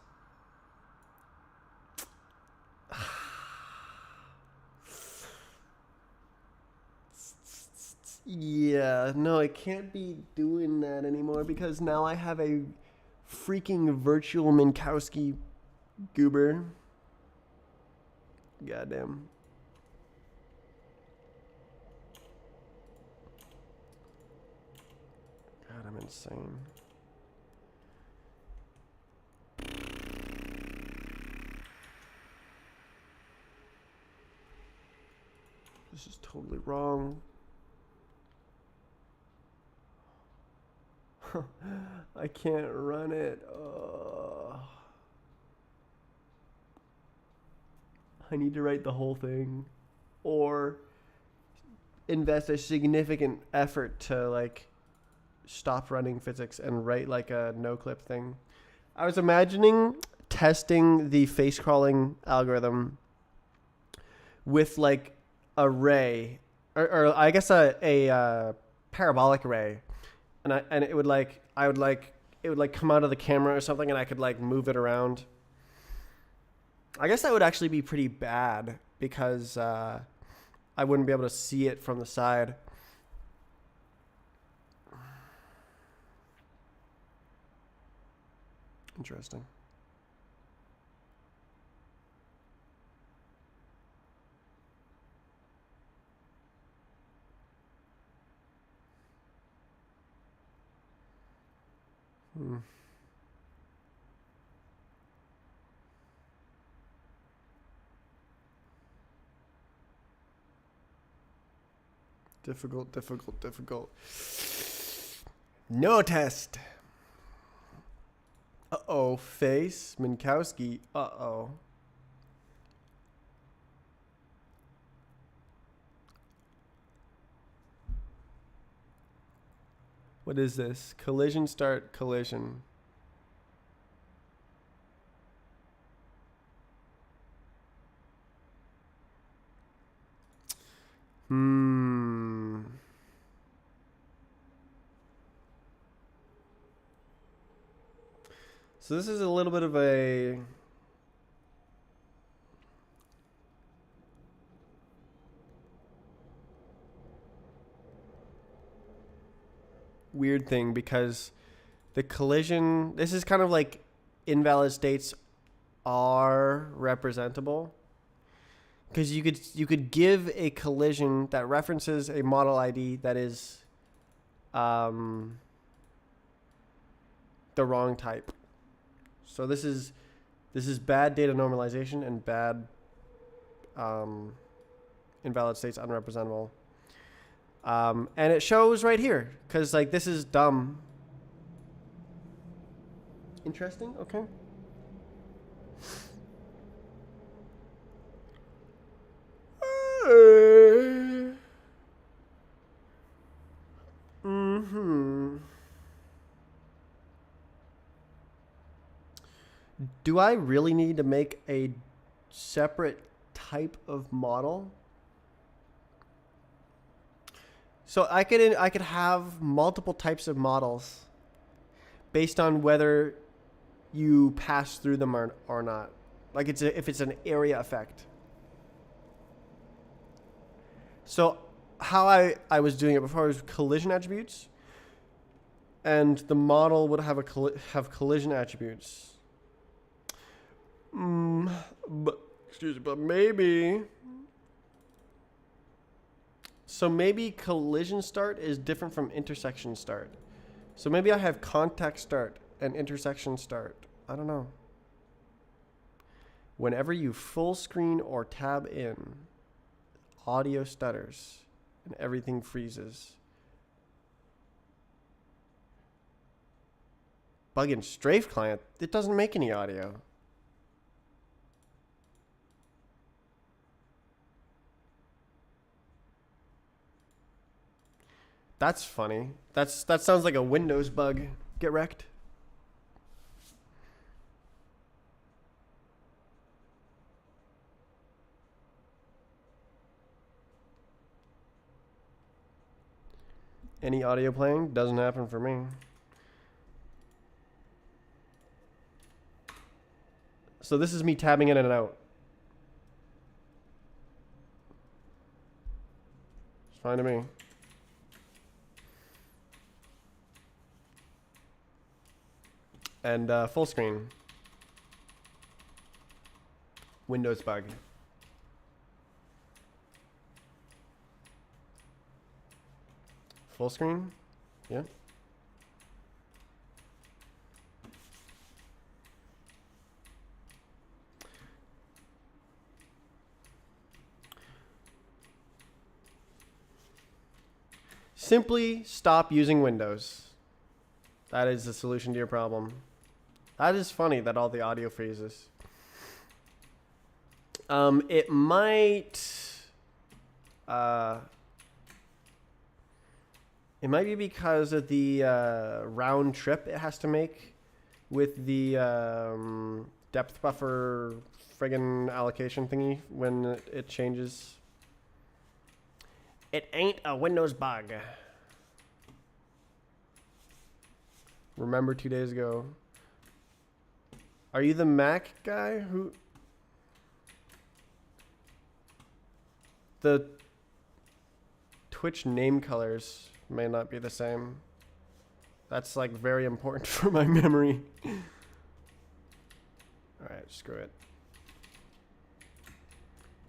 Yeah, no, I can't be doing that anymore because now I have a freaking virtual Minkowski goober. Goddamn. God, I'm insane. This is totally wrong. I can't run it. I need to write the whole thing or invest a significant effort to like stop running physics and write like a no clip thing. I was imagining testing the face crawling algorithm with like a ray or I guess a parabolic ray. And it would like it would come out of the camera or something and I could like move it around. I guess that would actually be pretty bad because I wouldn't be able to see it from the side. Interesting. Difficult. No test. Uh-oh, face. Minkowski. Uh-oh. What is this? Collision start collision. So this is a little bit of a weird thing because the collision, this is kind of like invalid states are representable. Because you could give a collision that references a model ID that is the wrong type. So this is bad data normalization and bad invalid states unrepresentable. And it shows right here because like this is dumb. Interesting. Okay. Do I really need to make a separate type of model? So I could have multiple types of models based on whether you pass through them or not. Like if it's an area effect. So how I was doing it before was collision attributes, and the model would have have collision attributes. But maybe. So maybe collision start is different from intersection start. So maybe I have contact start and intersection start. I don't know. Whenever you full screen or tab in, audio stutters and everything freezes. Bug and strafe client, it doesn't make any audio. That's funny. That sounds like a Windows bug. Get wrecked. Any audio playing? Doesn't happen for me. So this is me tabbing in and out. It's fine to me. And full screen. Windows bug. Full screen? Yeah. Simply stop using Windows. That is the solution to your problem. That is funny that all the audio freezes. It might be because of the round trip it has to make with the depth buffer friggin' allocation thingy when it changes. It ain't a Windows bug. Remember 2 days ago. Are you the Mac guy who... The Twitch name colors may not be the same. That's like very important for my memory. Alright, screw it.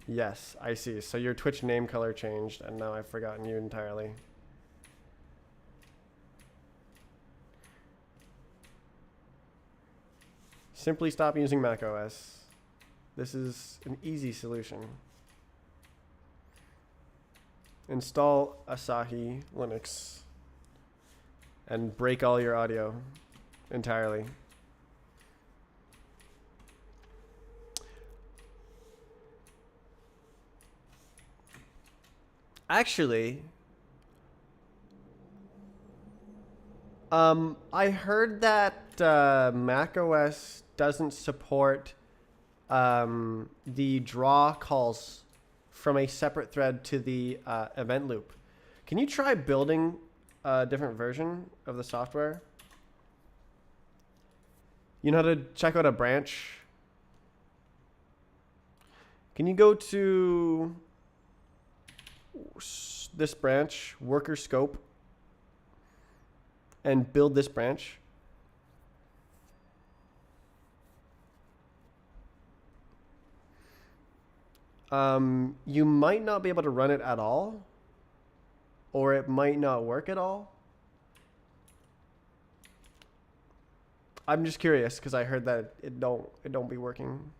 Yes, I see. So your Twitch name color changed and now I've forgotten you entirely. Simply stop using macOS. This is an easy solution. Install Asahi Linux and break all your audio entirely. Actually, I heard that macOS doesn't support the draw calls from a separate thread to the event loop. Can you try building a different version of the software? You know how to check out a branch? Can you go to this branch, worker scope, and build this branch? You might not be able to run it at all, or it might not work at all. I'm just curious because I heard that it don't be working.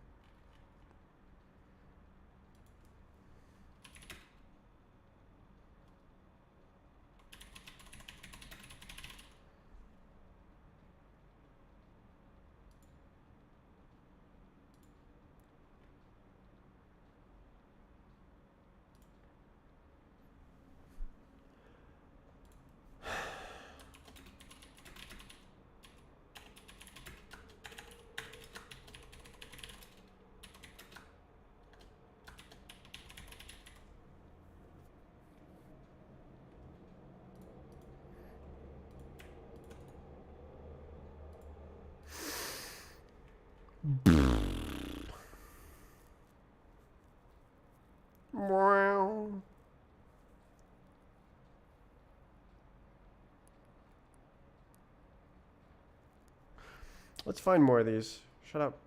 Let's find more of these. Shut up.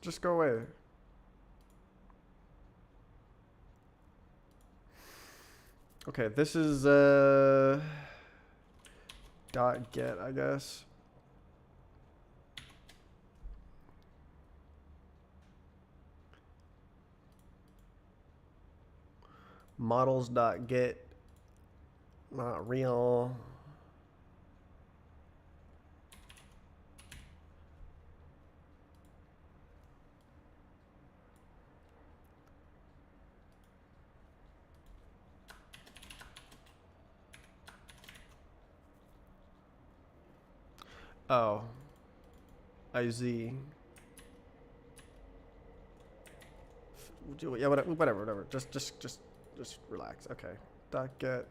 Just go away. Okay, this is dot get, I guess. Models dot get. Not real. Oh. IZ. Yeah, whatever. Just relax. Okay. Dot get.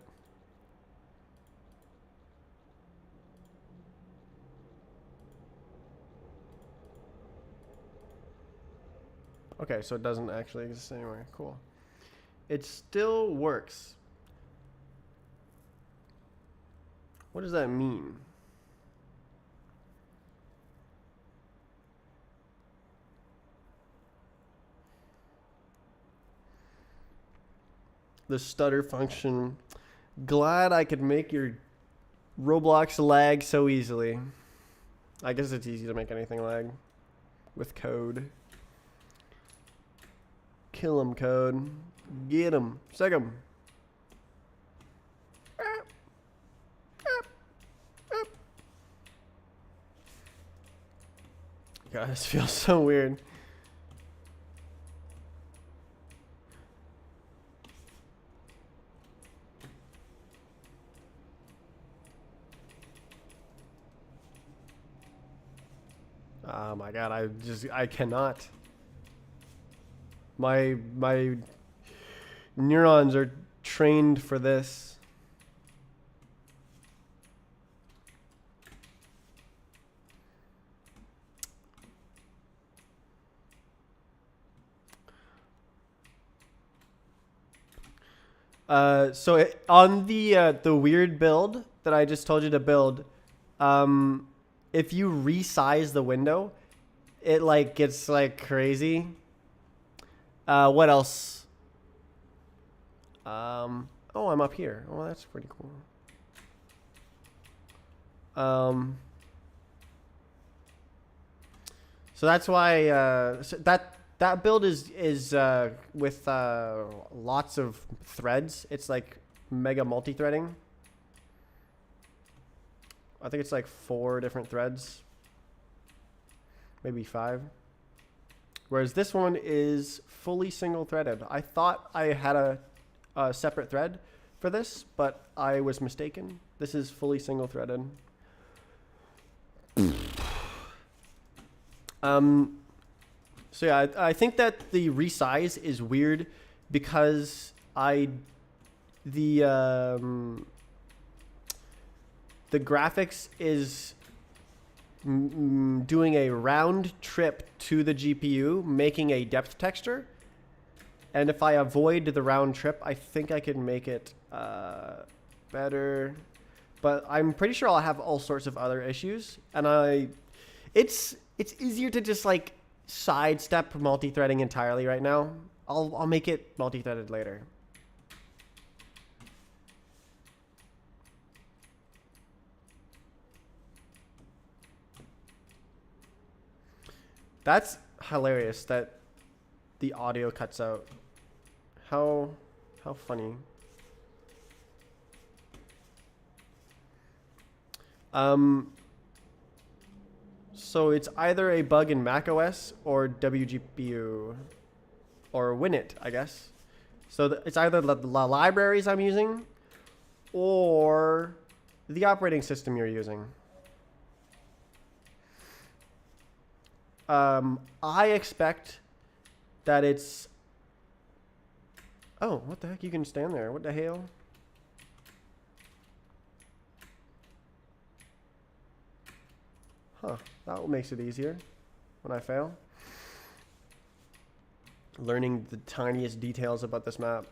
Okay, so it doesn't actually exist anyway. Cool. It still works. What does that mean? The stutter function. Glad I could make your Roblox lag so easily. I guess it's easy to make anything lag with code. Kill him, code. Get him. Sick him. God, this feels so weird. Oh my God, I cannot. My neurons are trained for this. On the weird build that I just told you to build, if you resize the window, it like gets like crazy. What else? Oh, I'm up here. Oh, that's pretty cool. So that's why that build is with lots of threads. It's like mega multi-threading. I think it's like 4 different threads, maybe 5. Whereas this one is fully single threaded. I thought I had a separate thread for this, but I was mistaken. This is fully single threaded. So yeah, I think that the resize is weird because the graphics is doing a round trip to the GPU, making a depth texture. And if I avoid the round trip, I think I can make it better. But I'm pretty sure I'll have all sorts of other issues. And it's easier to just like sidestep multi-threading entirely right now. I'll make it multi-threaded later. That's hilarious that the audio cuts out. How funny. So it's either a bug in macOS or WGPU or Winit, I guess. So it's either the libraries I'm using or the operating system you're using. I expect that it's... Oh, what the heck? You can stand there. What the hell? Huh. That makes it easier when I fail. Learning the tiniest details about this map.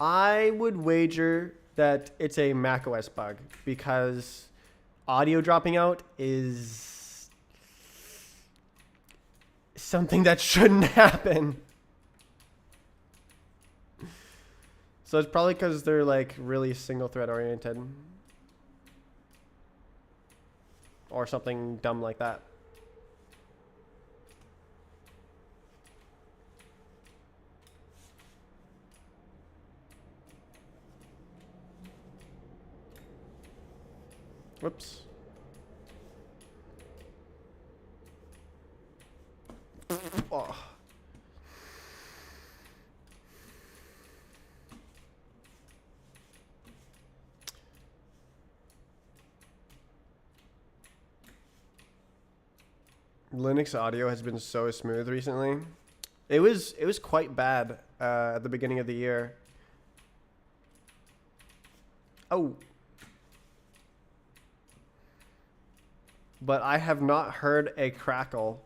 I would wager that it's a macOS bug because audio dropping out is something that shouldn't happen. So it's probably because they're like really single thread oriented or something dumb like that. Whoops. Oh. Linux audio has been so smooth recently. It was quite bad at the beginning of the year. Oh. But I have not heard a crackle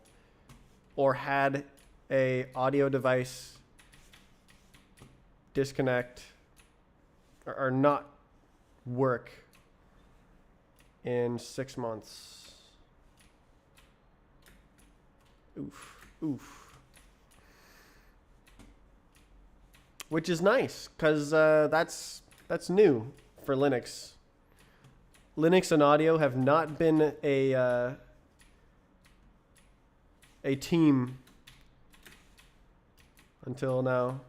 or had a audio device disconnect or not work in 6 months. Oof. Oof. Which is nice, because that's new for Linux. Linux and audio have not been a team until now.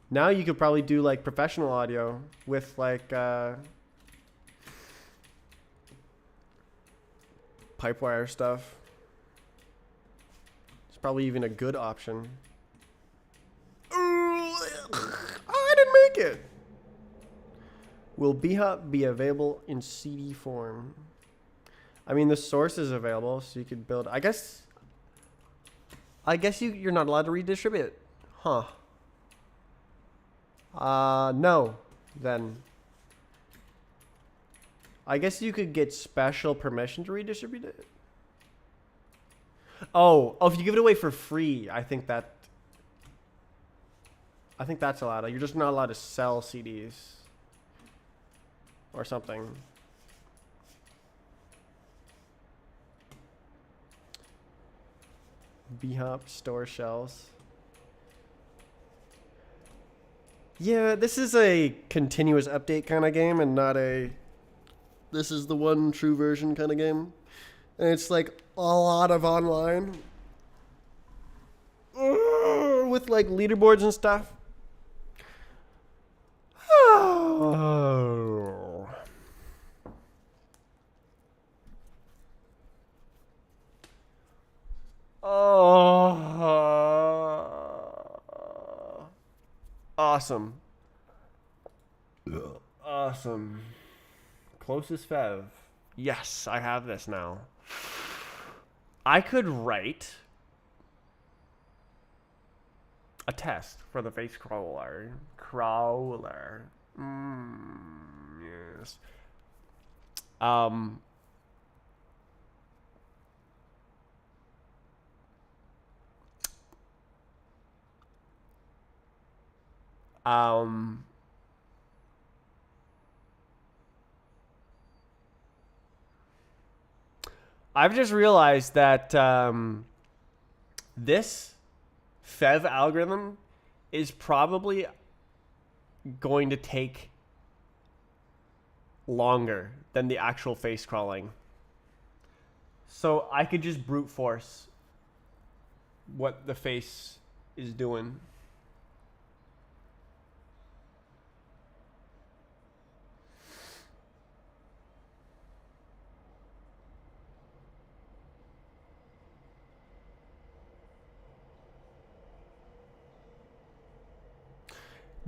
Now you could probably do like professional audio with like Pipewire stuff. It's probably even a good option. I didn't make it. Will bhop be available in CD form? I mean, the source is available, so you could build. I guess you're not allowed to redistribute it, huh? No. Then I guess you could get special permission to redistribute it. Oh, if you give it away for free, I think that's allowed. You're just not allowed to sell CDs or something. bhop store shells. Yeah, this is a continuous update kind of game and not a this is the one true version kind of game. And it's like a lot of online with like leaderboards and stuff. Oh. Oh. Awesome. Awesome. Closest Fev. Yes, I have this now. I could write a test for the face crawler. Yes. I've just realized that this Fev algorithm is probably going to take longer than the actual face crawling. So I could just brute force what the face is doing.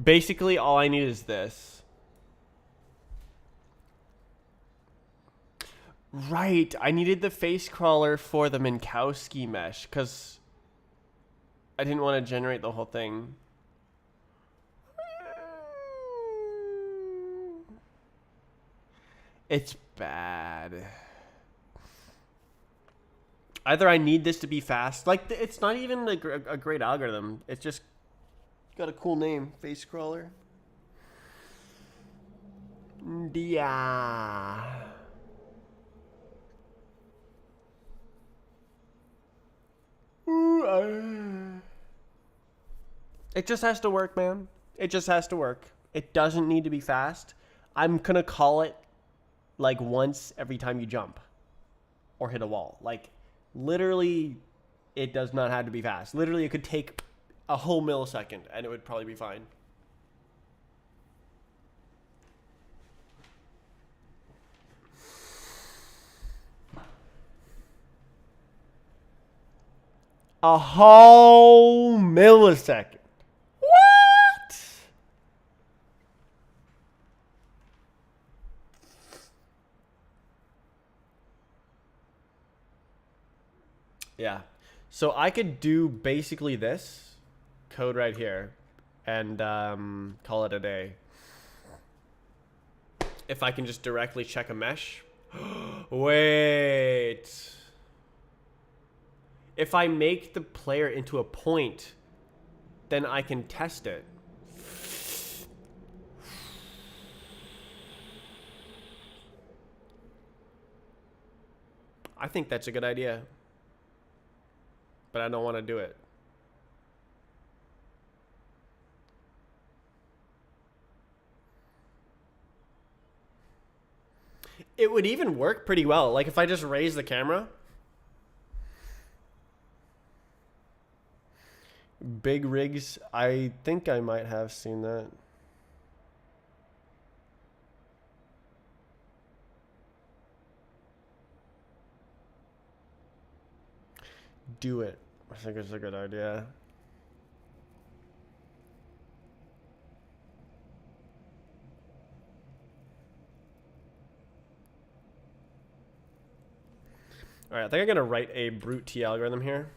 Basically, all I need is this. Right, I needed the face crawler for the Minkowski mesh because I didn't want to generate the whole thing. It's bad. Either I need this to be fast. Like, it's not even a great algorithm. It's just got a cool name. Face crawler. Yeah. It just has to work, man. It just has to work. It doesn't need to be fast. I'm going to call it like once every time you jump or hit a wall. Like, literally, it does not have to be fast. Literally, it could take a whole millisecond and it would probably be fine. A whole millisecond. What? Yeah. So I could do basically this code right here and call it a day. If I can just directly check a mesh. Wait. If I make the player into a point, then I can test it. I think that's a good idea. But I don't want to do it. It would even work pretty well. Like if I just raise the camera. Big rigs. I think I might have seen that. Do it. I think it's a good idea. All right, I think I'm gonna write a brute T algorithm here.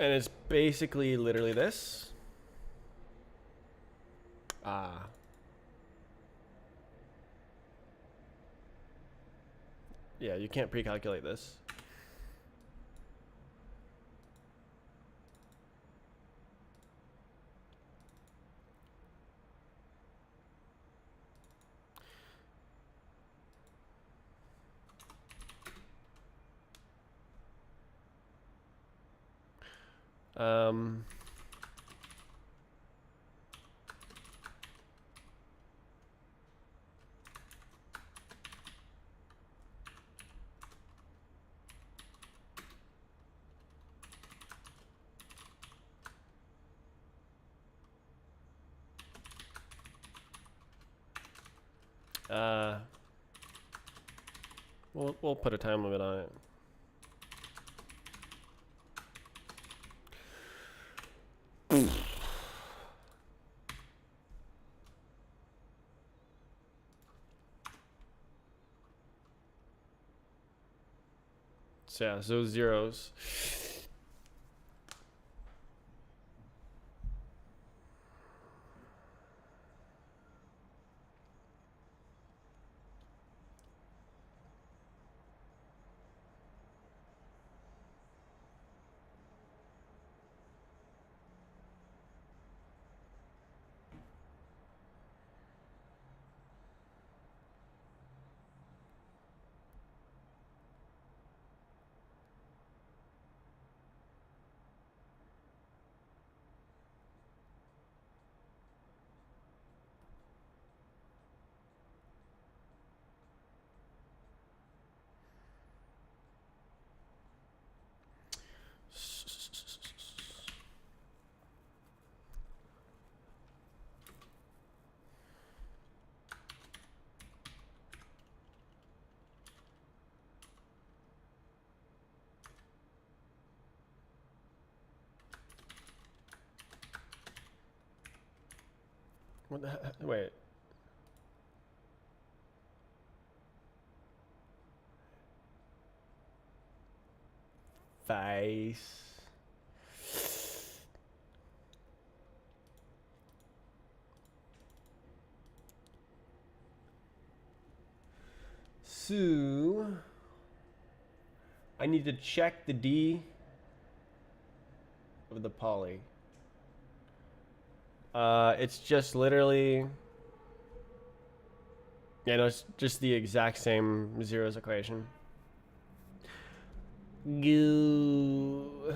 And it's basically literally this. Yeah, you can't pre-calculate this. Um, We'll put a time limit on it. So yeah, so those zeros. What the heck? Wait. Face. So I need to check the D of the poly. It's just literally, yeah, no, it's just the exact same zeros equation. Goo.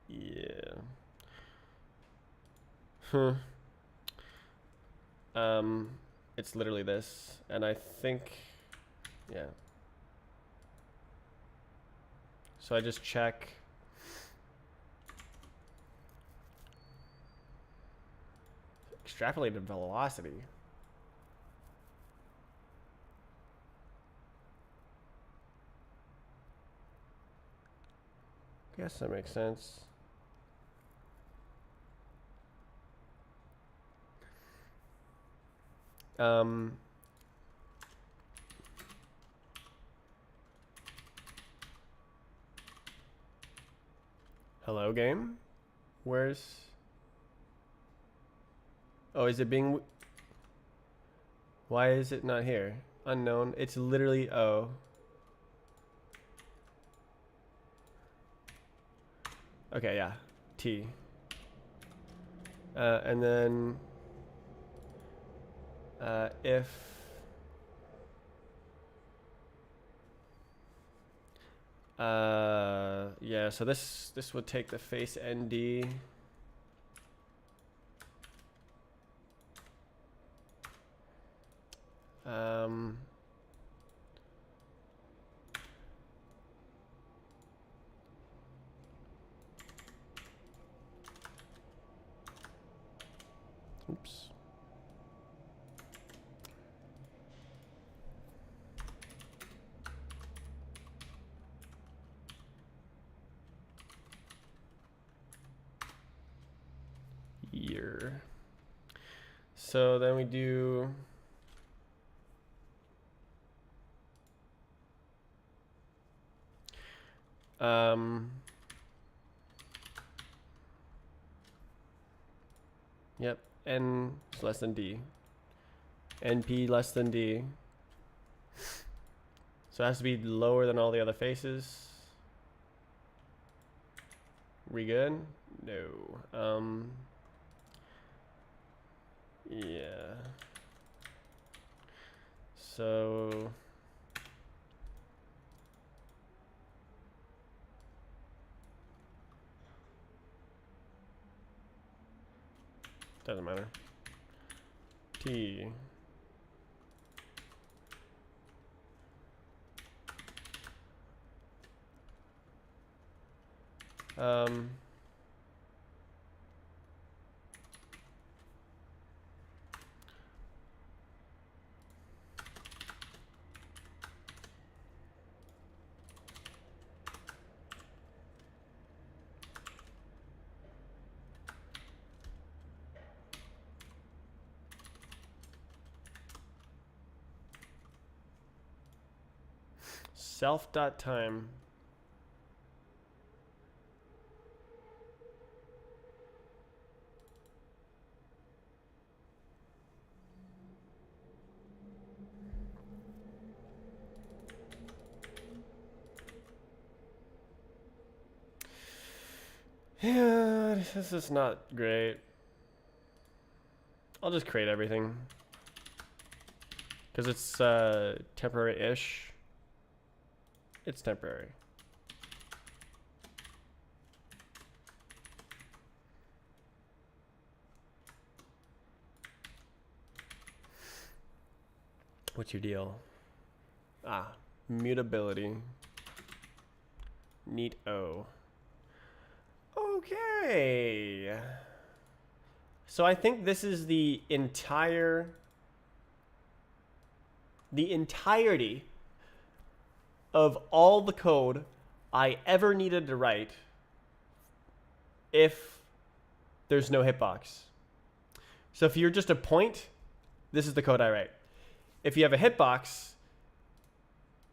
Yeah. Huh. It's literally this, and I think, yeah. So I just check. Extrapolated velocity. Guess that makes sense. Hello, game? Where's... Oh, is it being... Why is it not here? Unknown. It's literally O. Okay, yeah. T. And then... if... yeah, so this would take the face ND. Oops. Year. So then we do... Yep, N is less than D. NP less than D. So it has to be lower than all the other faces. We good? No. Yeah. So... Doesn't matter. T. Self.time. Yeah, this is not great. I'll just create everything. Because it's temporary-ish. It's temporary. What's your deal? Ah, mutability. Neat-o. Okay. So I think this is the entirety of all the code I ever needed to write if there's no hitbox. So if you're just a point, this is the code I write. If you have a hitbox,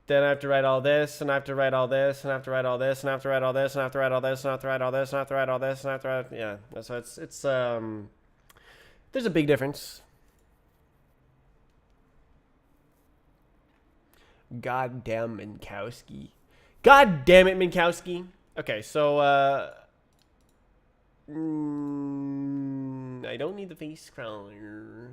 then I have to write all this, and I have to write all this, and I have to write all this, and I have to write all this, and I have to write all this, and I have to write all this, and I have to write all this, and I have to write, yeah. So it's there's a big difference. God damn Minkowski. God damn it, Minkowski. Okay, so I don't need the face crawler.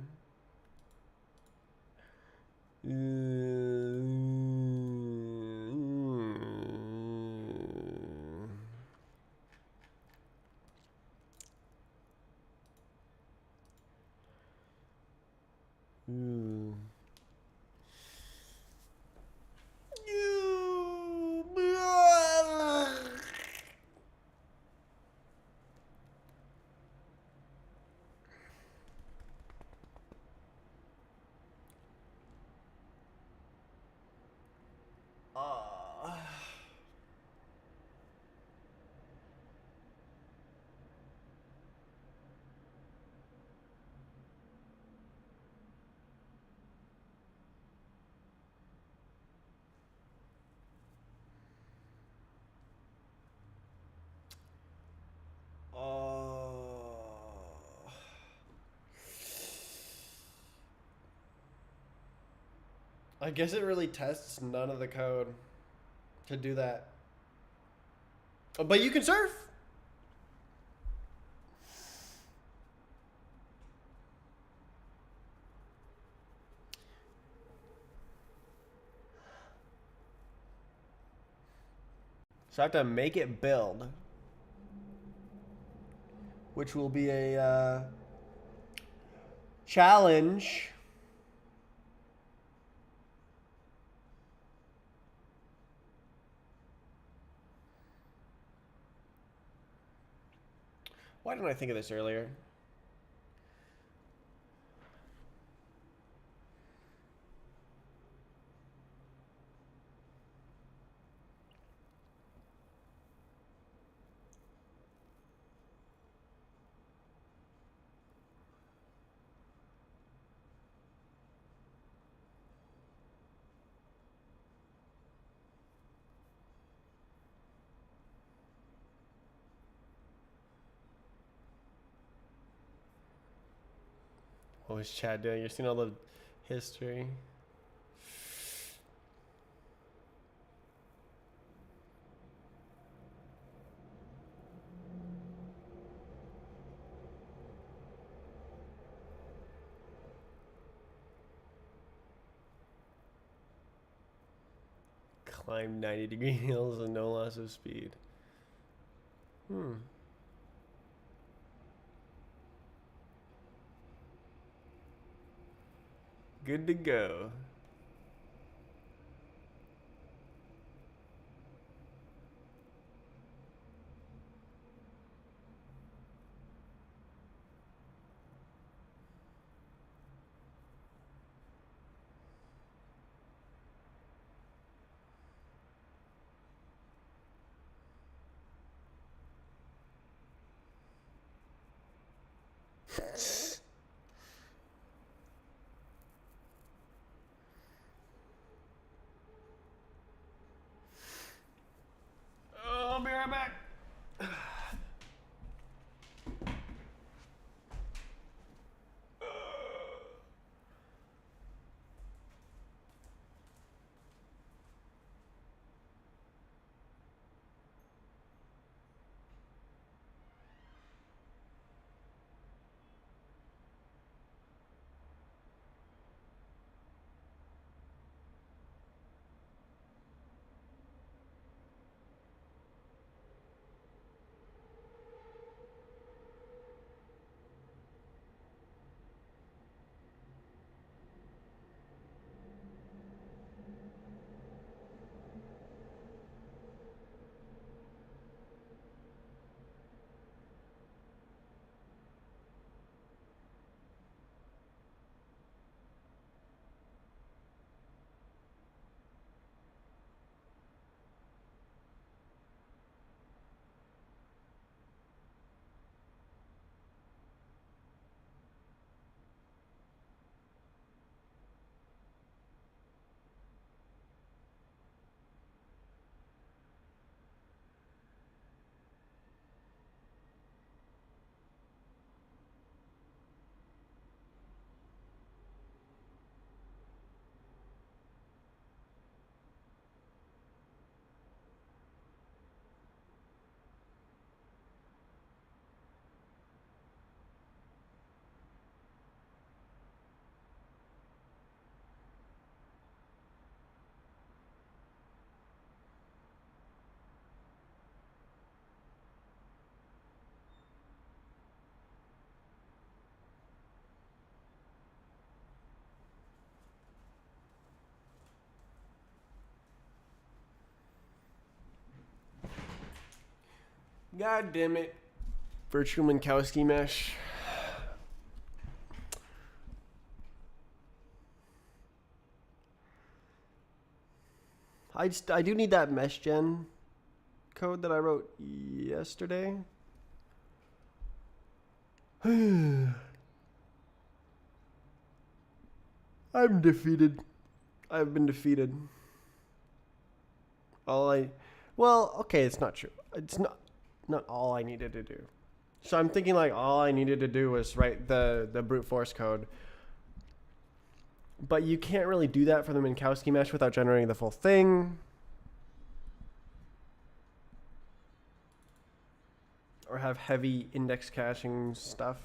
I guess it really tests none of the code to do that. But you can surf. So I have to make it build, which will be a challenge. Why didn't I think of this earlier? What was Chad doing? You're seeing all the history. Climb 90-degree hills with no loss of speed. Good to go. I'll be right back. God damn it. Virtual Minkowski mesh. I do need that mesh gen code that I wrote yesterday. I'm defeated. I've been defeated. Well, okay, it's not true. It's not all I needed to do. So I'm thinking like all I needed to do was write the brute force code. But you can't really do that for the Minkowski mesh without generating the full thing. Or have heavy index caching stuff.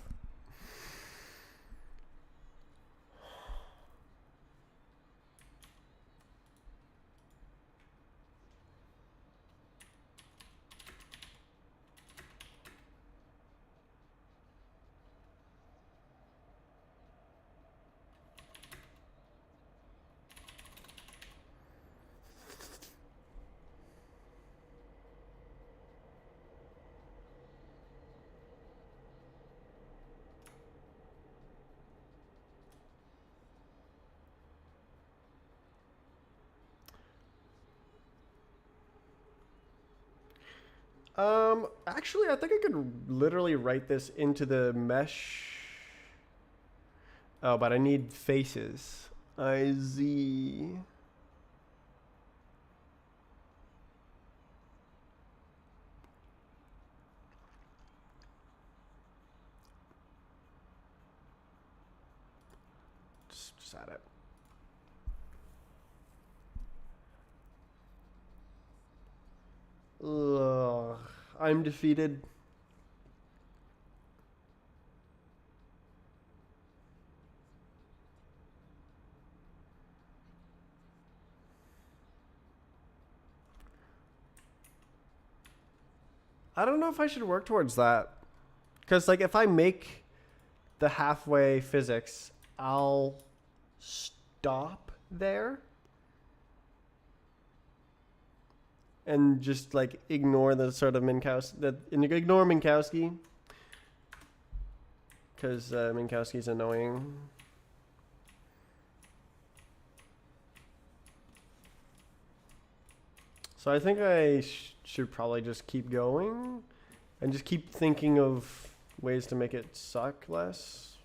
Actually, I think I could literally write this into the mesh. Oh, but I need faces. IZ. Just add it. Ugh, I'm defeated. I don't know if I should work towards that. Because, like, if I make the halfway physics, I'll stop there. And just, like, ignore the sort of Minkowski. Ignore Minkowski. Because Minkowski's annoying. So I think I should probably just keep going. And just keep thinking of ways to make it suck less.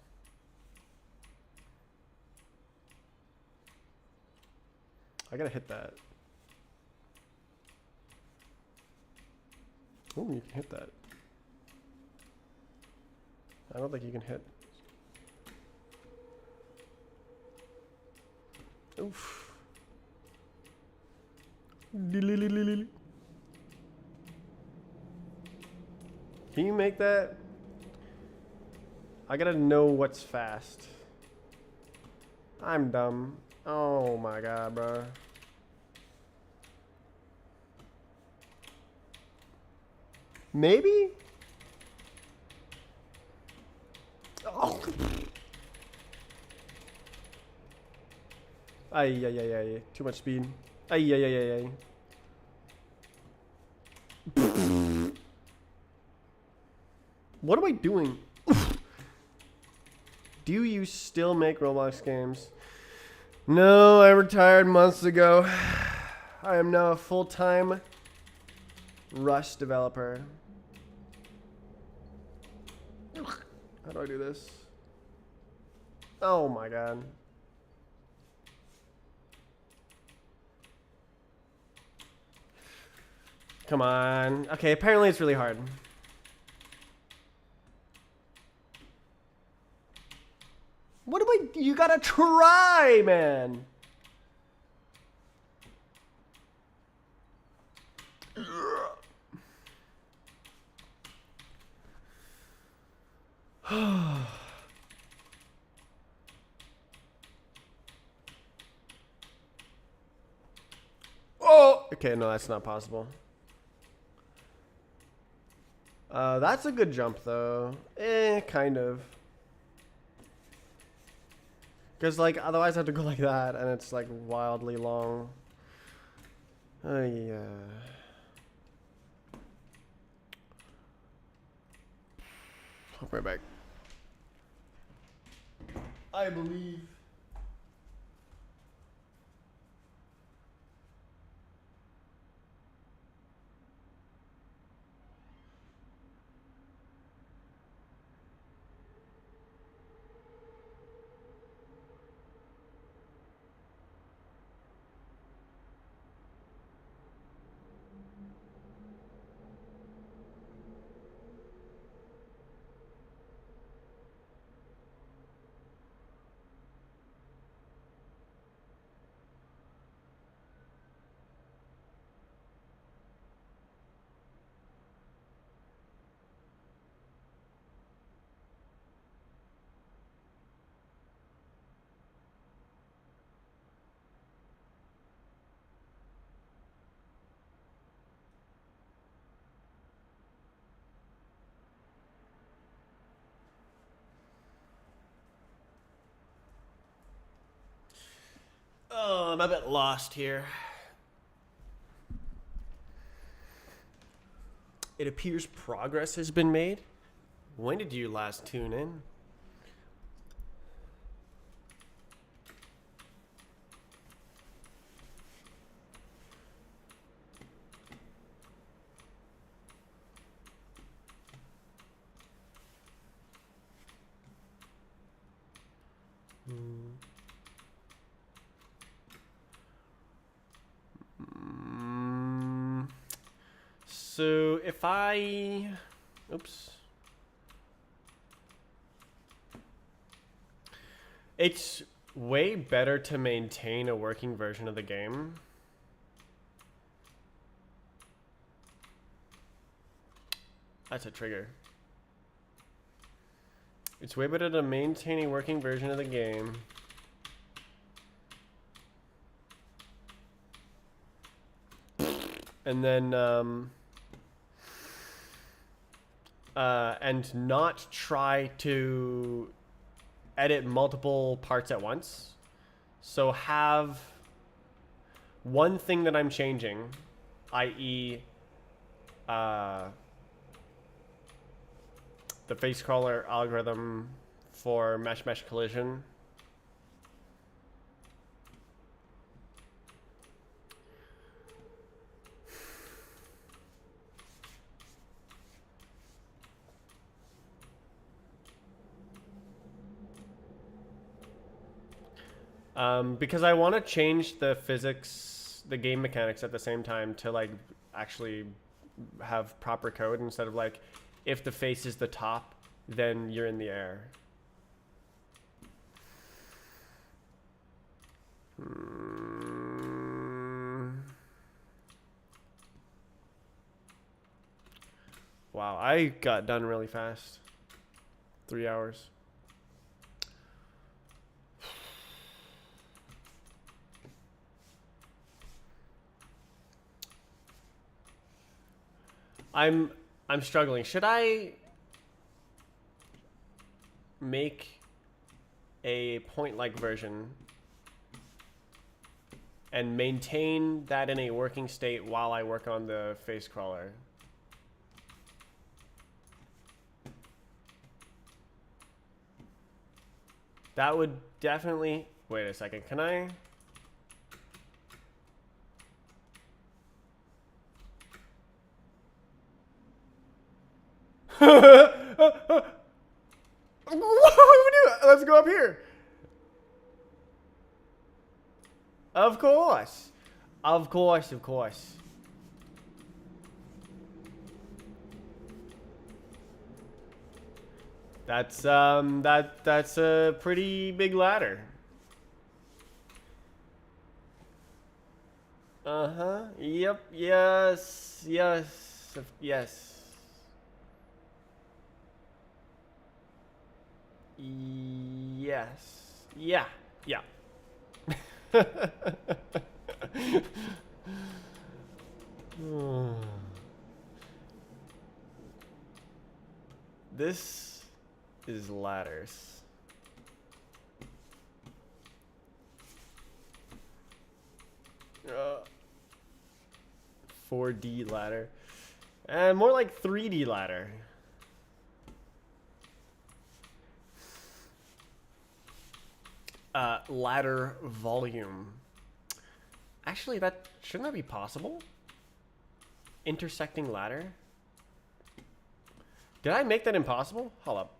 I gotta hit that. Oh, you can hit that. I don't think you can hit. Oof. Can you make that? I gotta know what's fast. I'm dumb. Oh my god, bro. Maybe? Oh. Ay, ay, ay, ay. Too much speed. Ay, ay, ay, ay, ay. What am I doing? Do you still make Roblox games? No, I retired months ago. I am now a full-time Rust developer. How do I do this? Oh my god. Come on. Okay, apparently it's really hard. What do I... You gotta try, man. Oh! Okay, no, that's not possible. That's a good jump, though. Kind of. Because, like, otherwise I have to go like that, and it's, like, wildly long. Yeah. I'll be right back. I believe. Oh, I'm a bit lost here. It appears progress has been made. When did you last tune in? So if I, oops. It's way better to maintain a working version of the game. That's a trigger. It's way better to maintain a working version of the game. And then, and not try to edit multiple parts at once. So have one thing that I'm changing, i.e. The face crawler algorithm for mesh collision. Because I want to change the physics, the game mechanics at the same time to like actually have proper code instead of like if the face is the top, then you're in the air. Wow, I got done really fast. 3 hours. I'm struggling. Should I make a point-like version and maintain that in a working state while I work on the face crawler? That would definitely... Wait a second. Can I... Let's go up here. Of course. Of course, of course. That's that's a pretty big ladder. Uh-huh. Yep. Yes. Yes. Yes. Yes. Yeah. Yeah. This is ladders. Uh, 4D ladder. And more like 3D ladder. Ladder volume. Actually, shouldn't that be possible? Intersecting ladder? Did I make that impossible? Hold up.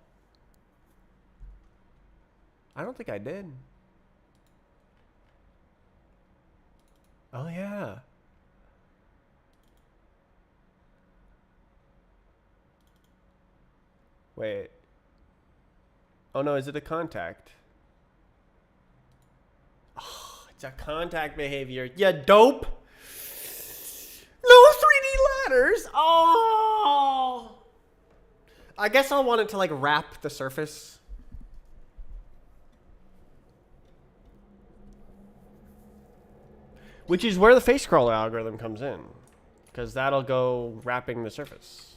I don't think I did. Oh, yeah. Wait. Oh, no, is it a contact? Oh, it's a contact behavior. You dope. No 3D ladders. Oh. I guess I'll want it to like wrap the surface. Which is where the face crawler algorithm comes in. Because that'll go wrapping the surface.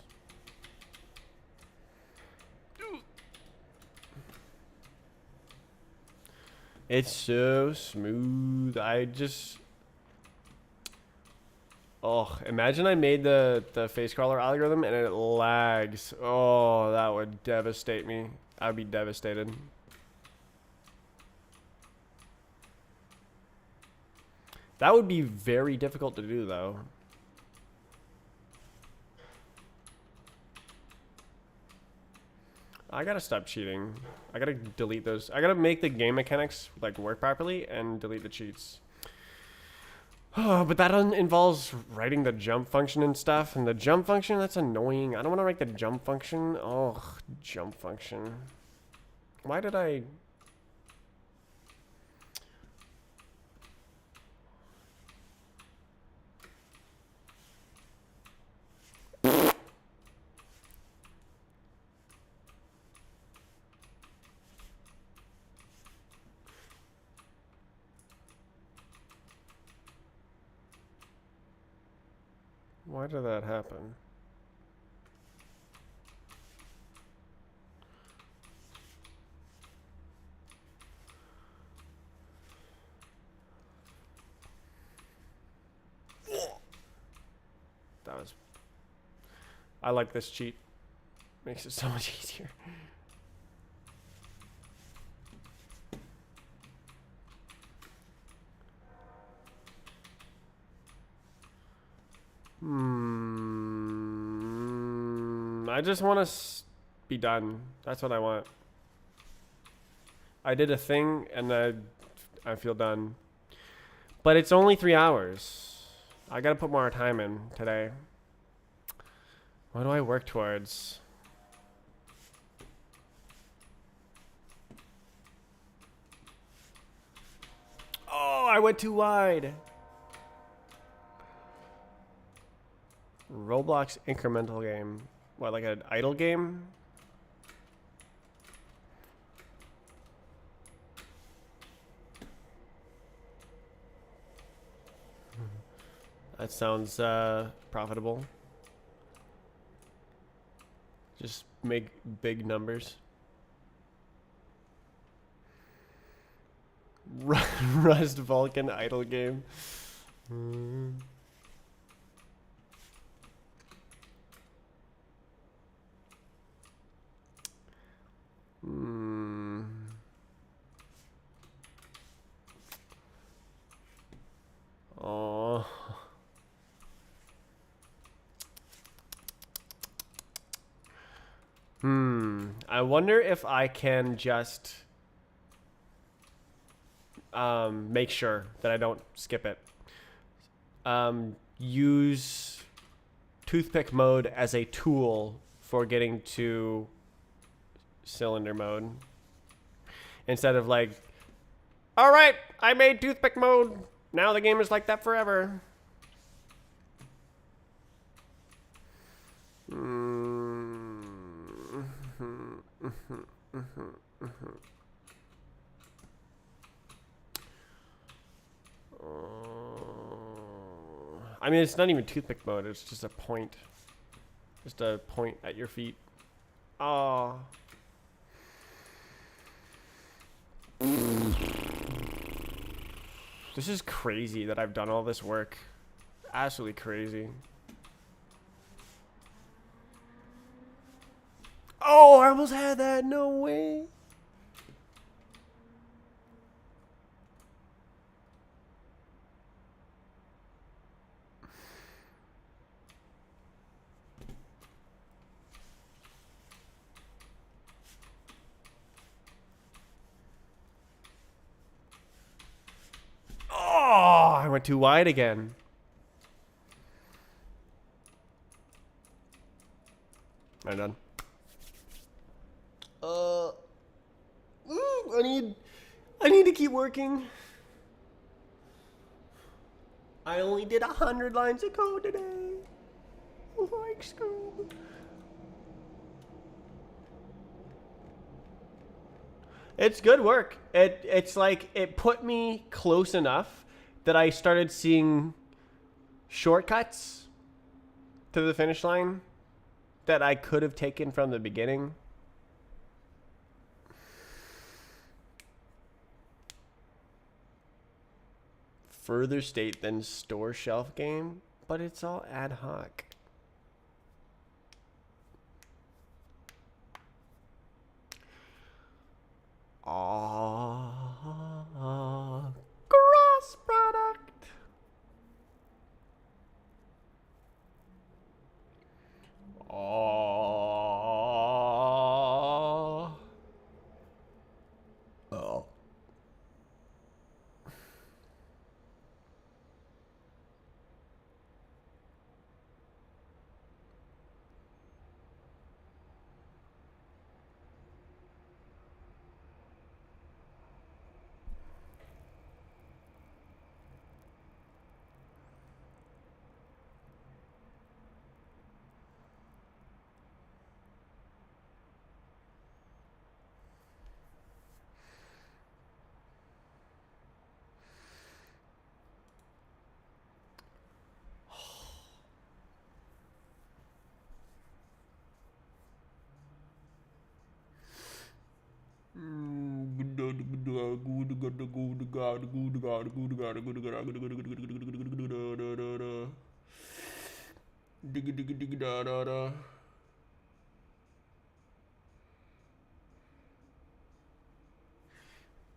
It's so smooth. Oh, imagine I made the face crawler algorithm and it lags. Oh, that would devastate me. I'd be devastated. That would be very difficult to do, though. I gotta stop cheating. I gotta delete those. I gotta make the game mechanics like work properly and delete the cheats. Oh, but that involves writing the jump function and stuff. And the jump function, that's annoying. I don't want to write the jump function. Oh, jump function. Why did I... Why did that happen? That was... I like this cheat. Makes it so much easier. I just want to be done. That's what I want. I did a thing and I feel done. But it's only 3 hours. I gotta put more time in today. What do I work towards? Oh, I went too wide. Roblox incremental game. What, like an idle game? That sounds profitable. Just make big numbers. Rust Vulcan idle game. Oh. I wonder if I can just make sure that I don't skip it. Use toothpick mode as a tool for getting to cylinder mode. Instead of like, all right, I made toothpick mode. Now the game is like that forever. I mean, it's not even toothpick mode. It's just a point. Just a point at your feet. Oh. This is crazy that I've done all this work. Absolutely crazy. Oh, I almost had that. No way. Oh, I went too wide again. I'm done. I need to keep working. I only did 100 lines of code today. Like Scoob. It's good work. It's like it put me close enough that I started seeing shortcuts to the finish line that I could have taken from the beginning. Further state than store shelf game, but it's all ad hoc. Cross product. Oh.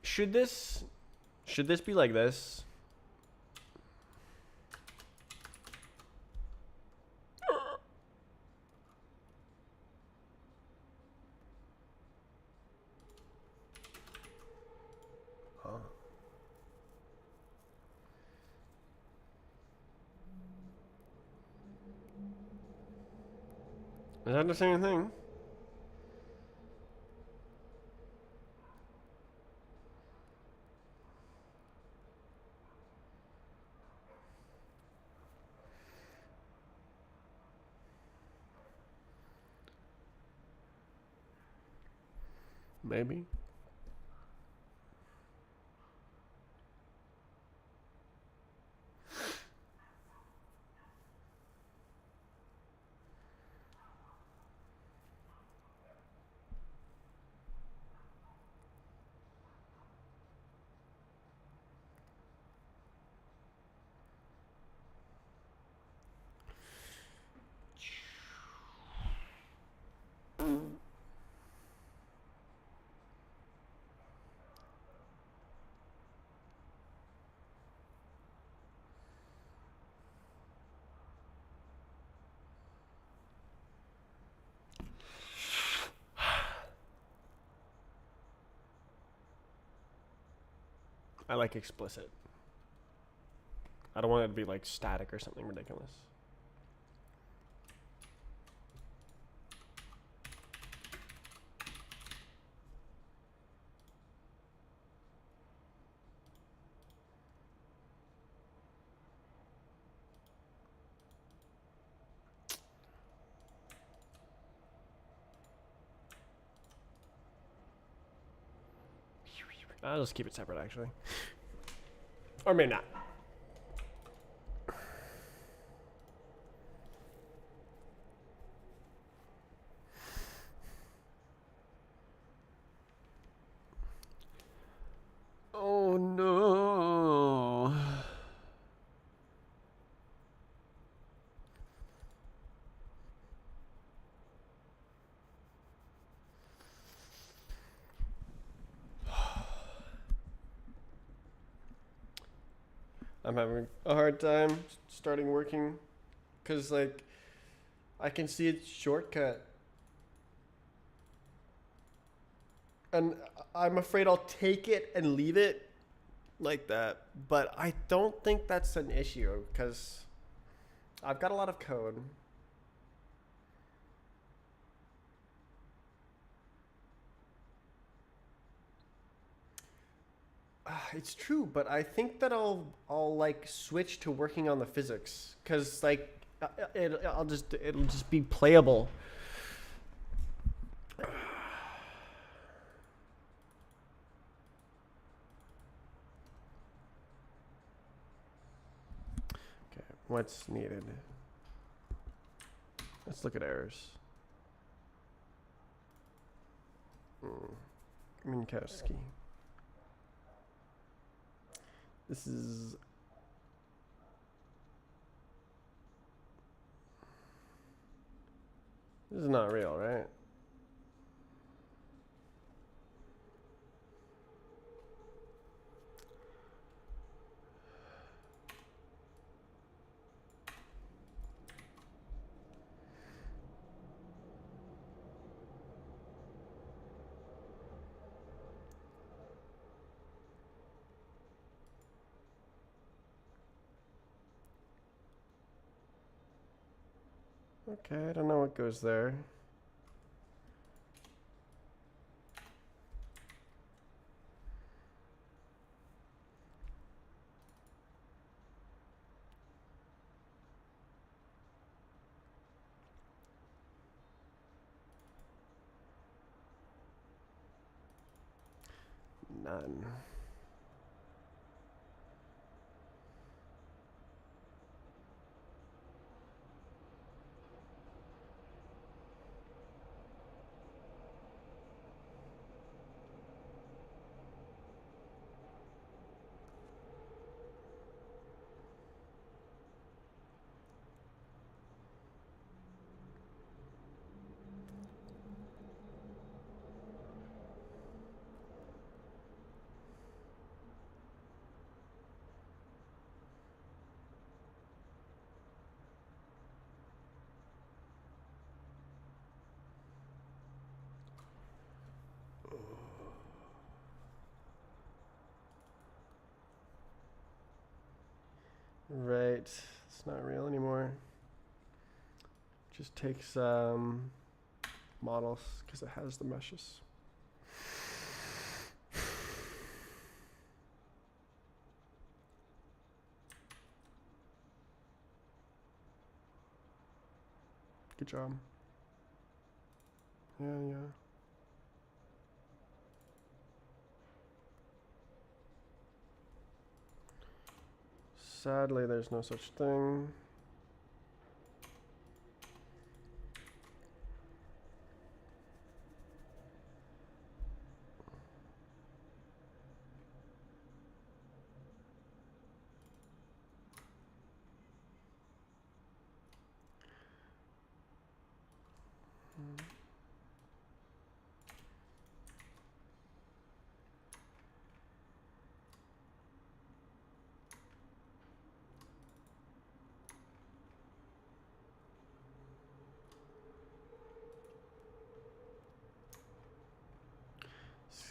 Should this be like this? Is that the same thing? Maybe. I like explicit. I don't want it to be like static or something ridiculous. I'll just keep it separate actually. Or maybe not. Oh no. I'm having a hard time starting working because, like, I can see its shortcut. And I'm afraid I'll take it and leave it like that. But I don't think that's an issue because I've got a lot of code. It's true, but I think that I'll like switch to working on the physics because like it'll just be playable. Okay, what's needed? Let's look at errors. Minkowski. This is not real, right? Okay, I don't know what goes there. None. Right. It's not real anymore. Just takes models because it has the meshes. Good job. Yeah, yeah. Sadly, there's no such thing.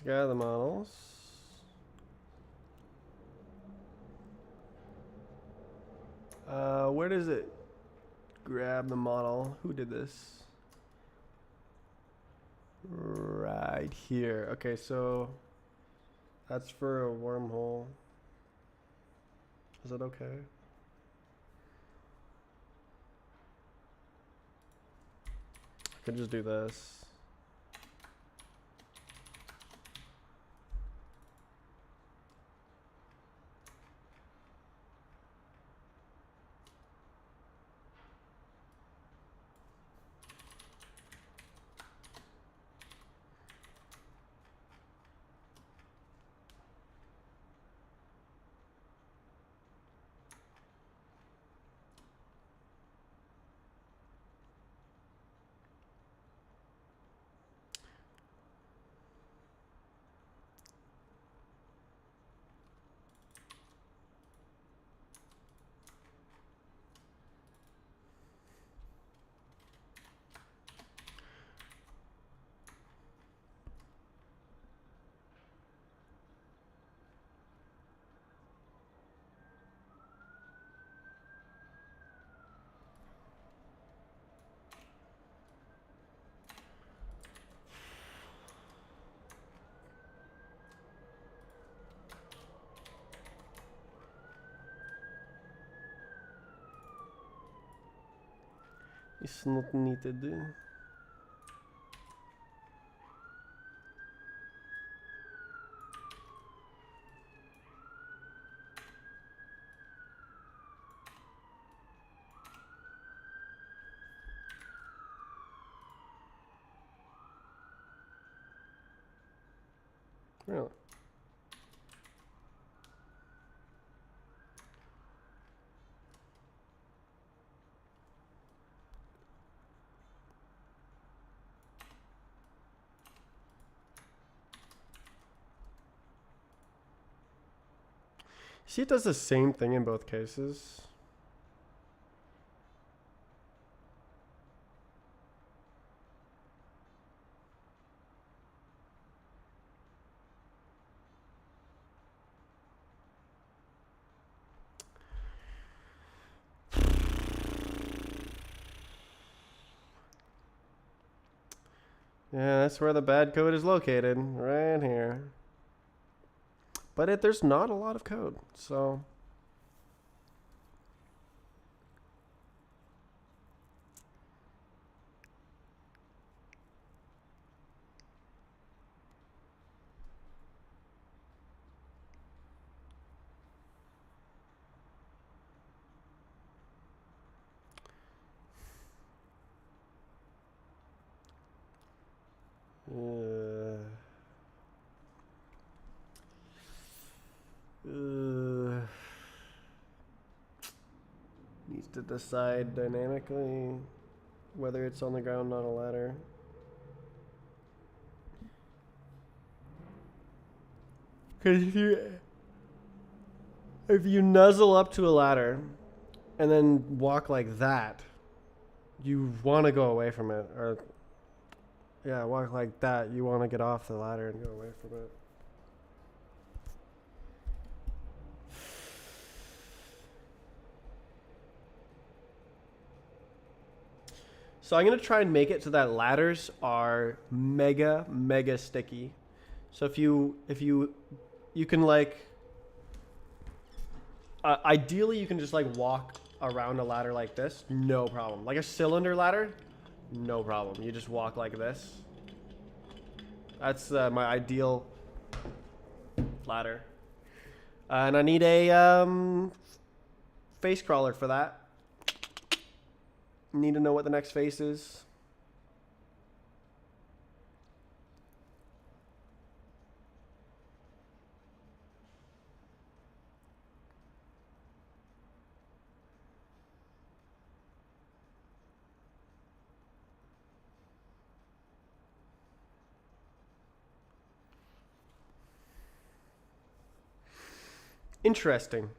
Scan the models. Where does it grab the model? Who did this? Right here. Okay, so that's for a wormhole. Is that okay? I could just do this. It's not needed. Really? See, it does the same thing in both cases. Yeah, that's where the bad code is located, right here. But there's not a lot of code, so... Needs to decide dynamically whether it's on the ground on a ladder. Because if you nuzzle up to a ladder and then walk like that, you want to go away from it. Or, yeah, walk like that. You want to get off the ladder and go away from it. So I'm gonna try and make it so that ladders are mega sticky. So if you can like, ideally you can just like walk around a ladder like this, no problem. Like a cylinder ladder, no problem. You just walk like this. That's my ideal ladder. And I need a face crawler for that. Need to know what the next face is. Interesting.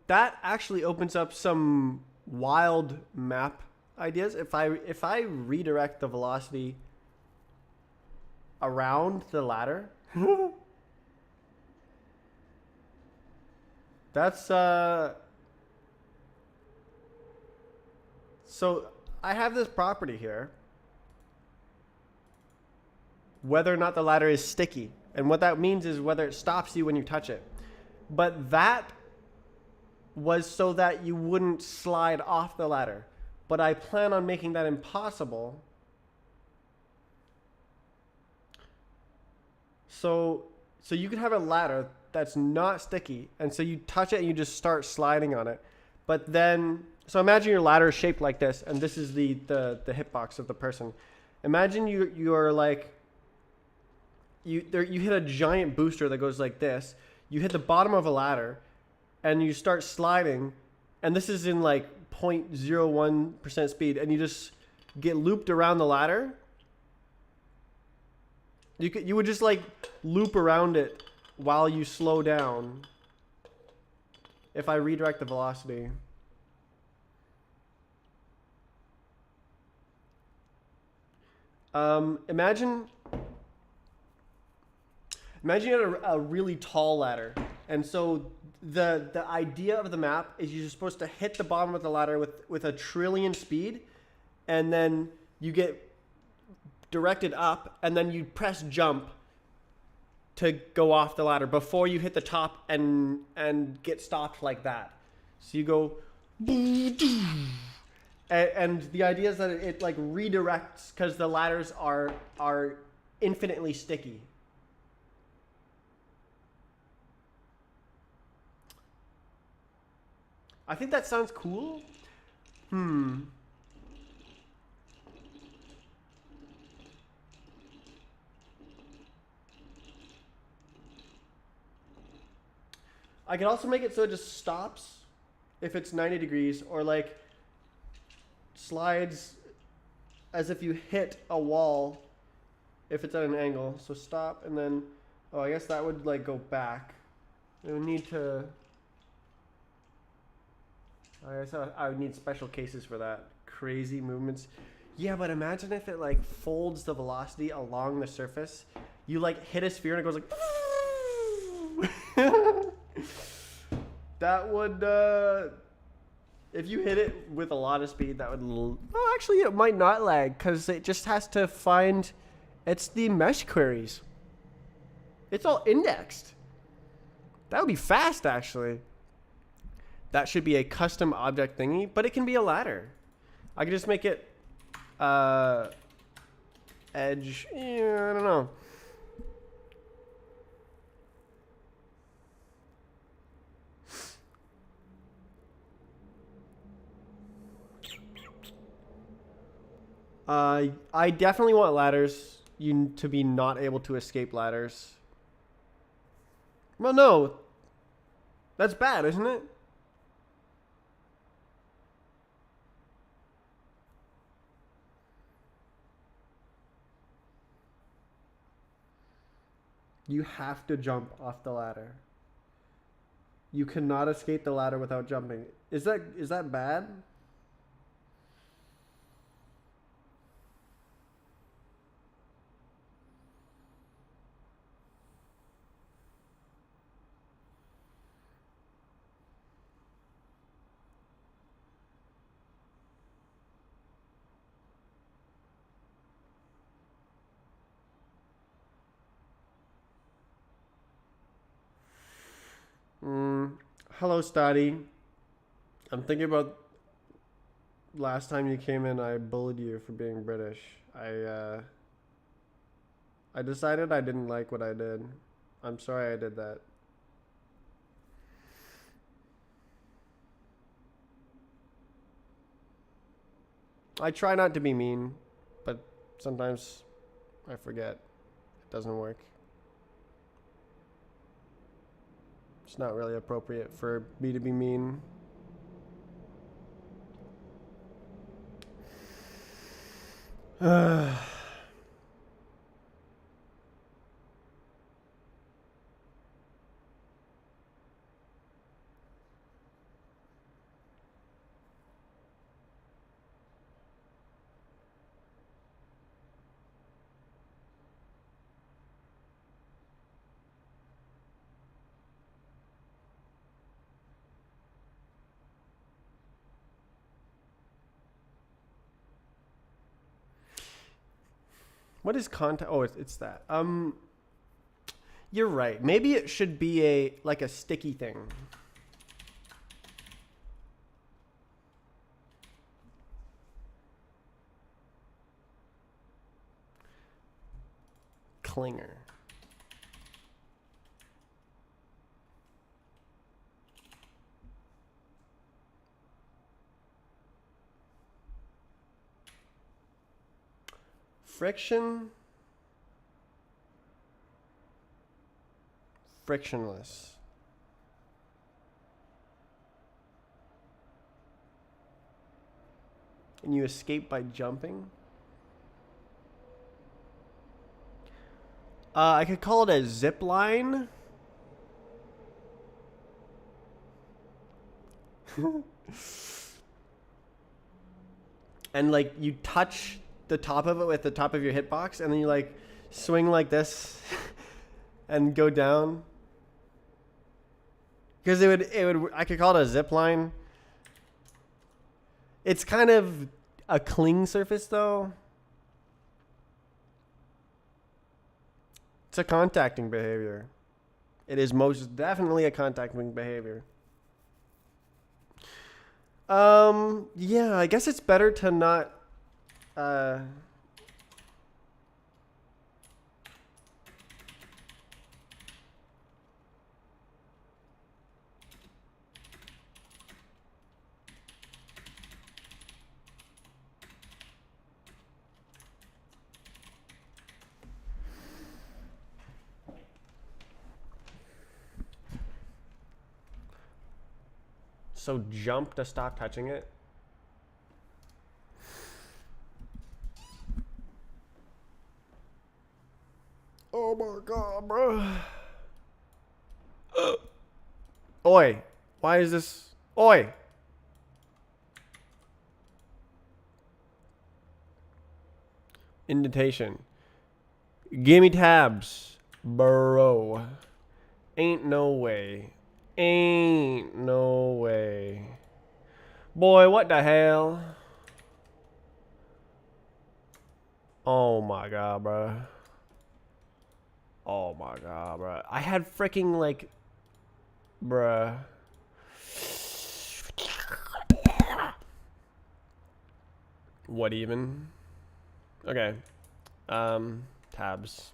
That actually opens up some wild map ideas. If I redirect the velocity around the ladder, that's so I have this property here. Whether or not the ladder is sticky. And what that means is whether it stops you when you touch it. But that was so that you wouldn't slide off the ladder. But I plan on making that impossible. So you could have a ladder that's not sticky, and so you touch it and you just start sliding on it. But then, so imagine your ladder is shaped like this, and this is the hitbox of the person. Imagine you're like, you hit a giant booster that goes like this. You hit the bottom of a ladder, and you start sliding, and this is in like 0.01% speed, and you just get looped around the ladder. You would just like loop around it while you slow down. If I redirect the velocity. Imagine you had a really tall ladder, and so the idea of the map is you're supposed to hit the bottom of the ladder with a trillion speed, and then you get directed up, and then you press jump to go off the ladder before you hit the top and get stopped like that. So you go, and the idea is that it like redirects because the ladders are infinitely sticky. I think that sounds cool. I could also make it so it just stops if it's 90 degrees, or like slides as if you hit a wall if it's at an angle. So stop, and then, oh, I guess that would like go back. It would need to, I guess I would need special cases for that. Crazy movements. Yeah, but imagine if it like folds the velocity along the surface. You like hit a sphere and it goes like that would if you hit it with a lot of speed, that would well, actually it might not lag because it just has to find, it's the mesh queries. It's all indexed. That would be fast, actually. That should be a custom object thingy, but it can be a ladder. I could just make it edge. Yeah, I don't know. I definitely want ladders. You to be not able to escape ladders. Well, no. That's bad, isn't it? You have to jump off the ladder. You cannot escape the ladder without jumping. Is that bad? Hello, Stoddy. I'm thinking about last time you came in. I bullied you for being British. I decided I didn't like what I did. I'm sorry I did that. I try not to be mean, but sometimes I forget. It doesn't work. It's not really appropriate for me to be mean. What is contact? Oh, it's that. You're right. Maybe it should be a sticky thing. Clinger. Friction. Frictionless. And you escape by jumping? I could call it a zip line. And like you touch the top of it with the top of your hitbox, and then you like swing like this and go down. Because I could call it a zip line. It's kind of a cling surface though. It's a contacting behavior. It is most definitely a contacting behavior. Yeah, I guess it's better to not so jump to stop touching it. Oh my god, bro. Oi. Why is this? Oi. Indentation. Gimme tabs. Bro. Ain't no way. Ain't no way. Boy, what the hell? Oh my god, bro. Oh my god, bro. I had freaking like, bruh. What even? Okay. Tabs.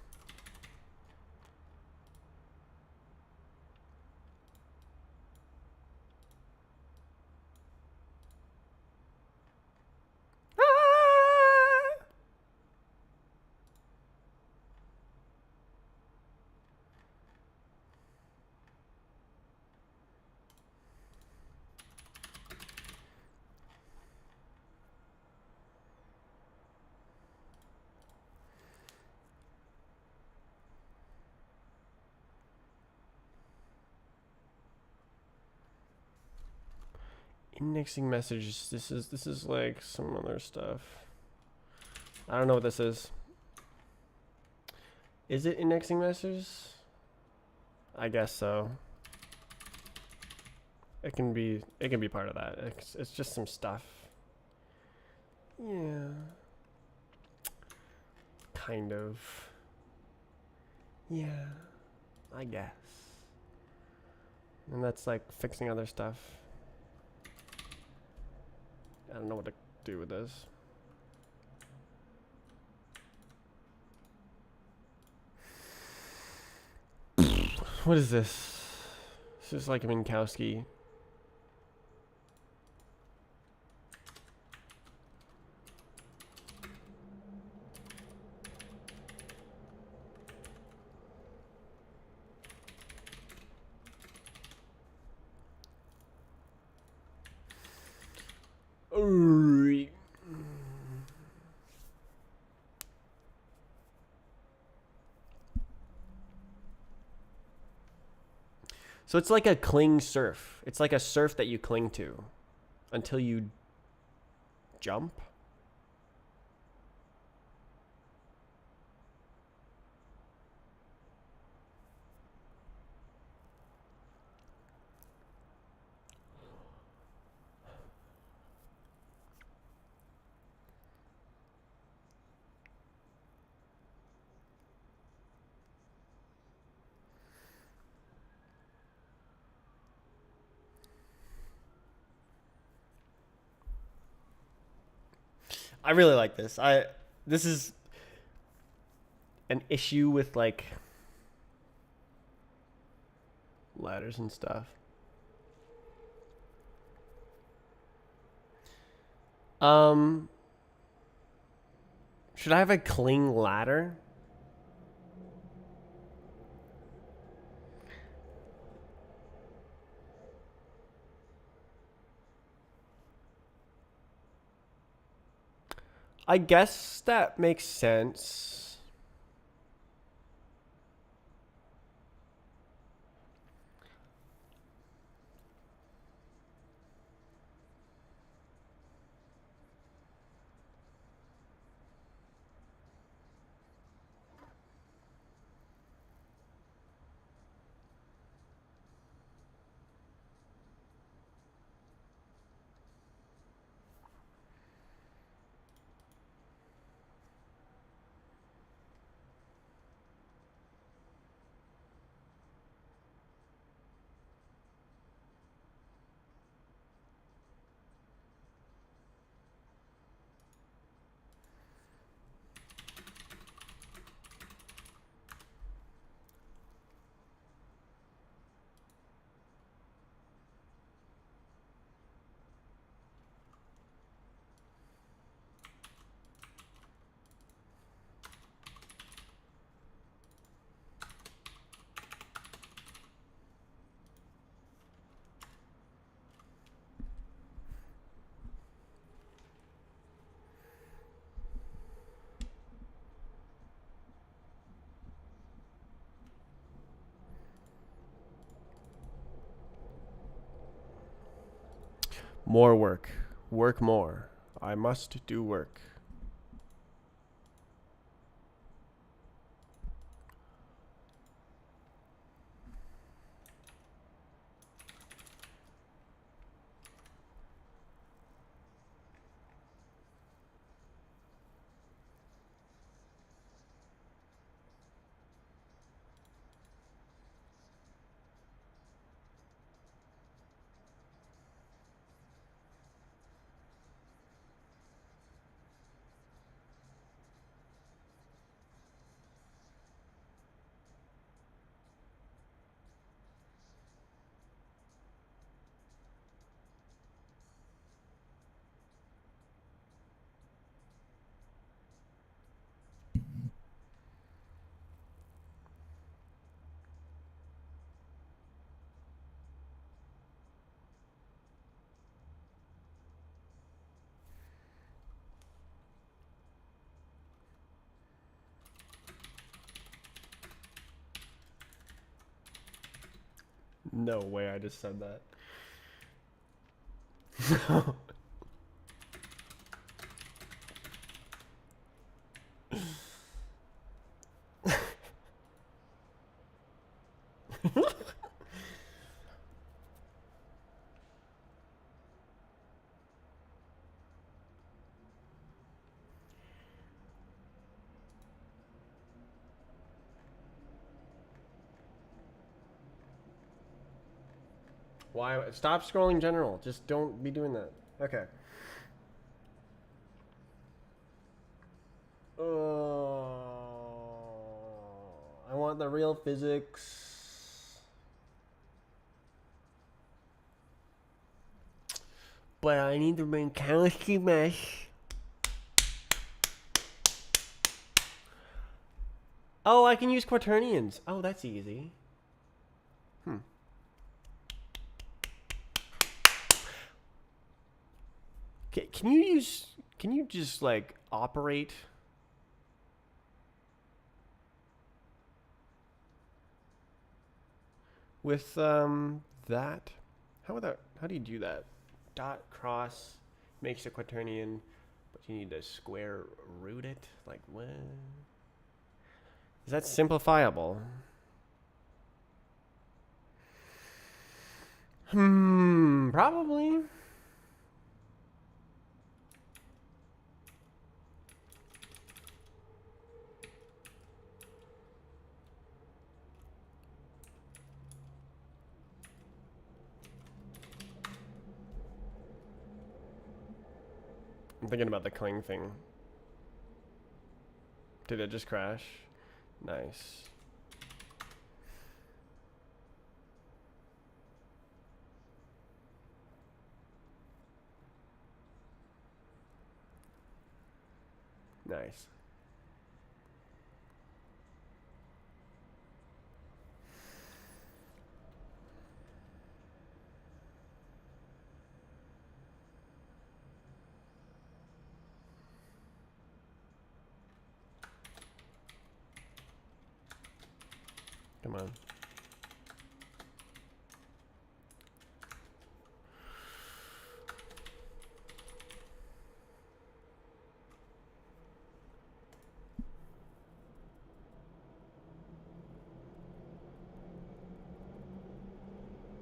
Indexing messages. This is like some other stuff. I don't know what this is. Is it indexing messages? I guess so. It can be part of that. It's just some stuff. Yeah. Kind of. Yeah. I guess. And that's like fixing other stuff. I don't know what to do with this. What is this? This is like a Minkowski. So it's like a cling surf. It's like a surf that you cling to until you jump. I really like this. This is an issue with like ladders and stuff. Should I have a cling ladder? I guess that makes sense. More work. Work more. I must do work. No way I just said that. Why? Stop scrolling general. Just don't be doing that. Okay. I want the real physics. But I need to bring chemistry mesh. Oh, I can use quaternions. Oh, that's easy. Can you just like operate? With that? How do you do that? Dot cross makes a quaternion, but you need to square root it? Like what? Is that simplifiable? Probably. I'm thinking about the cling thing. Did it just crash? Nice. Nice. Come on.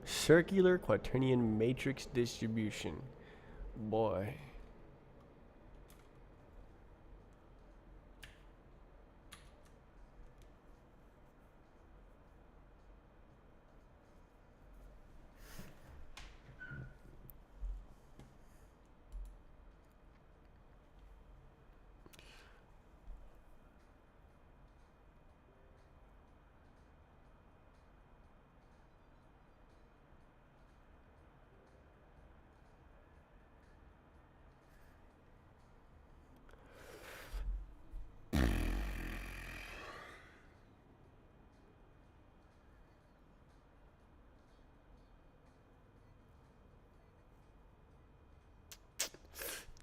Circular quaternion matrix distribution. Boy.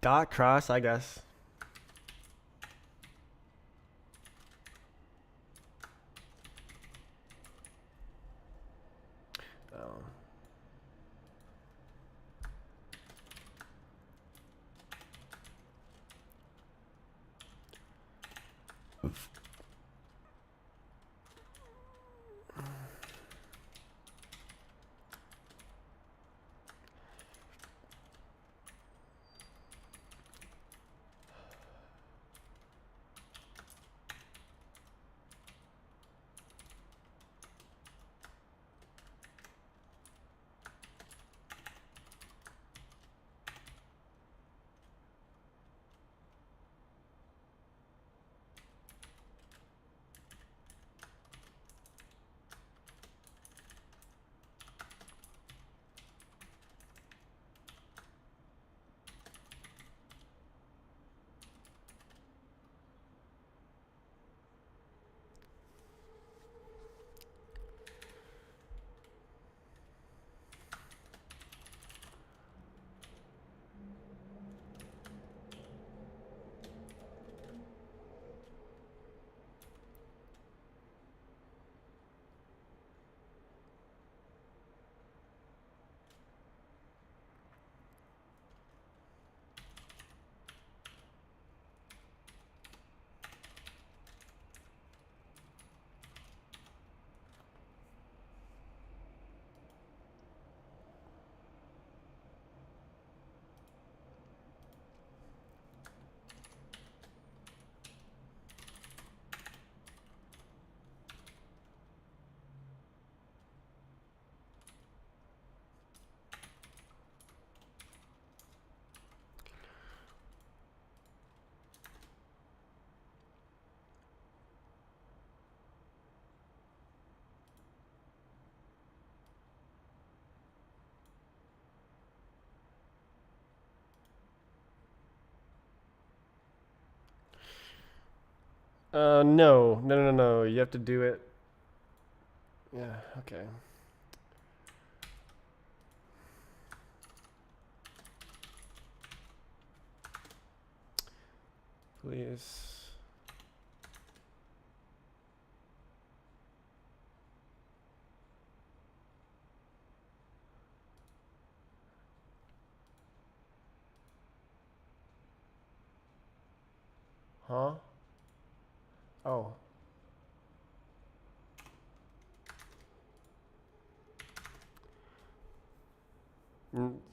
Dot cross, I guess. Oh. No. You have to do it. Yeah, okay. Please. Huh? Oh.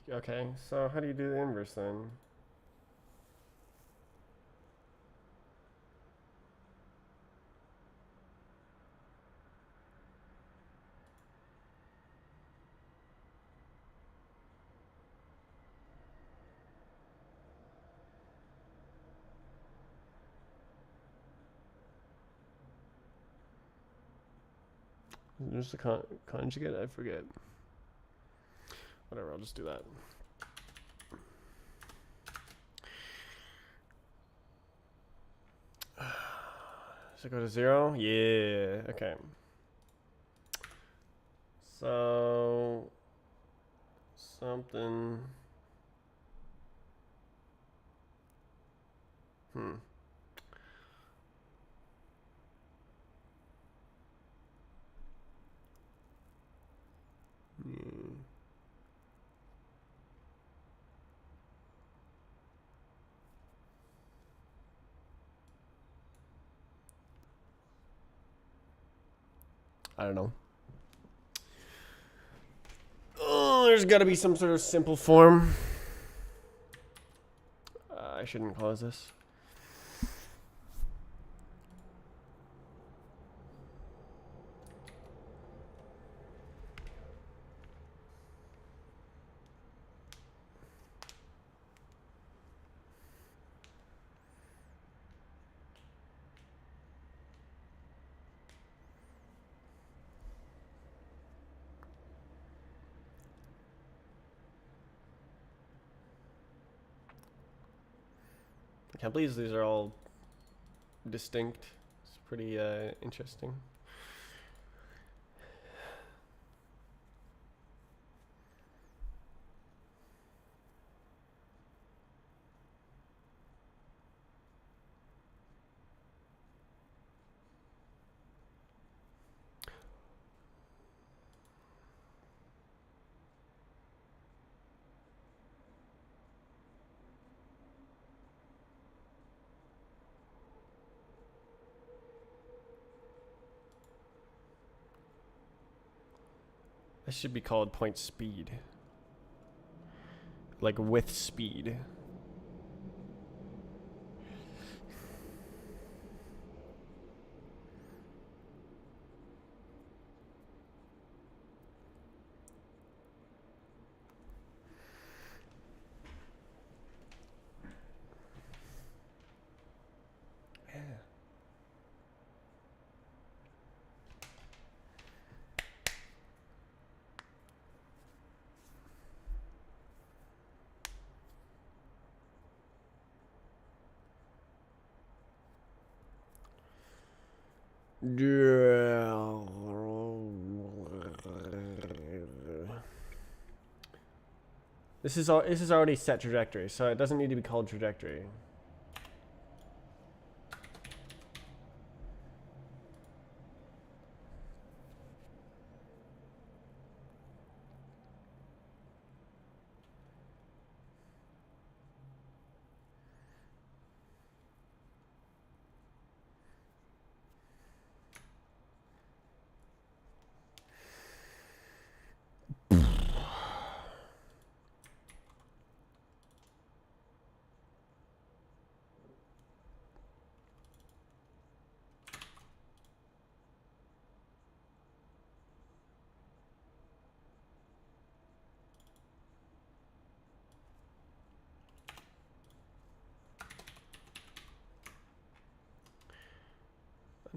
Okay, so how do you do the inverse then? Just the conjugate? I forget. Whatever, I'll just do that. Does it go to 0? Yeah, okay. So, something. Hmm. I don't know. Oh, there's got to be some sort of simple form. I shouldn't close this. I can't believe these are all distinct. It's pretty interesting. This should be called point speed. Like with speed. This is already set trajectory, so it doesn't need to be called trajectory.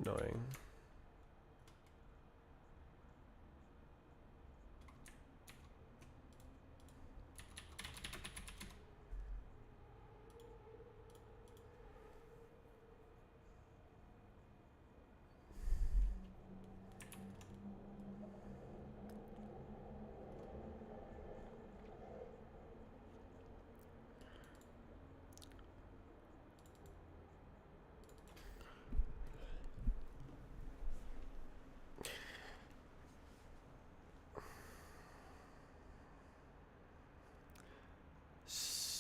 Annoying.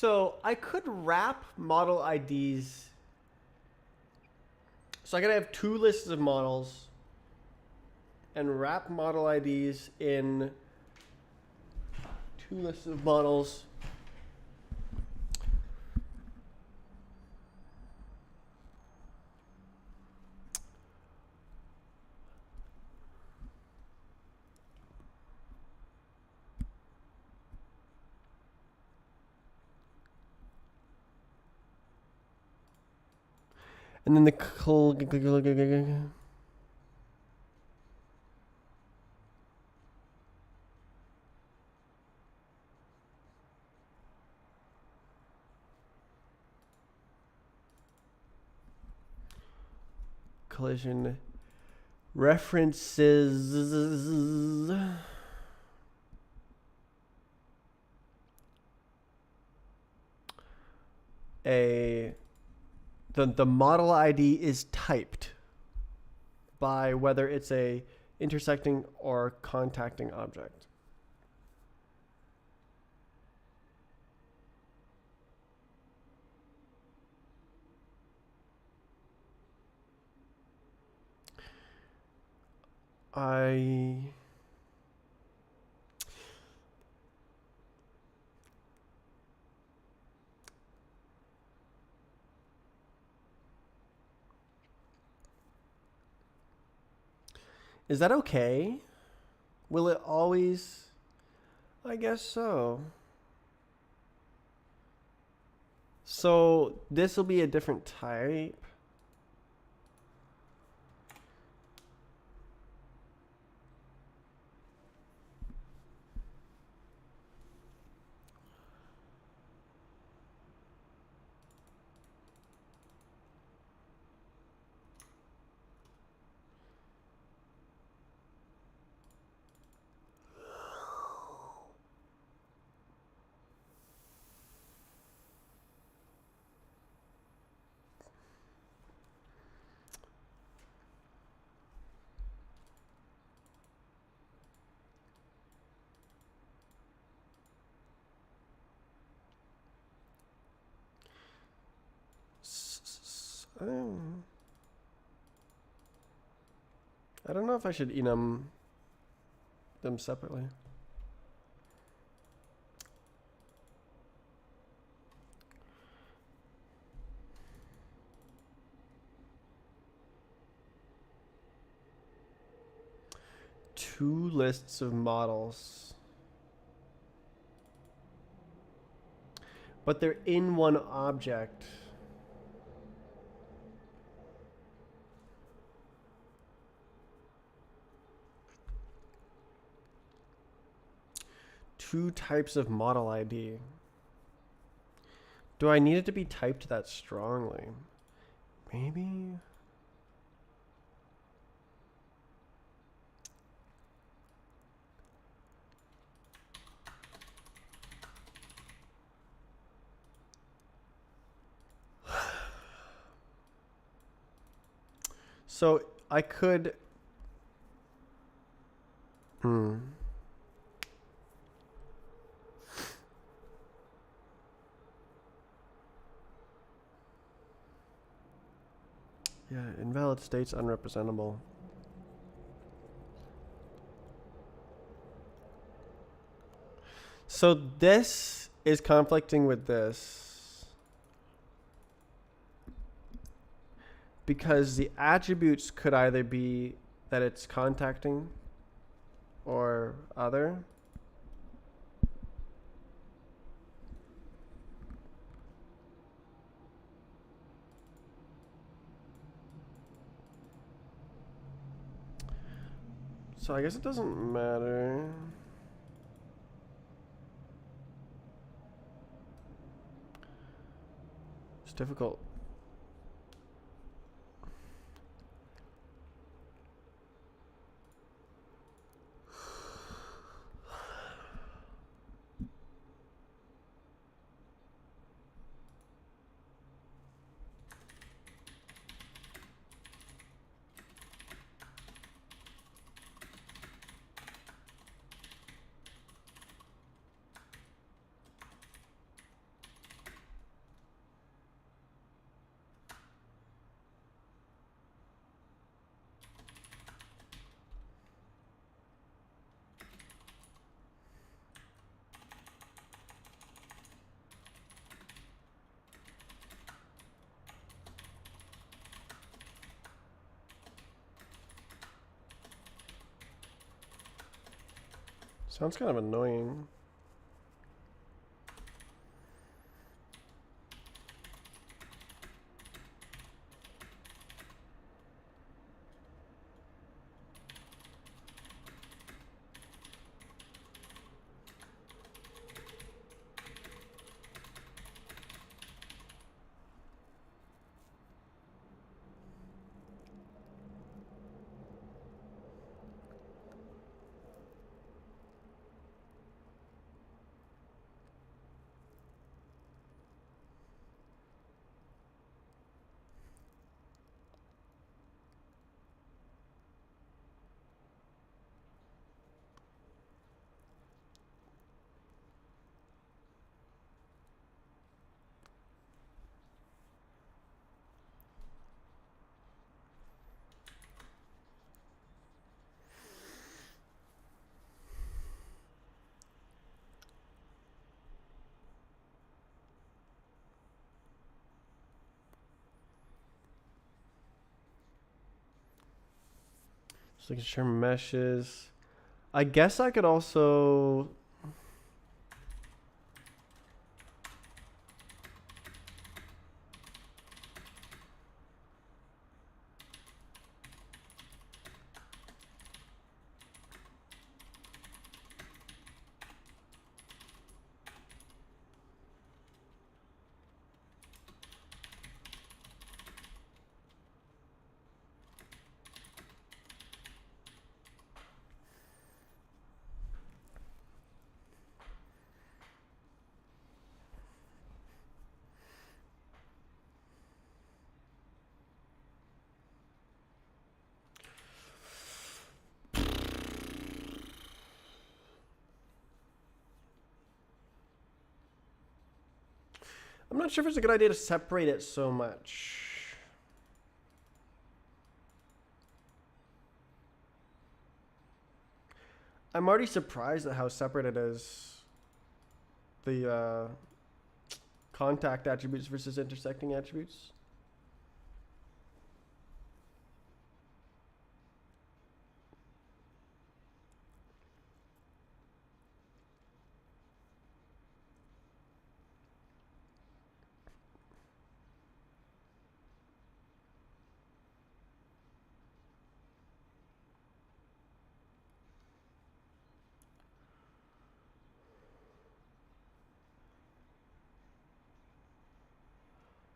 So I could wrap model IDs. So I could have two lists of models and wrap model IDs in two lists of models. And then the collision references the model ID is typed by whether it's a intersecting or contacting object. Is that okay? Will it always? I guess so. So this will be a different type. I don't know if I should enum them separately. Two lists of models. But they're in one object. Two types of model ID. Do I need it to be typed that strongly? Maybe. So I could. Yeah, invalid states unrepresentable. So this is conflicting with this. Because the attributes could either be that it's contacting or other. So I guess it doesn't matter. It's difficult. Sounds kind of annoying. Just looking share meshes. I guess I could also. I'm not sure if it's a good idea to separate it so much. I'm already surprised at how separate it is. The contact attributes versus intersecting attributes.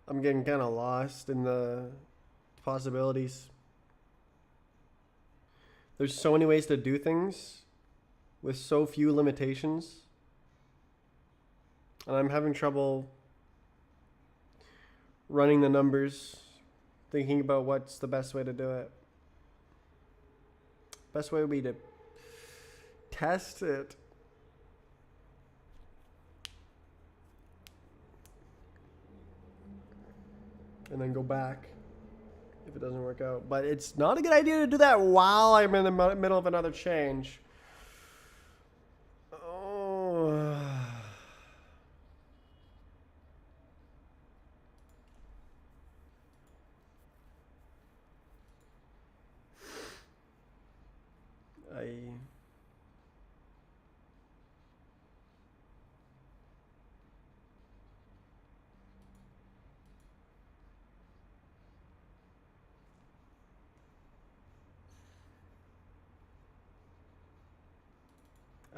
I'm getting kind of lost in the possibilities. There's so many ways to do things with so few limitations. And I'm having trouble running the numbers, thinking about what's the best way to do it. Best way would be to test it. And then go back if it doesn't work out. But it's not a good idea to do that while I'm in the middle of another change. Oh.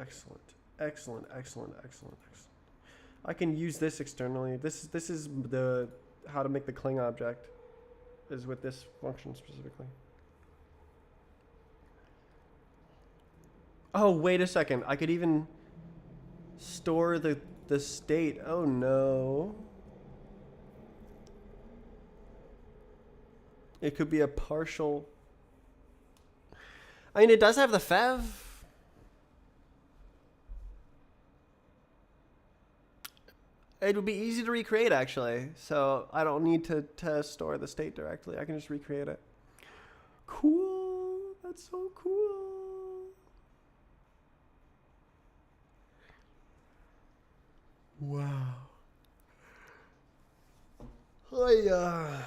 Excellent, excellent, excellent, excellent, excellent. I can use this externally. This is the how to make the cling object is with this function specifically. Oh, wait a second. I could even store the state. Oh no. It could be a partial. I mean, it does have the fev. It would be easy to recreate, actually. So I don't need to store the state directly. I can just recreate it. Cool. That's so cool. Wow. Hiya.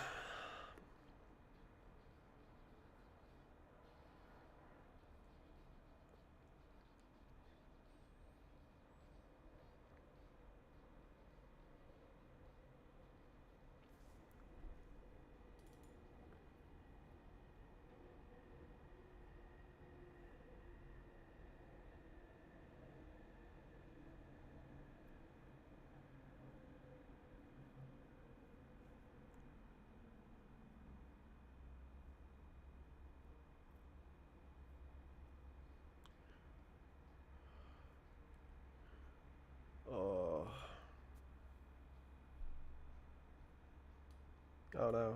Oh no.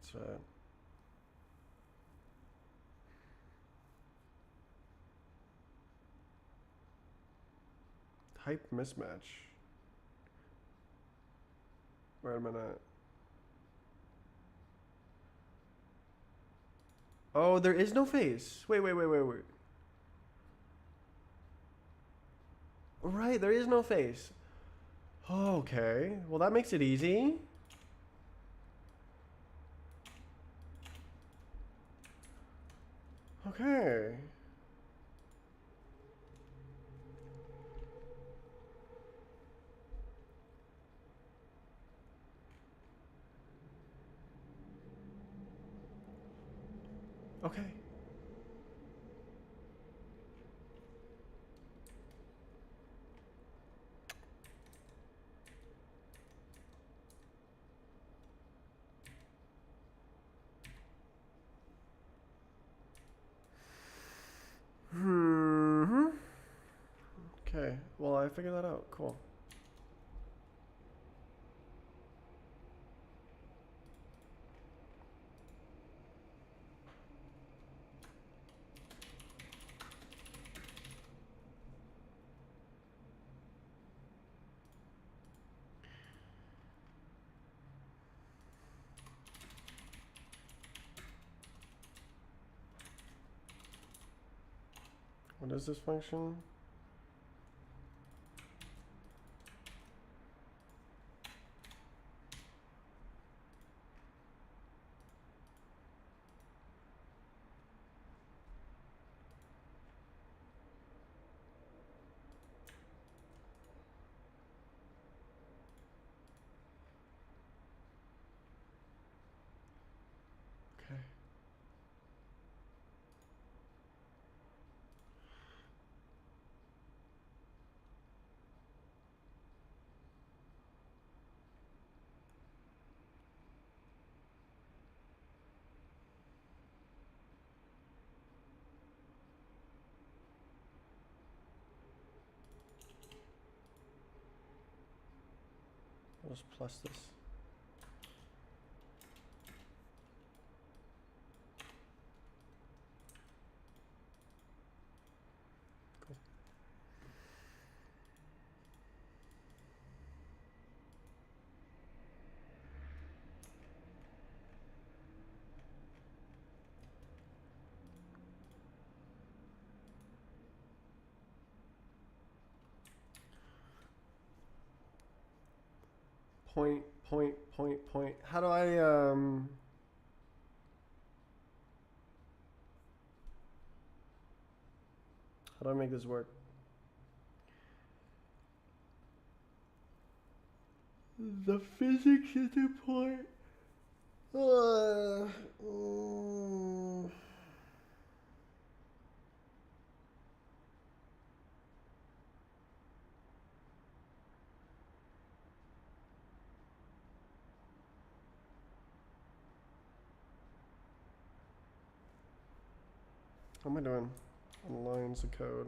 That's right. Type mismatch. Wait a minute. Oh, there is no face. Wait. Right, there is no face. Okay. Well, that makes it easy. Okay. Okay. Hmm. Okay. Well, I figured that out. Cool. What is this function? Okay. I'll just plus this. Cool. Point. How do I make this work? The physics is important. Mm. How am I doing on lines of code?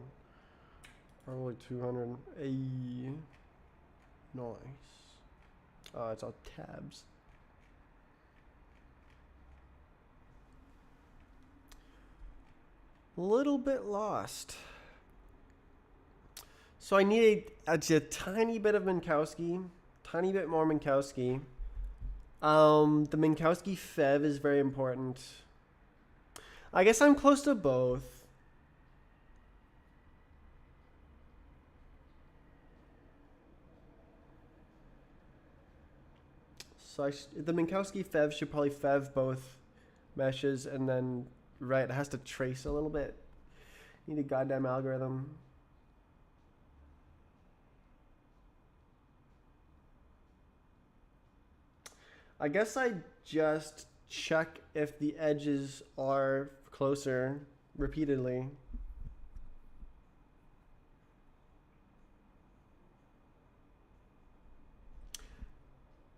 Probably 200. Ay. Nice. It's all tabs. Little bit lost. So I need a tiny bit of Minkowski, tiny bit more Minkowski. The Minkowski Fev is very important. I guess I'm close to both. So the Minkowski Fev should probably Fev both meshes, and then right, it has to trace a little bit. Need a goddamn algorithm. I guess I just check if the edges are closer repeatedly.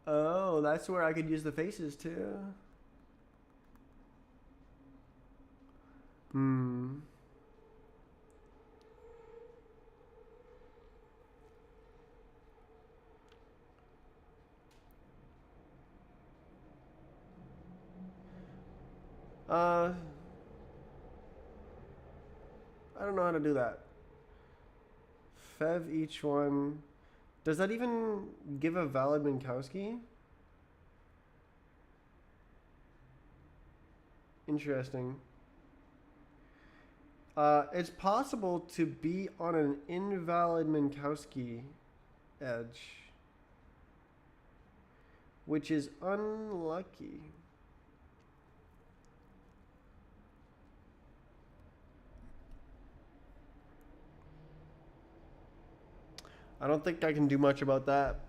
Oh, that's where I could use the faces too. Hmm. I don't know how to do that. Fev each one. Does that even give a valid Minkowski? Interesting. It's possible to be on an invalid Minkowski edge, which is unlucky. I don't think I can do much about that.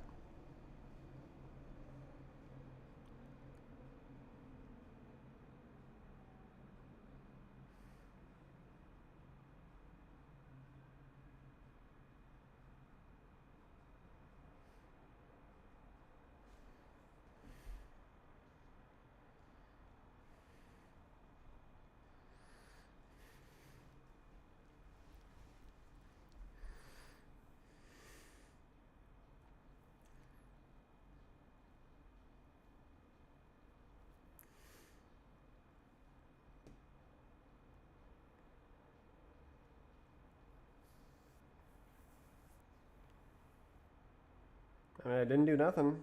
I mean, I didn't do nothing.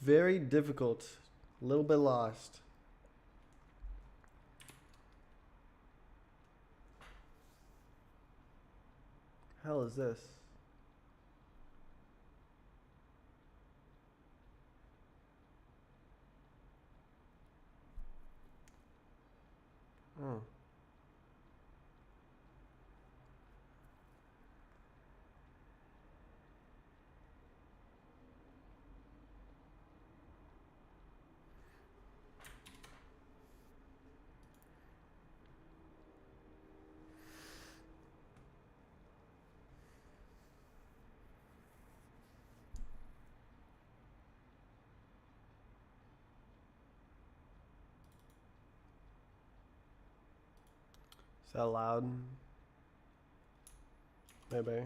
Very difficult. A little bit lost. Hell is this? Oh. Is that loud? Maybe.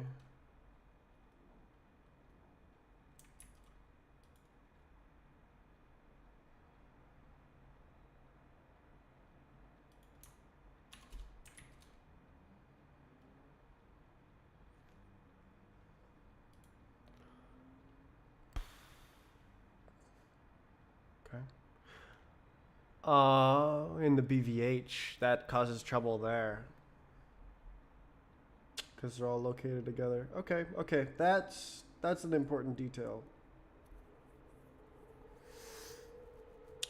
Okay. In the BVH, that causes trouble there. Because they're all located together. Okay, okay. That's an important detail.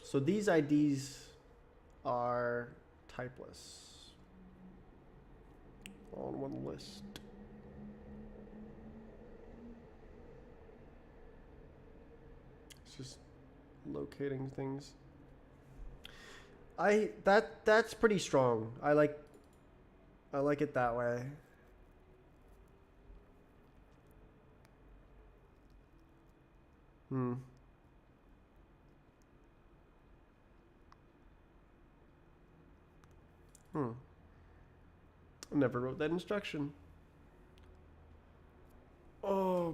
So these IDs are typeless. On one list. It's just locating things. That's pretty strong. I like it that way. Hmm. I never wrote that instruction. Oh.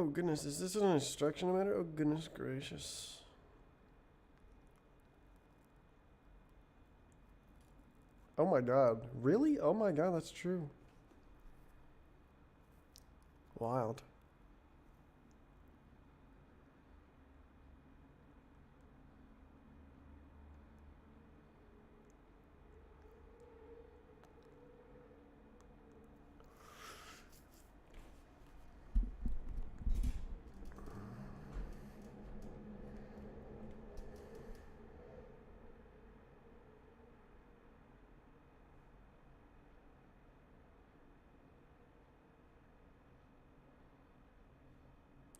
Oh goodness, is this an instruction matter? Oh goodness gracious. Oh my god. Really? Oh my god, that's true. Wild.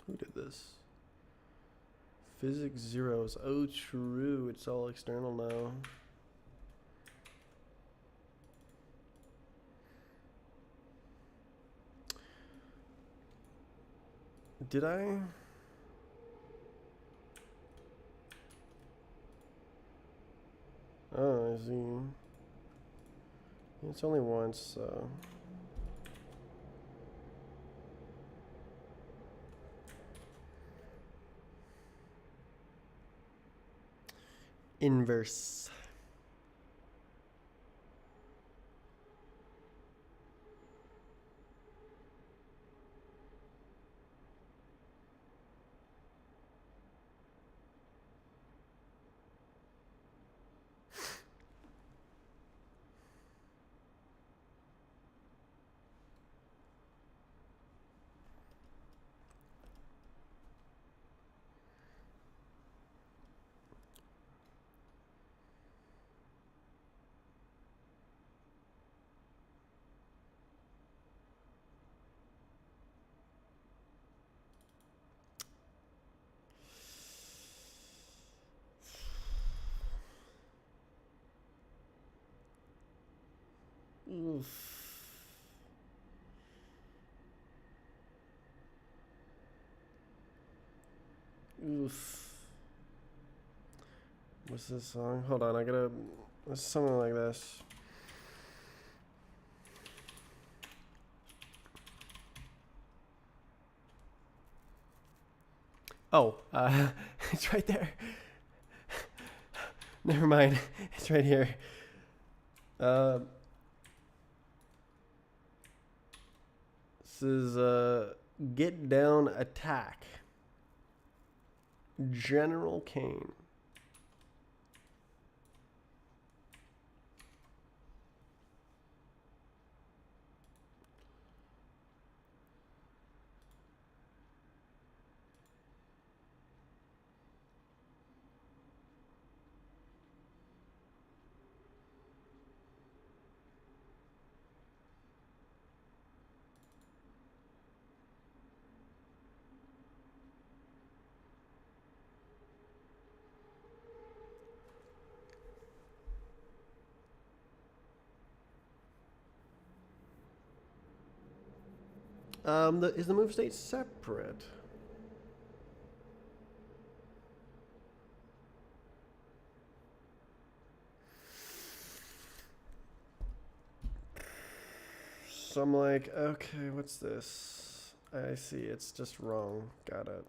Who did this? Physics zeros. Oh, true. It's all external now. Did I? Oh, I see. It's only once, so. Inverse. Oof. Oof. What's this song? Hold on, I gotta. It's something like this. Oh, it's right there. Never mind. It's right here. This is Get Down Attack. General Kane. Is the move state separate? So I'm like, okay, what's this? I see, it's just wrong. Got it.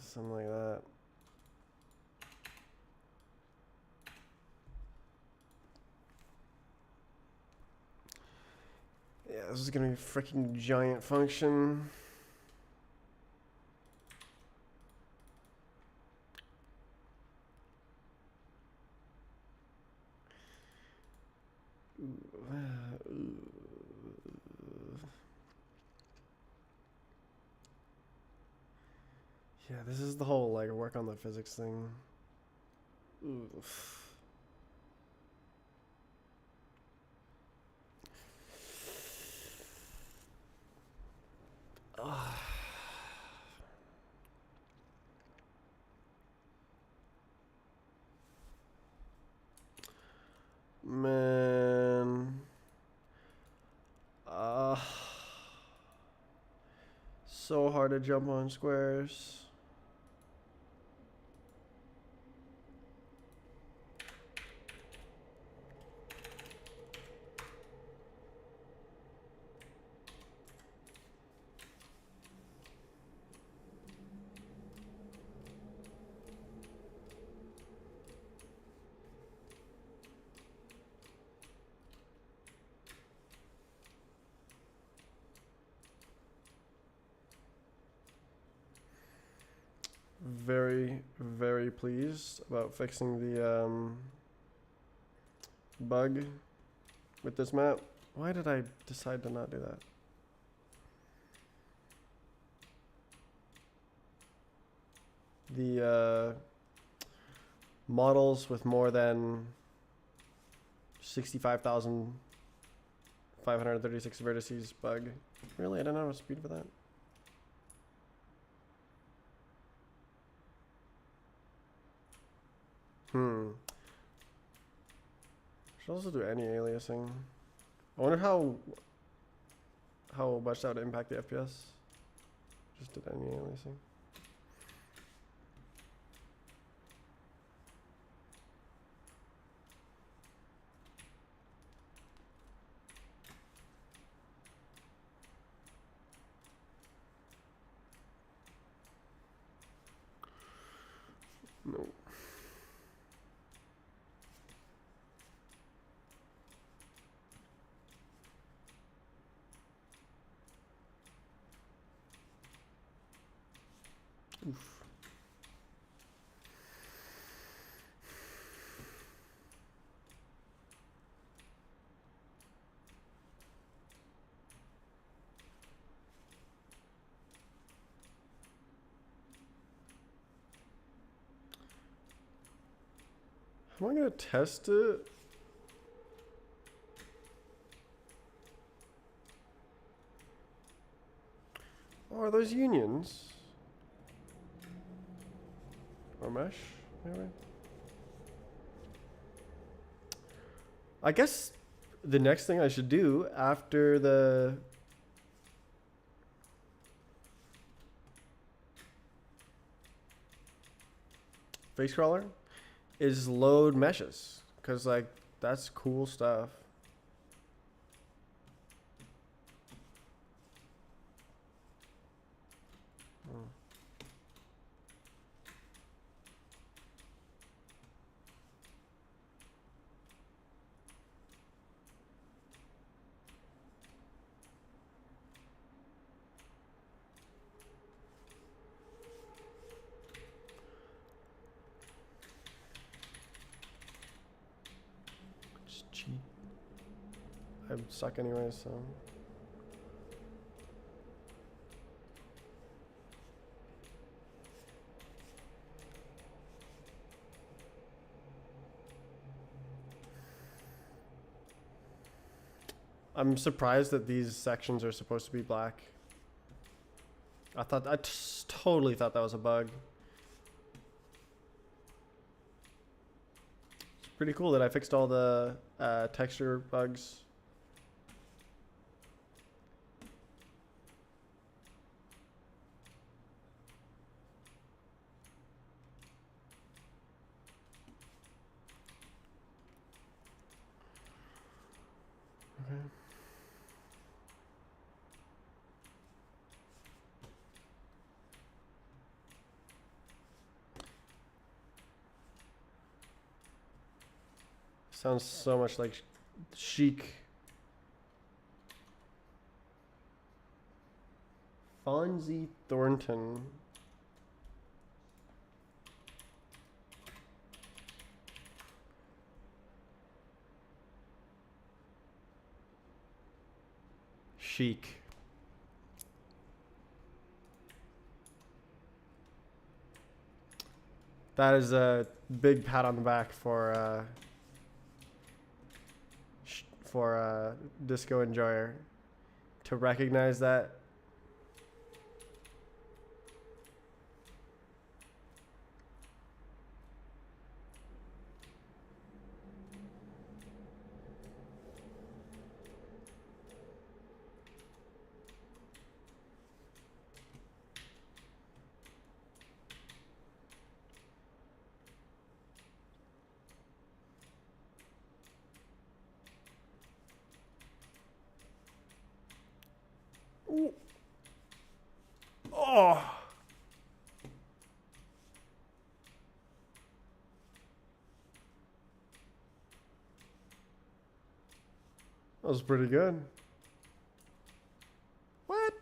Something like that. Yeah, this is gonna be a freaking giant function. Yeah, this is the whole like work on the physics thing. Oof. Man. So hard to jump on squares. very, very pleased about fixing the bug with this map. Why did I decide to not do that? The models with more than 65,536 vertices bug. Really? I don't know a speed for that. Should also do any aliasing. I wonder how much that would impact the FPS. Just did any aliasing. No. Oof. Am I gonna test it? Oh, are those unions? Or mesh, maybe? I guess the next thing I should do after the face crawler is load meshes, because like that's cool stuff. Just cheat. I'm stuck anyway, so. I'm surprised that these sections are supposed to be black. I totally thought that was a bug. It's pretty cool that I fixed all the texture bugs. Okay. Sounds so much like Chic. Fonzie Thornton. Chic. That is a big pat on the back for Disco Enjoyer to recognize that. Ooh. Oh. That was pretty good. What?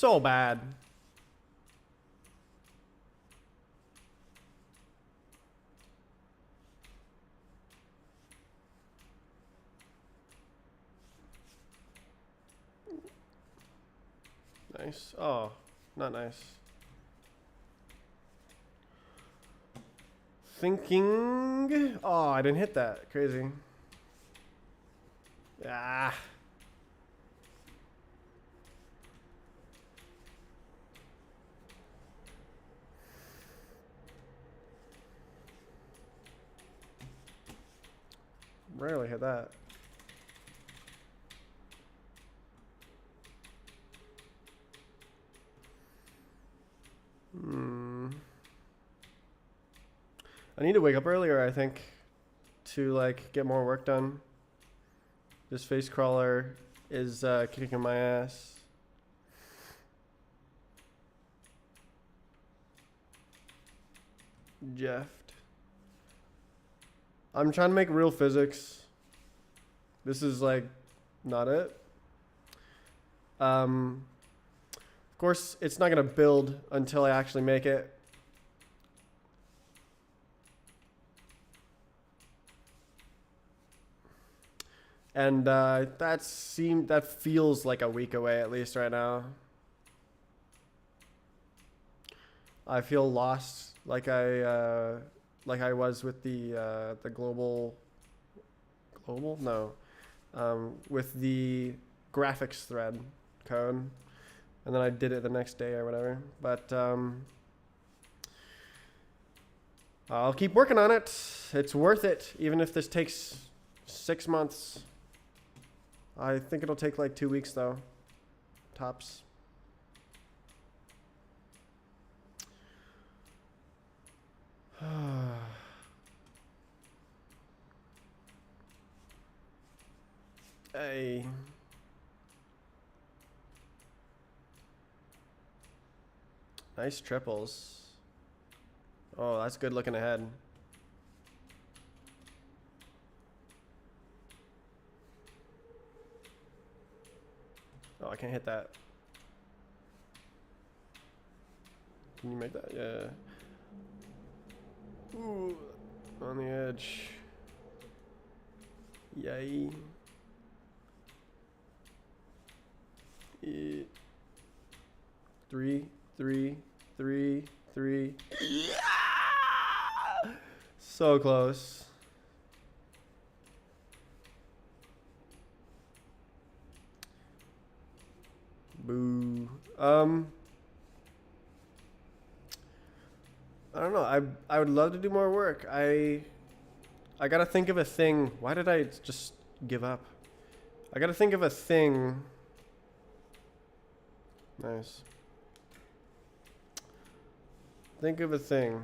So bad. Nice. Oh, not nice. Thinking. Oh, I didn't hit that. Crazy. Ah. Rarely hit that. I need to wake up earlier, I think, to like get more work done. This face crawler is kicking my ass. Jeft. I'm trying to make real physics. This is like not it. Of course, it's not gonna build until I actually make it. And that feels like a week away, at least right now. I feel lost, like I was with the global no, with the graphics thread code, and then I did it the next day or whatever. But I'll keep working on it. It's worth it, even if this takes 6 months. I think it'll take like 2 weeks though, tops. Hey. Nice triples. Oh, that's good looking ahead. Oh, I can't hit that. Can you make that? Yeah. Ooh, on the edge. Yay. Yeah. Three. Yeah! So close. Boo. I don't know. I would love to do more work. I gotta think of a thing. Why did I just give up? I gotta think of a thing. Nice. Think of a thing.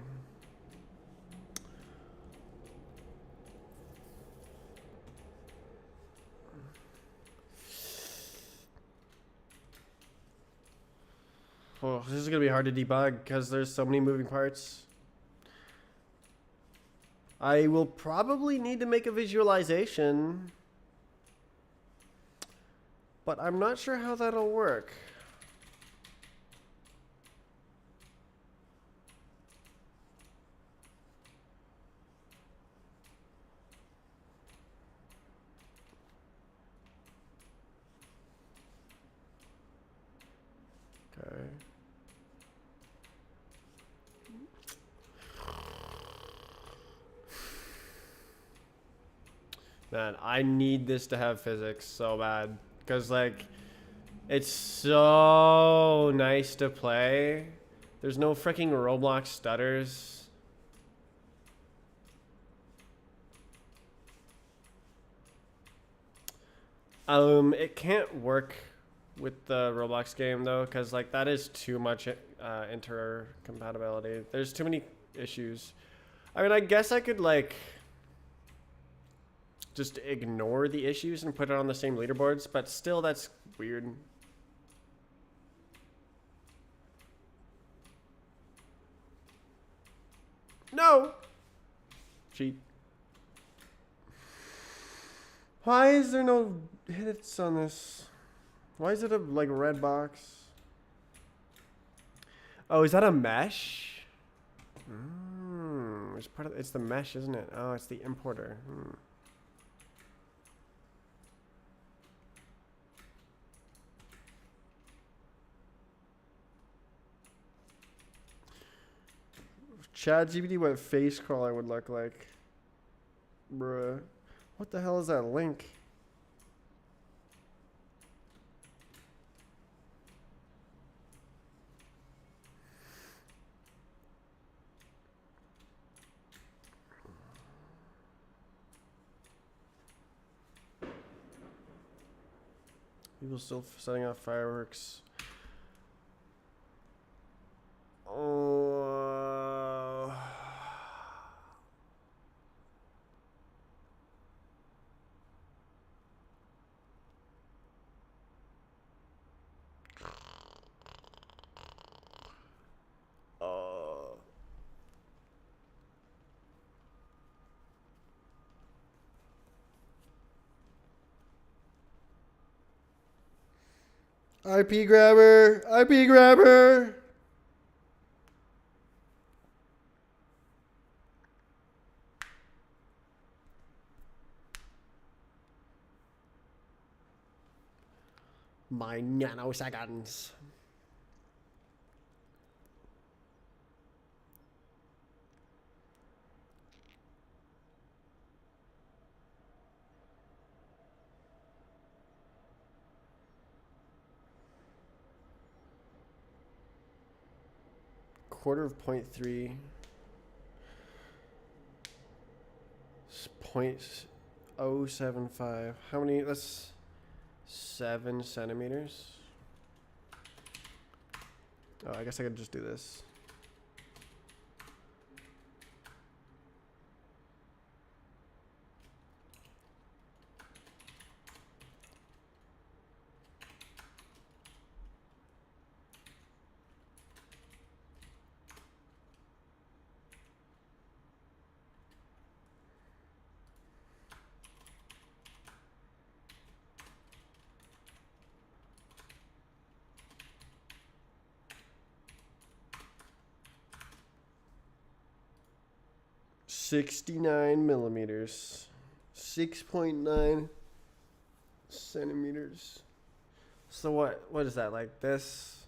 Oh, this is gonna be hard to debug because there's so many moving parts. I will probably need to make a visualization, but I'm not sure how that'll work. Okay. Man, I need this to have physics so bad. Because, like, it's so nice to play. There's no freaking Roblox stutters. It can't work with the Roblox game, though, because, like, that is too much intercompatibility. There's too many issues. I mean, I guess I could, like, just ignore the issues and put it on the same leaderboards, but still that's weird. No! Cheat. Why is there no hits on this? Why is it a, like, red box? Oh, is that a mesh? It's part of. It's the mesh, isn't it? Oh, it's the importer. ChatGPT, what face crawler would look like. Bruh. What the hell is that link? People still setting off fireworks. Oh. IP grabber! IP grabber! My nanoseconds. Quarter of 0.3. 0.075. How many? That's 7 centimeters. Oh, I guess I could just do this. $69 millimeters. 6.9 centimeters. So what is that, like this?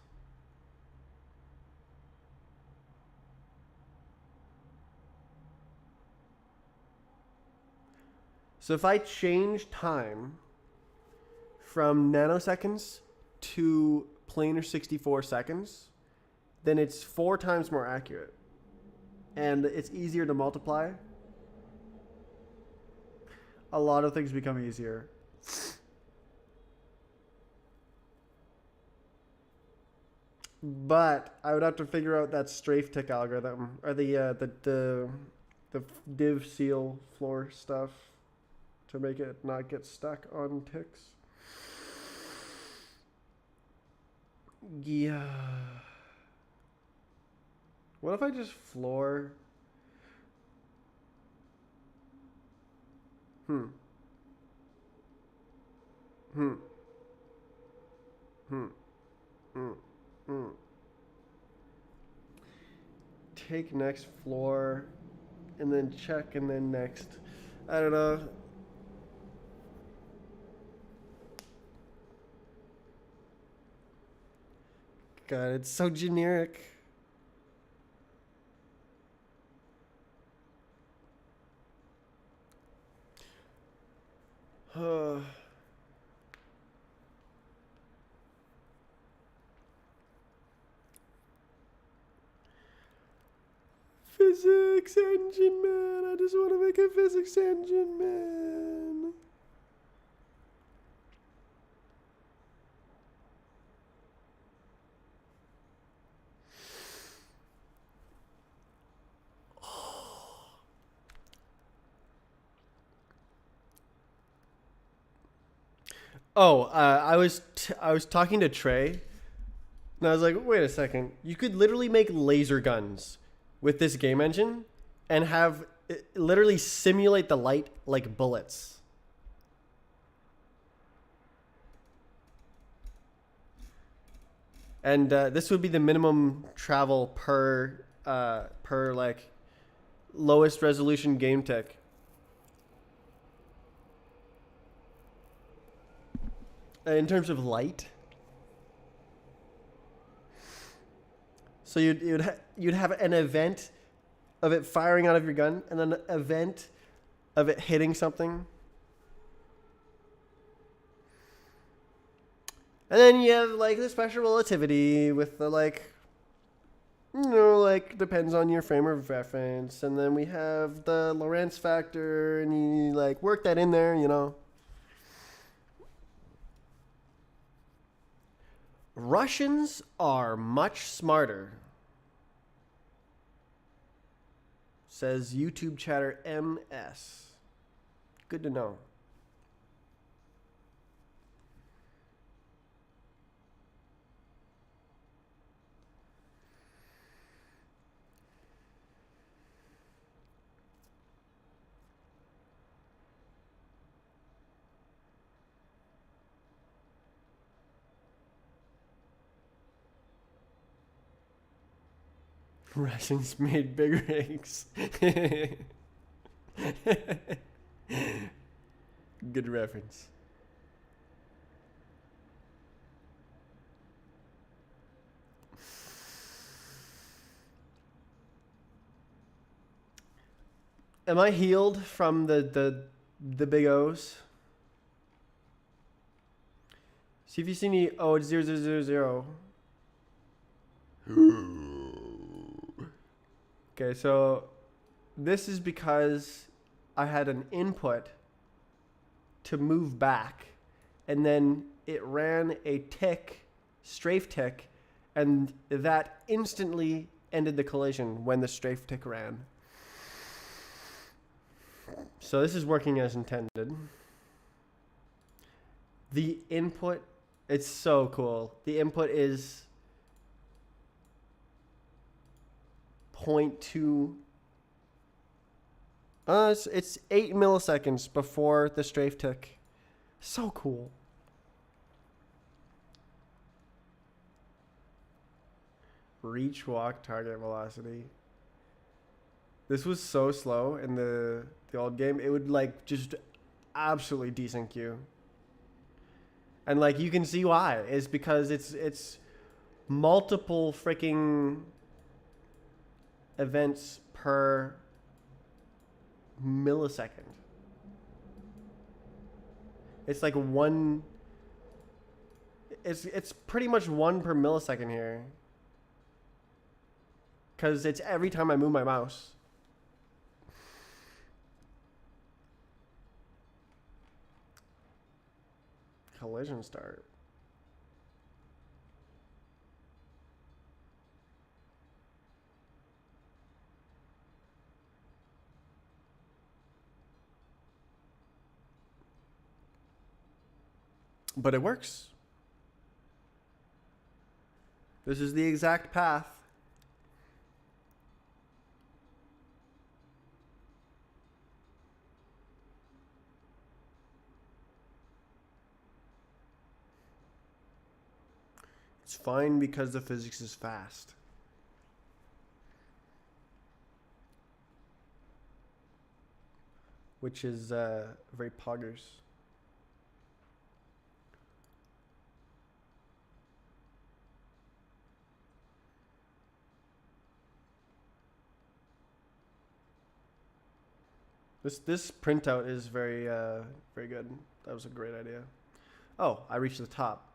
So if I change time from nanoseconds to planar 64 seconds, then it's 4 times more accurate. And it's easier to multiply.
A lot of things become easier.
But I would have to figure out that strafe tick algorithm or the div seal floor stuff to make it not get stuck on ticks. Yeah. What if I just floor? Take next floor, and then check, and then next. I don't know. God, it's so generic. Physics engine man. I just want to make a physics engine man. Oh, I was talking to Trey, and I was like, wait a second. You could literally make laser guns with this game engine and have literally simulate the light like bullets. And this would be the minimum travel per like lowest resolution game tech. In terms of light, so you'd have an event of it firing out of your gun, and then an event of it hitting something, and then you have like the special relativity with the like, like depends on your frame of reference, and then we have the Lorentz factor, and you like work that in there. Russians are much smarter, says YouTube chatter MS. Good to know. Russians made bigger eggs. Good reference. Am I healed from the big O's? See if you see any. Oh, it's 0000. Okay, so this is because I had an input to move back, and then it ran a tick, strafe tick, and that instantly ended the collision when the strafe tick ran. So this is working as intended. The input, it's so cool. The input is 0.2. It's 8 milliseconds before the strafe tick. So cool. Reach, walk, target velocity. This was so slow in the old game. It would like just absolutely desync you. And like you can see why. Is because it's multiple freaking events per millisecond. It's like one. It's pretty much one per millisecond here. Because it's every time I move my mouse. Collision start. But it works. This is the exact path. It's fine because the physics is fast. Which is very poggers. This printout is very very good. That was a great idea. Oh, I reached the top.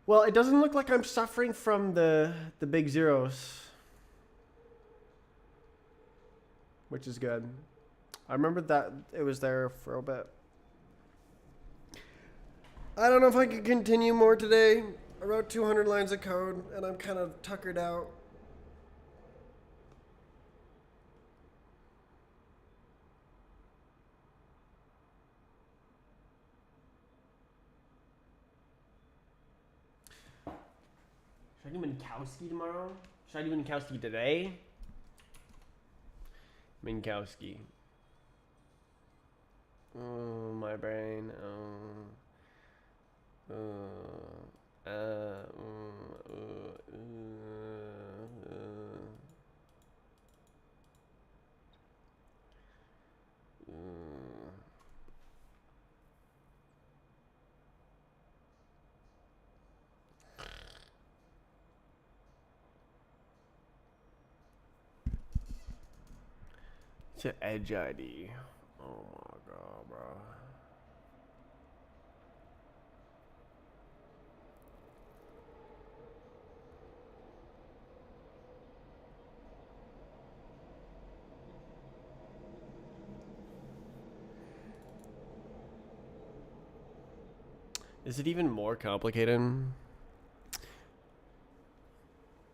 Well, it doesn't look like I'm suffering from the big zeros, which is good. I remember that it was there for a bit. I don't know if I can continue more today. I wrote 200 lines of code, and I'm kind of tuckered out. Should I do Minkowski tomorrow? Should I do Minkowski today? Minkowski. Oh, my brain. to Edge ID. Oh my god, bro. Is it even more complicated?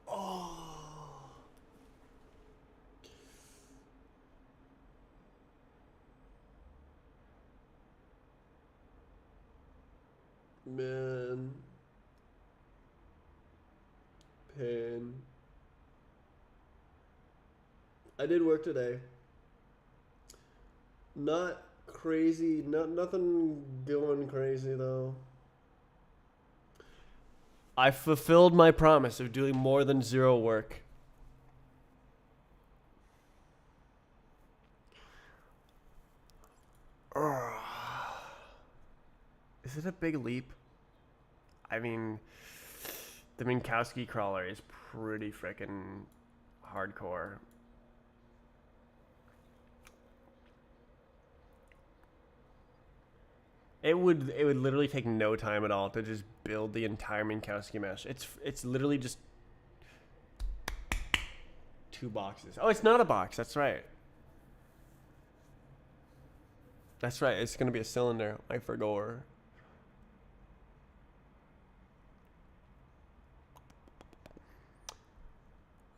Oh. Man. Pain. I did work today. Not crazy, nothing going crazy though. I fulfilled my promise of doing more than 0 work. Is it a big leap? I mean, the Minkowski crawler is pretty freaking hardcore. It would literally take no time at all to just build the entire Minkowski mesh. It's literally just 2 boxes. Oh, it's not a box. That's right. That's right. It's gonna be a cylinder. I forgot.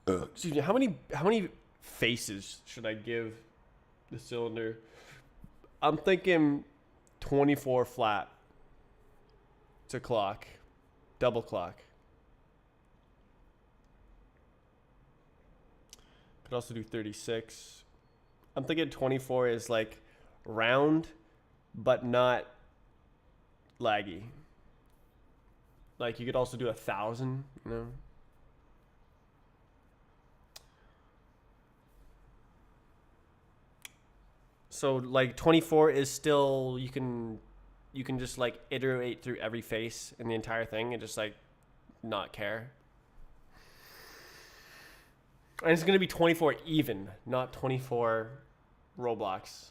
Excuse me. How many faces should I give the cylinder? I'm thinking 24 flat to clock, double clock. Could also do 36. I'm thinking 24 is like round, but not laggy. Like you could also do 1,000, you know? So like 24 is still, you can just like iterate through every face in the entire thing and just like not care. And it's going to be 24 even, not 24 Roblox.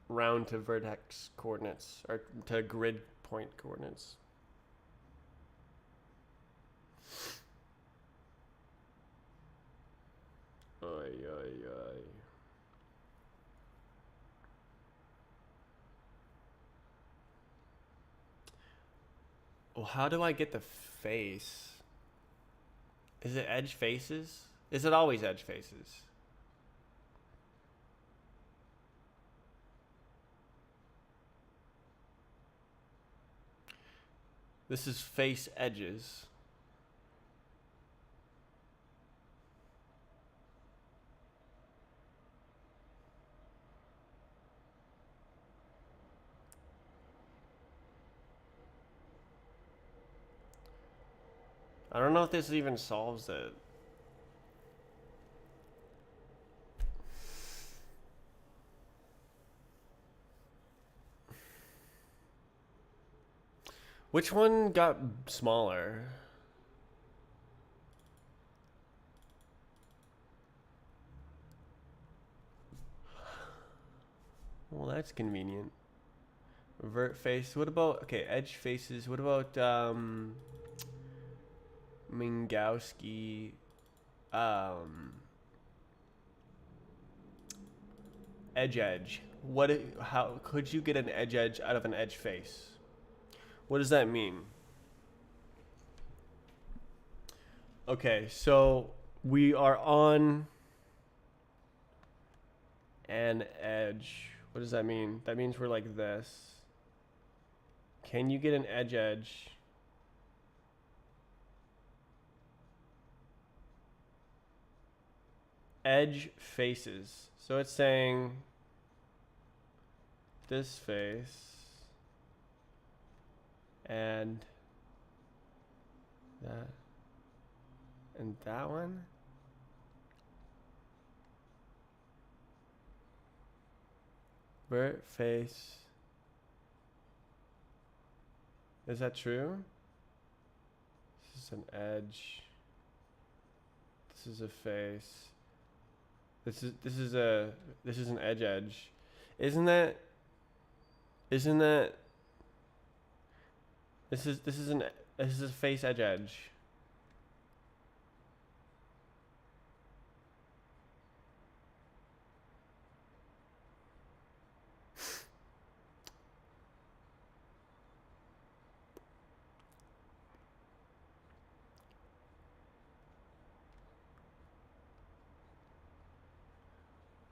Round to vertex coordinates, or to grid point coordinates. Ay, ay, ay. Well, how do I get the face? Is it edge faces? Is it always edge faces? This is face edges. I don't know if this even solves it. Which one got smaller? Well, that's convenient. Vert face. What about, okay, edge faces. What about Minkowski? Edge. How could you get an edge out of an edge face? What does that mean? Okay, so we are on an edge. What does that mean? That means we're like this. Can you get an edge? Edge faces. So it's saying this face and that and that one. Vert face. Is that true? This is an edge. This is a face. This is an edge. Isn't that this is a face edge.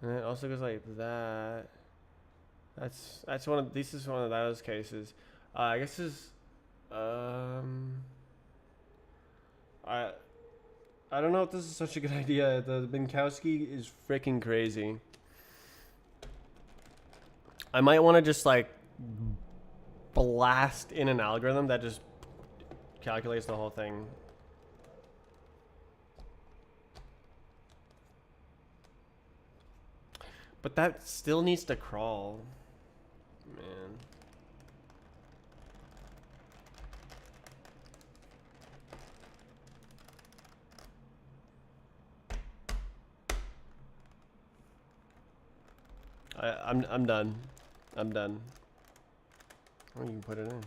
And it also goes like that. That's one of this is one of those cases. I guess is I I don't know if this is such a good idea. The Minkowski is freaking crazy. I might want to just like blast in an algorithm that just calculates the whole thing. But that still needs to crawl. Man. I'm done. I'm done. Oh, you can put it in.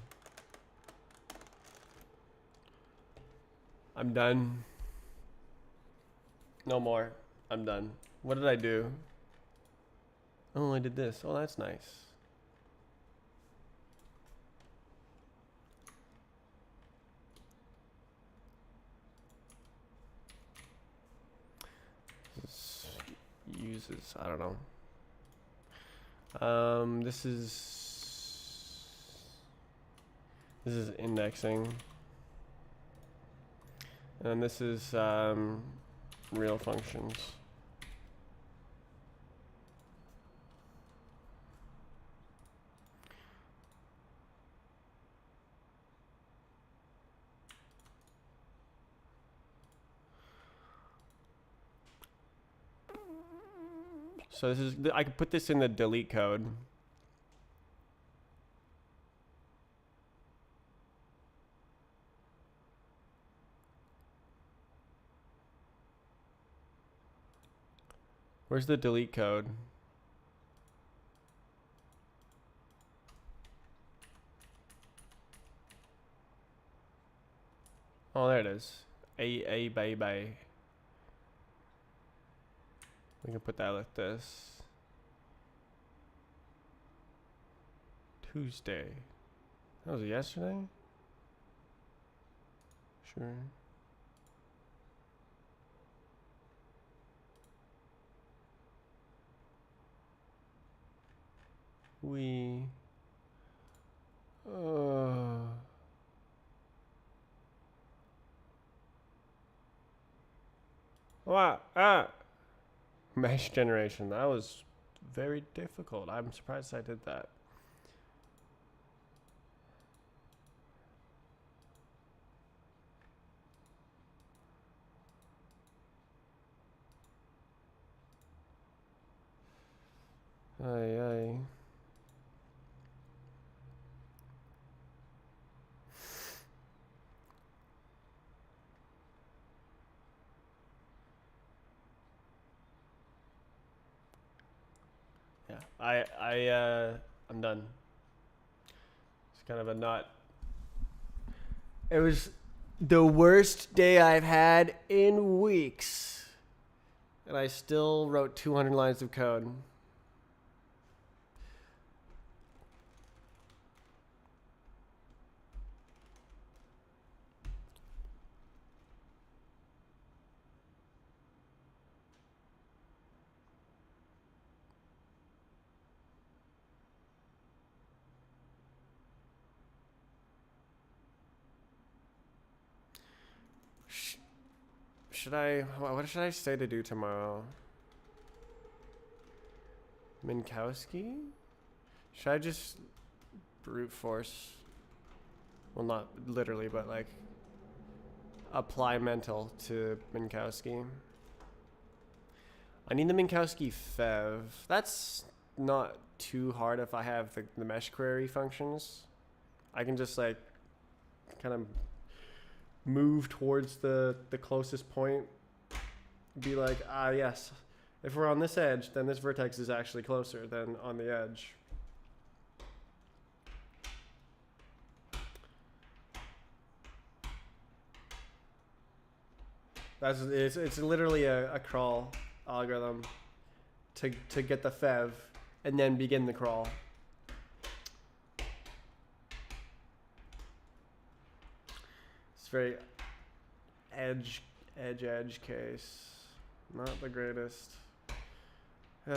I'm done. No more. I'm done. What did I do? Oh, I did this. Oh, that's nice. This uses, I don't know. This is indexing. And this is real functions. So this is, I could put this in the delete code. Where's the delete code? Oh, there it is. A bay. We can put that like this. Tuesday. That was yesterday? Sure. We mesh generation. That was very difficult. I'm surprised I did that. Aye. Yeah, I'm done. It's kind of a not. It was the worst day I've had in weeks, and I still wrote 200 lines of code. What should I say to do tomorrow? Minkowski? Should I just brute force? Well, not literally, but like apply mental to Minkowski. I need the Minkowski fev. That's not too hard if I have the mesh query functions. I can just like kind of move towards the closest point, be like, yes, If we're on this edge, then this vertex is actually closer than on the edge. It's literally a crawl algorithm to get the fev and then begin the crawl. It's very edge case. Not the greatest. I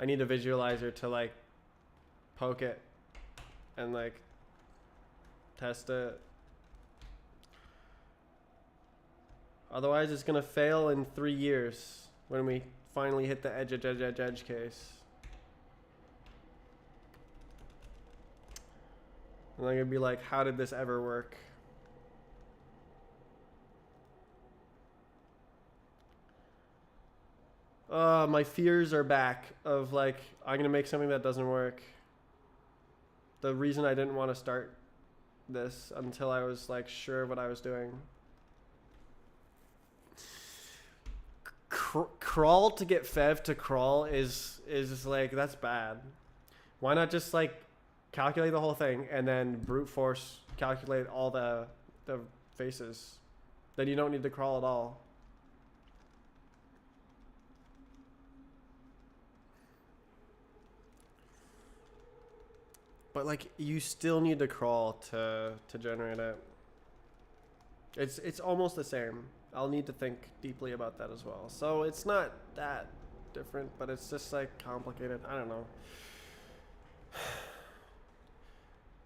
need a visualizer to like poke it and like test it. Otherwise it's gonna fail in 3 years when we finally hit the edge case. And I'm gonna be like, how did this ever work? My fears are back of like, I'm gonna make something that doesn't work. The reason I didn't want to start this until I was like sure what I was doing. Crawl to get fev to crawl is just like, that's bad. Why not just like calculate the whole thing and then brute force calculate all the faces? Then you don't need to crawl at all. But like, you still need to crawl to generate it. It's almost the same. I'll need to think deeply about that as well. So it's not that different, but it's just like complicated. I don't know.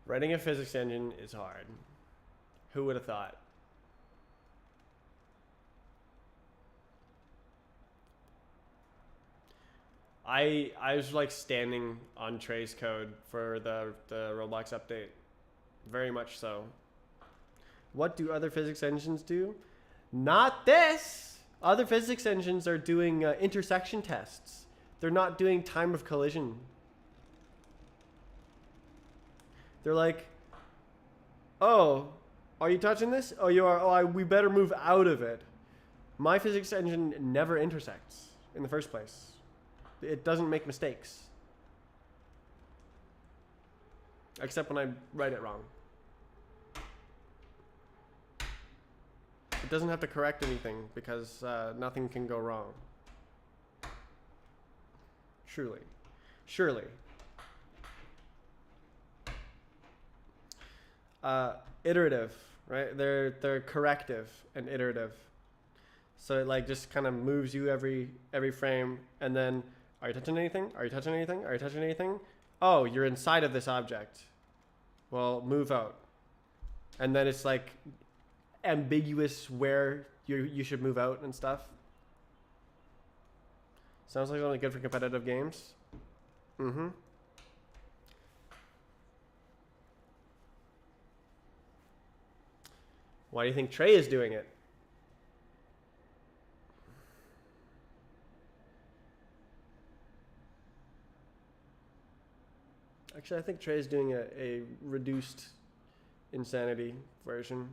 Writing a physics engine is hard. Who would have thought? I was like standing on Trey's code for the Roblox update. Very much so. What do other physics engines do? Not this! Other physics engines are doing intersection tests. They're not doing time of collision. They're like, oh, are you touching this? Oh, you are. Oh, we better move out of it. My physics engine never intersects in the first place. It doesn't make mistakes. Except when I write it wrong. It doesn't have to correct anything because nothing can go wrong. Surely. Iterative, right? They're corrective and iterative. So it like just kind of moves you every frame, and then, are you touching anything? Are you touching anything? Are you touching anything? Oh, you're inside of this object. Well, move out. And then it's like ambiguous where you should move out and stuff. Sounds like only good for competitive games. Mm-hmm. Why do you think Trey is doing it? Actually, I think Trey is doing a reduced insanity version.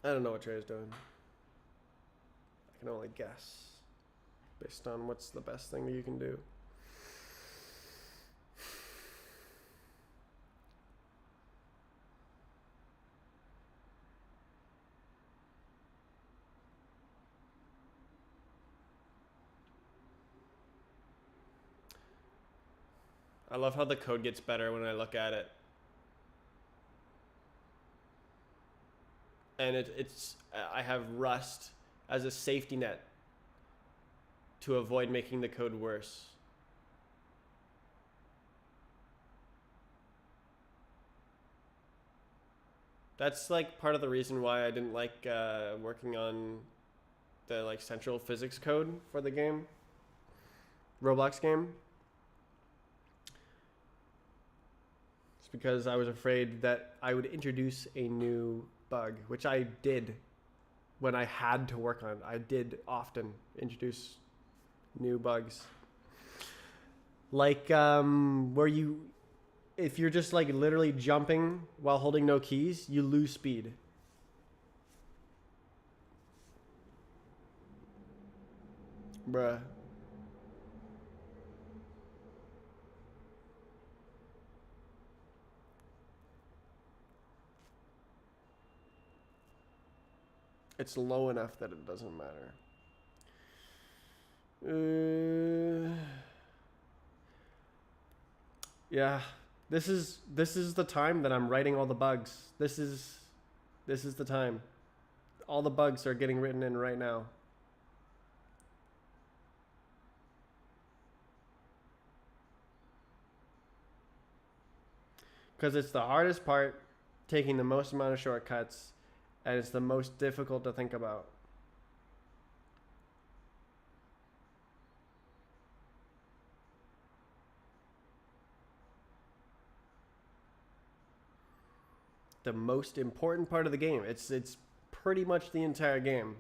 I don't know what Trey is doing. I can only guess based on what's the best thing that you can do. I love how the code gets better when I look at it. And it's I have Rust as a safety net to avoid making the code worse. That's like part of the reason why I didn't like working on the like central physics code for the game, Roblox game. It's because I was afraid that I would introduce a new bug, which I did when I had to work on it. I did often introduce new bugs. Like where you if you're just like literally jumping while holding no keys, you lose speed. Bruh. It's low enough that it doesn't matter. Yeah, this is the time that I'm writing all the bugs. This is the time. All the bugs are getting written in right now. Because it's the hardest part, taking the most amount of shortcuts, and it's the most difficult to think about. The most important part of the game. It's pretty much the entire game.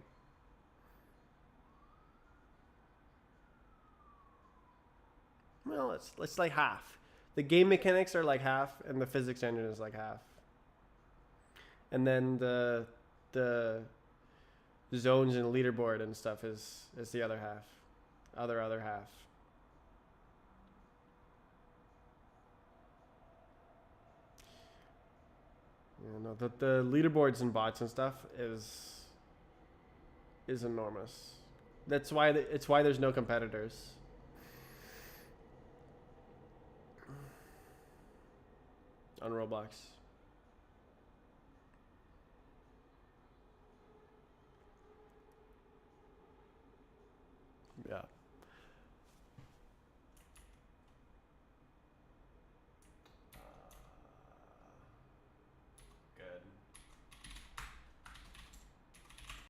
Well, it's like half. The game mechanics are like half, and the physics engine is like half. And then the zones and leaderboard and stuff is the other half. Other half. You know, the leaderboards and bots and stuff is enormous. That's why it's why there's no competitors. On Roblox.